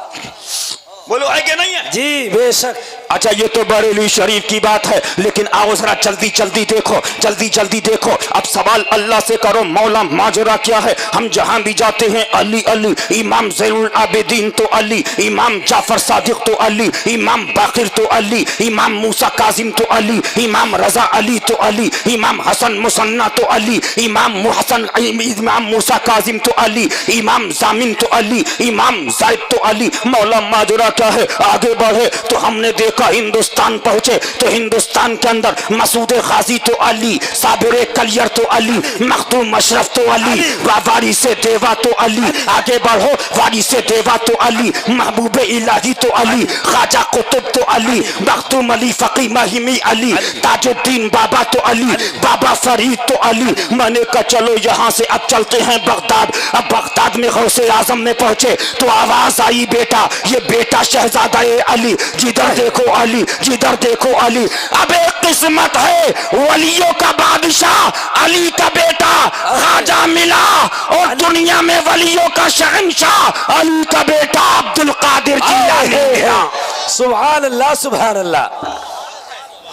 C: बोलो है कि नहीं है?
D: जी बेशक।
C: अच्छा ये तो बरेली शरीफ की बात है, लेकिन आओ जरा जल्दी जल्दी देखो, जल्दी जल्दी देखो। अब सवाल अल्लाह से करो, मौला माजरा क्या है? हम जहां भी जाते हैं अली अली, इमाम ज़ैनुल आबिदीन तो अली, इमाम जाफर सादिक तो अली, इमाम बाकिर तो अली, इमाम मूसा काजिम तो अली, इमाम रजा अली तो अली, इमाम हसन मुसन्ना तो अली, इमाम मुहसन, इमाम मूसा काजिम तो अली, इमाम जामिन तो अली, इमाम जायद तो अली। मौला माजरा क्या है? आगे बढ़े तो हमने देखा हिंदुस्तान पहुंचे तो हिंदुस्तान के अंदर मसूद गाजी तो अली, साबिर कलियर तो अली, मखदूम अशरफ तो अली, वारी से देवा तो अली। आगे बढ़ो, वारी से देवा तो अली, महबूब इलाही तो अली, ख्वाजा कुतुब तो अली, मखदूम अली फकी महिमी अली, ताजुद्दीन बाबा तो अली, बाबा फरीद तो अली। मैंने कहा चलो यहाँ से अब चलते हैं बगदाद। अब बगदाद में गौसे आजम में पहुंचे तो आवाज आई, बेटा ये बेटा शहजादा अली, जिधर देखो अली, जिधर देखो अली। अब एक किस्मत है वलियों का बादशाह अली का बेटा ख्वाजा मिला, और दुनिया में वलियों का शहंशाह अली का बेटा अब्दुल कादिर जिलानी।
D: सुभान अल्लाह, सुभान अल्लाह।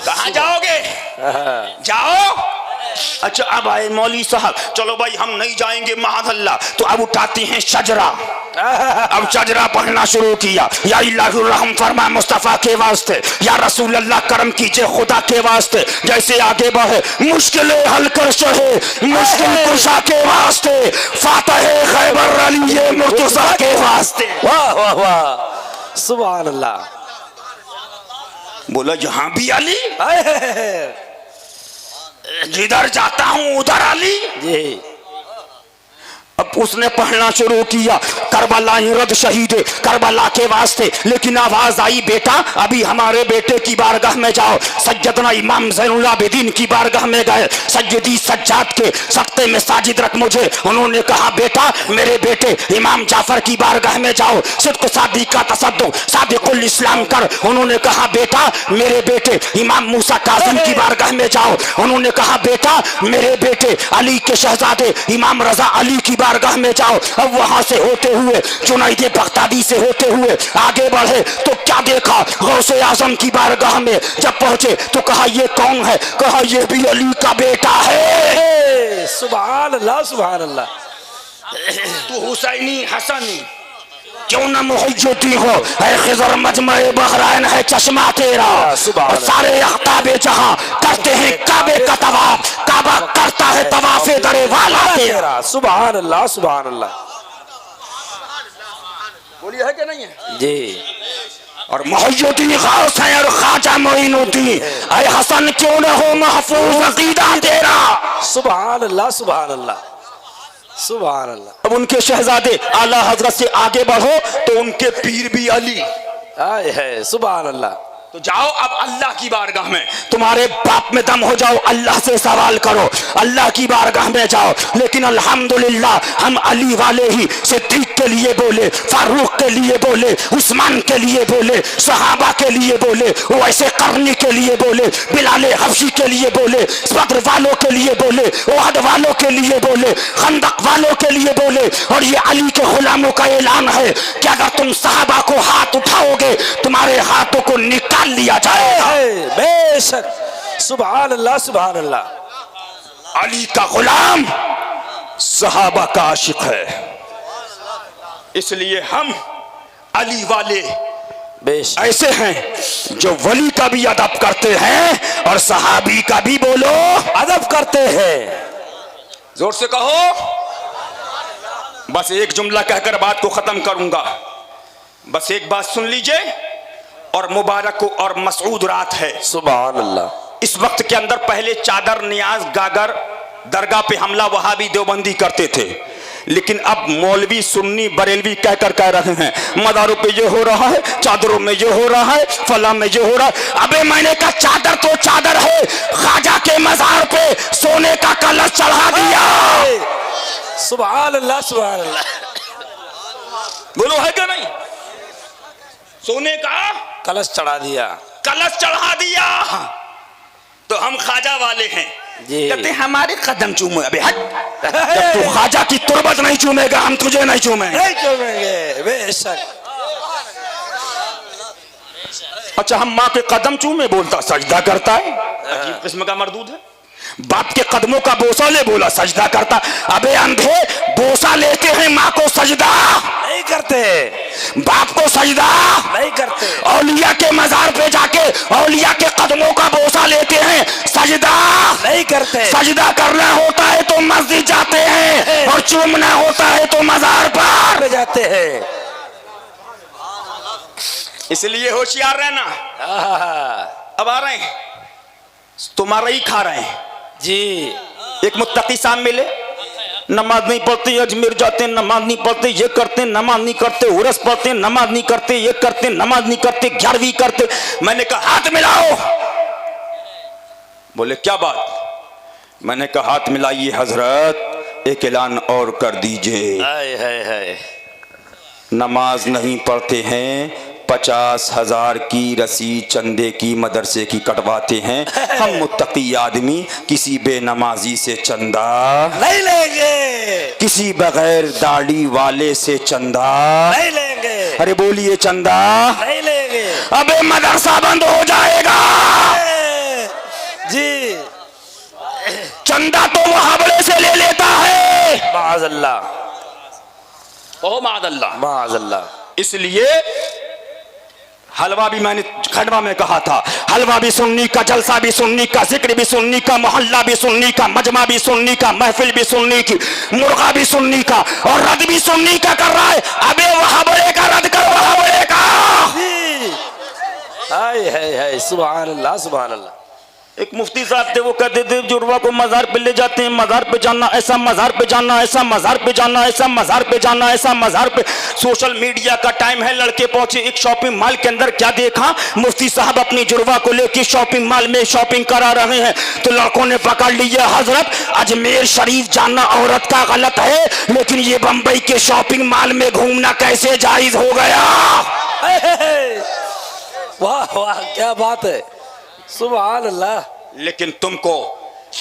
C: कहाँ जाओगे? जाओ। अच्छा अब आए मौली साहब, चलो भाई हम नहीं जाएंगे माअल्लाह, तो अब उठाते हैं शजरा। अब शजरा पढ़ना शुरू किया, या इलाहुर रहम फरमा मुस्तफा के वास्ते, या रसूल अल्लाह करम कीजिए खुदा के वास्ते। जैसे आगे बढ़े, मुश्किलें हल कर शहे मुश्किल कुशा के वास्ते, फातह खैबर अली ये मुर्तजा के वास्ते।
D: वाह वाह वाह, सुभान अल्लाह।
C: बोला यहाँ भी अली, जिधर जाता हूं उधर अली।
D: जी।
C: अब उसने पढ़ना शुरू किया, करबला रद शहीद करबला के वास्ते। लेकिन आवाज आई, बेटा अभी हमारे बेटे की बारगाह में जाओ। सैयदना इमाम ज़ैनुल आबिदीन की बारगाह में गए, सैयदी सज्जाद के सख्ते में साजिद रख मुझे। उन्होंने कहा बेटा मेरे बेटे इमाम जाफर की बारगाह में जाओ, सिद्क सादिक का तसद्दुक सादिकुल इस्लाम कर। उन्होंने कहा बेटा मेरे बेटे इमाम मूसा काजिम की बारगाह में जाओ। उन्होंने कहा बेटा मेरे बेटे अली के शहजादे इमाम रजा अली की बारगाह में जाओ। अब वहां से होते हुए जुनैद बगदादी से होते हुए आगे बढ़े तो क्या देखा, गौसे आजम की बारगाह में जब पहुंचे तो कहा ये कौन है? कहा ये भी अली का बेटा है।
D: सुभान अल्लाह, सुभान अल्लाह।
C: तू हुसैनी हसनी क्यों न मुहज्जुद्दीन हो, है खिज़र मजमे बहरैन है चश्मा तेरा। और सारे अख्ताबे जहां करते हैं काबे का तवाफ, काबा करता है तवाफे दरे वाला तेरा।
D: सुभान अल्लाह, सुभान अल्लाह।
C: बोलिए है कि नहीं है?
D: जी।
C: और मुहज्जुद्दीन गौस है और ख्वाजा मोइनुद्दीन, है हसन क्यों न हो महफूज अकीदा तेरा।
D: सुभान अल्लाह, सुभान अल्लाह, सुभान अल्लाह।
C: अब उनके शहजादे आला हजरत से आगे बढ़ो तो उनके पीर भी अली।
D: आए है, सुभान अल्लाह।
C: तो जाओ अब अल्लाह की बारगाह में, तुम्हारे बाप में दम हो जाओ, अल्लाह से सवाल करो, अल्लाह की बारगाह में जाओ। लेकिन अल्हम्दुलिल्लाह हम अली वाले ही सिद्दीक के लिए बोले, फारूक के लिए बोले, उस्मान के लिए बोले, सहाबा के लिए बोले, वैसे करनी के लिए बोले, बिलाल हबशी के लिए बोले, बद्र वालों के लिए बोले, उहद वालों के लिए बोले, खंदक वालों के लिए बोले। और ये अली के गुलामों का ऐलान है कि अगर तुम सहाबा को हाथ उठाओगे तुम्हारे हाथों को निकाल लिया जाएगा।
D: बेशक, सुभान अल्लाह, सुभान अल्लाह।
C: अली का गुलाम सहाबा का आशिक है, इसलिए हम अली वाले
D: बेश
C: ऐसे हैं जो वली का भी अदब करते हैं और सहाबी का भी बोलो
D: अदब करते हैं।
C: जोर से कहो। बस एक जुमला कहकर बात को खत्म करूंगा। बस एक बात सुन लीजिए, और मुबारक और मसऊद रात है।
D: सुभान अल्लाह।
C: इस वक्त के अंदर पहले चादर, नियाज, गागर, दरगाह पे हमला वहाबी देवबंदी करते थे, लेकिन अब मौलवी, सुन्नी, बरेलवी कहकर कह रहे हैं मदारों पे ये हो रहा है, चादरों में ये हो रहा है, फला में ये हो रहा है। अबे मैंने कहा चादर तो चादर है, ख्वाजा के मजार पे सोने का कलश चढ़ा दिया।
D: सुभान अल्लाह सुभान अल्लाह।
C: बोलो है क्या नहीं? सोने का
D: कलश चढ़ा दिया,
C: कलश चढ़ा दिया। तो हम ख्वाजा वाले हैं, कहते हमारे कदम चूमे। अबे हट, तू ख्वाजा की तुरबत नहीं चूमेगा, हम तुझे नहीं चूमेंगे।
D: नहीं चूमेंगे बेशक।
C: अच्छा, हम माँ के कदम चूमे बोलता सजदा करता है, अजीब किस्म का मर्दूद है। बाप के कदमों का बोसा ले बोला सजदा करता। अबे अंधे, बोसा लेते हैं माँ को, सजदा
D: नहीं करते,
C: बाप को सजदा
D: नहीं करते।
C: औलिया के मजार पे जाके औलिया के कदमों का बोसा लेते हैं, सजदा
D: नहीं करते।
C: सजदा करना होता है तो मस्जिद जाते हैं, और चूमना होता है तो मजार पर
D: जाते हैं।
C: इसलिए होशियार रहना। अब आ रहे हैं, तुम्हारा ही खा रहे हैं
D: जी।
C: एक मुत्तकी साहब मिले, नमाज नहीं पढ़ते, अजमेर जाते, नमाज नहीं पढ़ते, ये करते, नमाज नहीं करते, उरस पढ़ते, नमाज नहीं करते, ये करते, नमाज नहीं करते, 11वीं करते। मैंने कहा हाथ मिलाओ। बोले क्या बात? मैंने कहा हाथ मिलाइए हजरत, एक ऐलान और कर दीजिए।
D: हाय
C: नमाज नहीं पढ़ते हैं, 50,000 की रसीद चंदे की मदरसे की कटवाते हैं। हम मुत्तकी आदमी किसी बेनमाजी से चंदा
D: नहीं लेंगे,
C: किसी बगैर दाढ़ी वाले से चंदा
D: नहीं लेंगे।
C: अरे बोलिए चंदा
D: नहीं लेंगे
C: अबे मदरसा बंद हो जाएगा।
D: जी।
C: चंदा तो वहां बड़े से ले लेता है।
D: माज़अल्लाह,
C: ओ माज़अल्लाह,
D: माज़अल्लाह।
C: इसलिए हलवा भी मैंने खंडवा में कहा था, हलवा भी सुन्नी का, जलसा भी सुन्नी का, जिक्र भी सुन्नी का, मोहल्ला भी सुन्नी का, मजमा भी सुन्नी का, महफिल भी सुन्नी की, मुर्गा भी सुन्नी का, और रद्द भी सुन्नी का कर रहा है। अबे वहां बड़े का रद्द करो, वहां बड़े का।
D: हाय सुभान अल्लाह सुभान अल्लाह।
C: एक मुफ्ती साहब थे, वो कहते थे जुड़वा को मजार पे ले जाते हैं, मजार पे जाना ऐसा, मजार पे जाना ऐसा, मजार पे जाना ऐसा, मजार पे जाना ऐसा, मजार पे। सोशल मीडिया का टाइम है, लड़के पहुंचे एक शॉपिंग मॉल के अंदर, क्या देखा, मुफ्ती साहब अपनी जुड़वा को लेकर शॉपिंग मॉल में शॉपिंग करा रहे हैं। तो लड़कों ने पकड़ लिया, हजरत अजमेर शरीफ जाना औरत का गलत है, लेकिन ये बंबई के शॉपिंग मॉल में घूमना कैसे जायज हो गया?
D: वाह वाह क्या बात है, सुभान अल्लाह।
C: लेकिन तुमको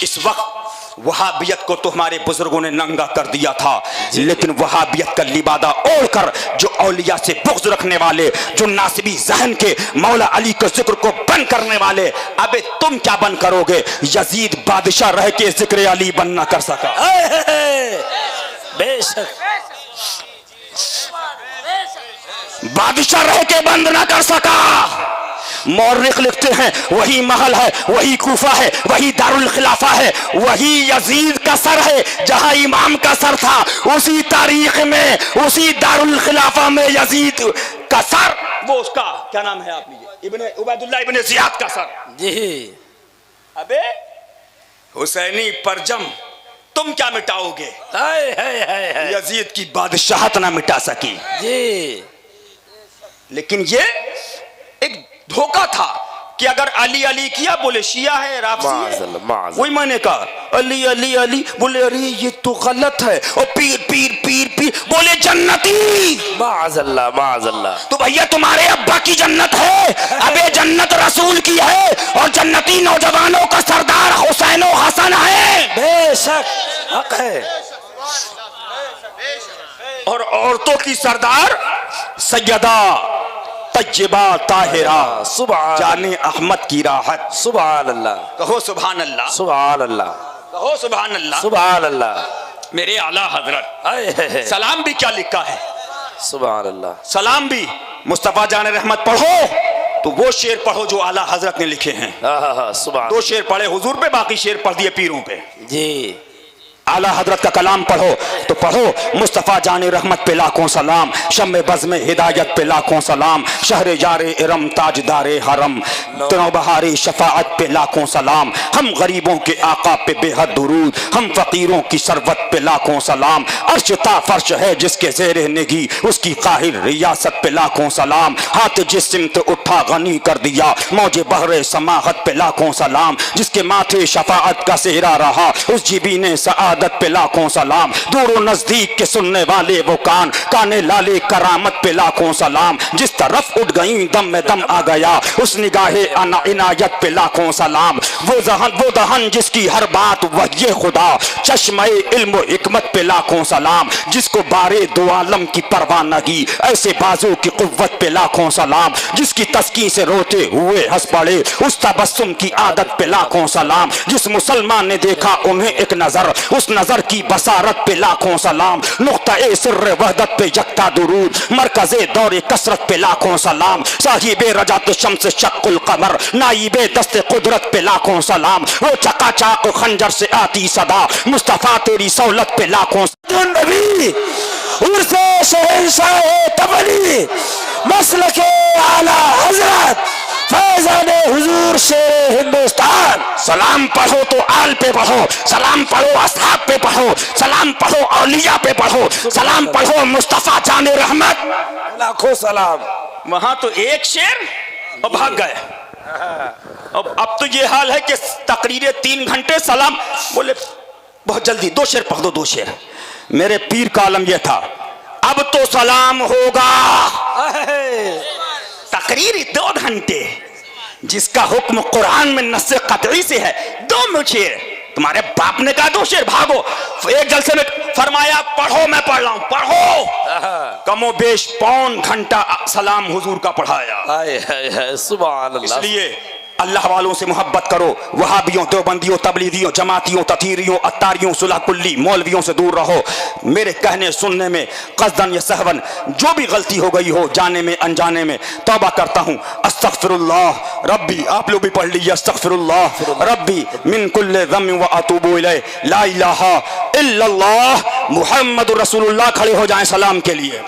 C: इस वक्त वहाबियत को तो हमारे बुजुर्गों ने नंगा कर दिया था, लेकिन वहाबियत का लिबादा ओढ़कर जो औलिया से बुग़्ज़ रखने वाले, जो नासिबी ज़हन के मौला अली के जिक्र को बंद करने वाले, अबे तुम क्या बंद करोगे? यजीद बादशाह रह के जिक्र अली बंद न कर सका।
D: बेशक
C: बादशाह रह के बंद न कर सका। मौर्रिख लिखते हैं वही महल है, वही कूफा है, वही दारुल खिलाफा है, वही यजीद का सर है, जहां इमाम का सर था उसी तारीख में, उसी दारुल खिलाफा में यजीद का सर, वो उसका क्या नाम है आप लीजिए, इब्ने उबैदुल्लाह इब्ने जियाद का सर
D: जी।
C: अबे हुसैनी परजम तुम क्या मिटाओगे? यजीद की बादशाहत ना मिटा सकी
D: जी।
C: लेकिन ये एक धोखा था कि अगर अली अली किया बोले शिया है, राफसी है। वही मैंने कहा अली अली अली बोले अरे ये तो गलत है, और पीर पीर पीर पीर बोले जन्नती।
D: माज़अल्लाह माज़अल्लाह।
C: तो भैया तुम्हारे अब्बा की जन्नत है, अबे जन्नत रसूल की है, और जन्नती नौजवानों का सरदार हुसैन और हसन है।
D: बेशक हक है।
C: और औरतों की सरदार सैयदा तय्यबा ताहिरा
D: सुभान
C: जाने अहमद की राहत।
D: सुभान अल्लाह।
C: कहो सुभान अल्लाह,
D: सुभान अल्लाह,
C: कहो सुभान अल्लाह।
D: सुभान अल्लाह।
C: मेरे आला हजरत
D: हाय हाय हाय।
C: सलाम भी क्या लिखा है,
D: सुभान अल्लाह।
C: सलाम भी मुस्तफा जान रहमत पढ़ो तो वो शेर पढ़ो जो आला हजरत ने लिखे हैं।
D: सुभान।
C: 2 शेर पढ़े हुजूर पे, बाकी शेर पढ़ दिए पीरों पे।
D: जी।
C: आला हजरत का कलाम पढ़ो तो पढ़ो मुस्तफ़ा जाने रहमत पे लाखों सलाम, शम्मे बज़ में हिदायत पे लाखों सलाम, शहरे जारे इरम ताजदारे हरम, तनोबहारे शफाअत पे लाखों सलाम, हम गरीबों के आका पे बेहद दुरूद, हम फकीरों की सरवत पे लाखों सलाम, अर्श ता फर्श है जिसके ज़ेरे निगी, उसकी काहिर रियासत पे लाखों सलाम, हाथ जिस सिमत उठा गनी कर दिया, मौजे बहरे समाहत पे लाखों सलाम, जिसके माथे शफाअत का सेहरा रहा, उस जीबीने आदत पे लाखों सलाम, दूर नजदीक के सुनने वाले वो कान, काने लाले करामत पे लाखों सलाम, जिस तरफ उठ गई दम में दम आ गया, उस निगाहे इनायत पे लाखों सलाम, वो दहन जिसकी हर बात वह ये खुदा, चश्मे इल्म हिकमत पे लाखों सलाम, जिसको बारे दो आलम की परवानगी, ऐसे बाजू की कुव्वत पे लाखों सलाम, जिसकी तस्की से रोते हुए हंस पड़े, उस तबस्सुम की आदत पे लाखों सलाम, जिस मुसलमान ने देखा उन्हें एक नजर, उस नजर की बसारत पे लाखों सलाम, नुक्ता-ए सिर्र वहदत पे यकता दुरूद, मरकज़े दौरे कसरत पे लाखों सलाम, साहिबे रजात शम्स शक्कुल कमर, नाइबे दस्ते कुदरत पे लाखों सलाम, वो चकाचाक खंजर से आती सदा, मुस्तफा तेरी सौलत पे लाखों
D: नबी उर्से शहंशाह तबली, मसलके आला हजरत, फैज़ाने हुजूर शेर हिंदुस्तान।
C: सलाम पढ़ो तो आल पे पढ़ो, सलाम पढ़ो असहाब पे पढ़ो, सलाम पढ़ो औलिया पे पढ़ो, सलाम पढ़ो मुस्तफा जाने रहमत,
D: लाखों सलाम।
C: वहां तो एक शेर और भाग गए। अब तो ये हाल है कि तकरीरें 3 घंटे, सलाम बोले बहुत जल्दी 2 शेर पढ़ दो, 2 शेर। मेरे पीर का आलम यह था, अब तो सलाम होगा। तकरीर 2 घंटे, जिसका हुक्म कुरान में नस्से कतई से है, 2 शेर। तुम्हारे बाप ने कहा 2 शेर, भागो। एक जलसे में फरमाया पढ़ो, मैं पढ़ रहा हूं, पढ़ो। कमो बेश 1 घंटा सलाम हुजूर का पढ़ाया।
D: सुभान अल्लाह।
C: इसलिए अल्लाह वालों से मोहब्बत करो, वहाबियों, देवबंदियों, तबलीगियों, जमातियों, ततीरियों, अत्तारियों, सुलह कुल्ली, मौलवियों से दूर रहो। मेरे कहने सुनने में कस्दन या सहवन जो भी गलती हो गई हो, जाने में अनजाने में, तौबा करता हूँ। अस्तगफिरुल्लाह रब्बी, आप लोग भी पढ़ लीजिए, अस्तगफिरुल्लाह रब्बी मिन कुल्ले ज़म्म व अतूबु इलैह, ला इलाहा इल्लल्लाह मुहम्मदुर रसूलुल्लाह। खड़े हो जाएं सलाम के लिए।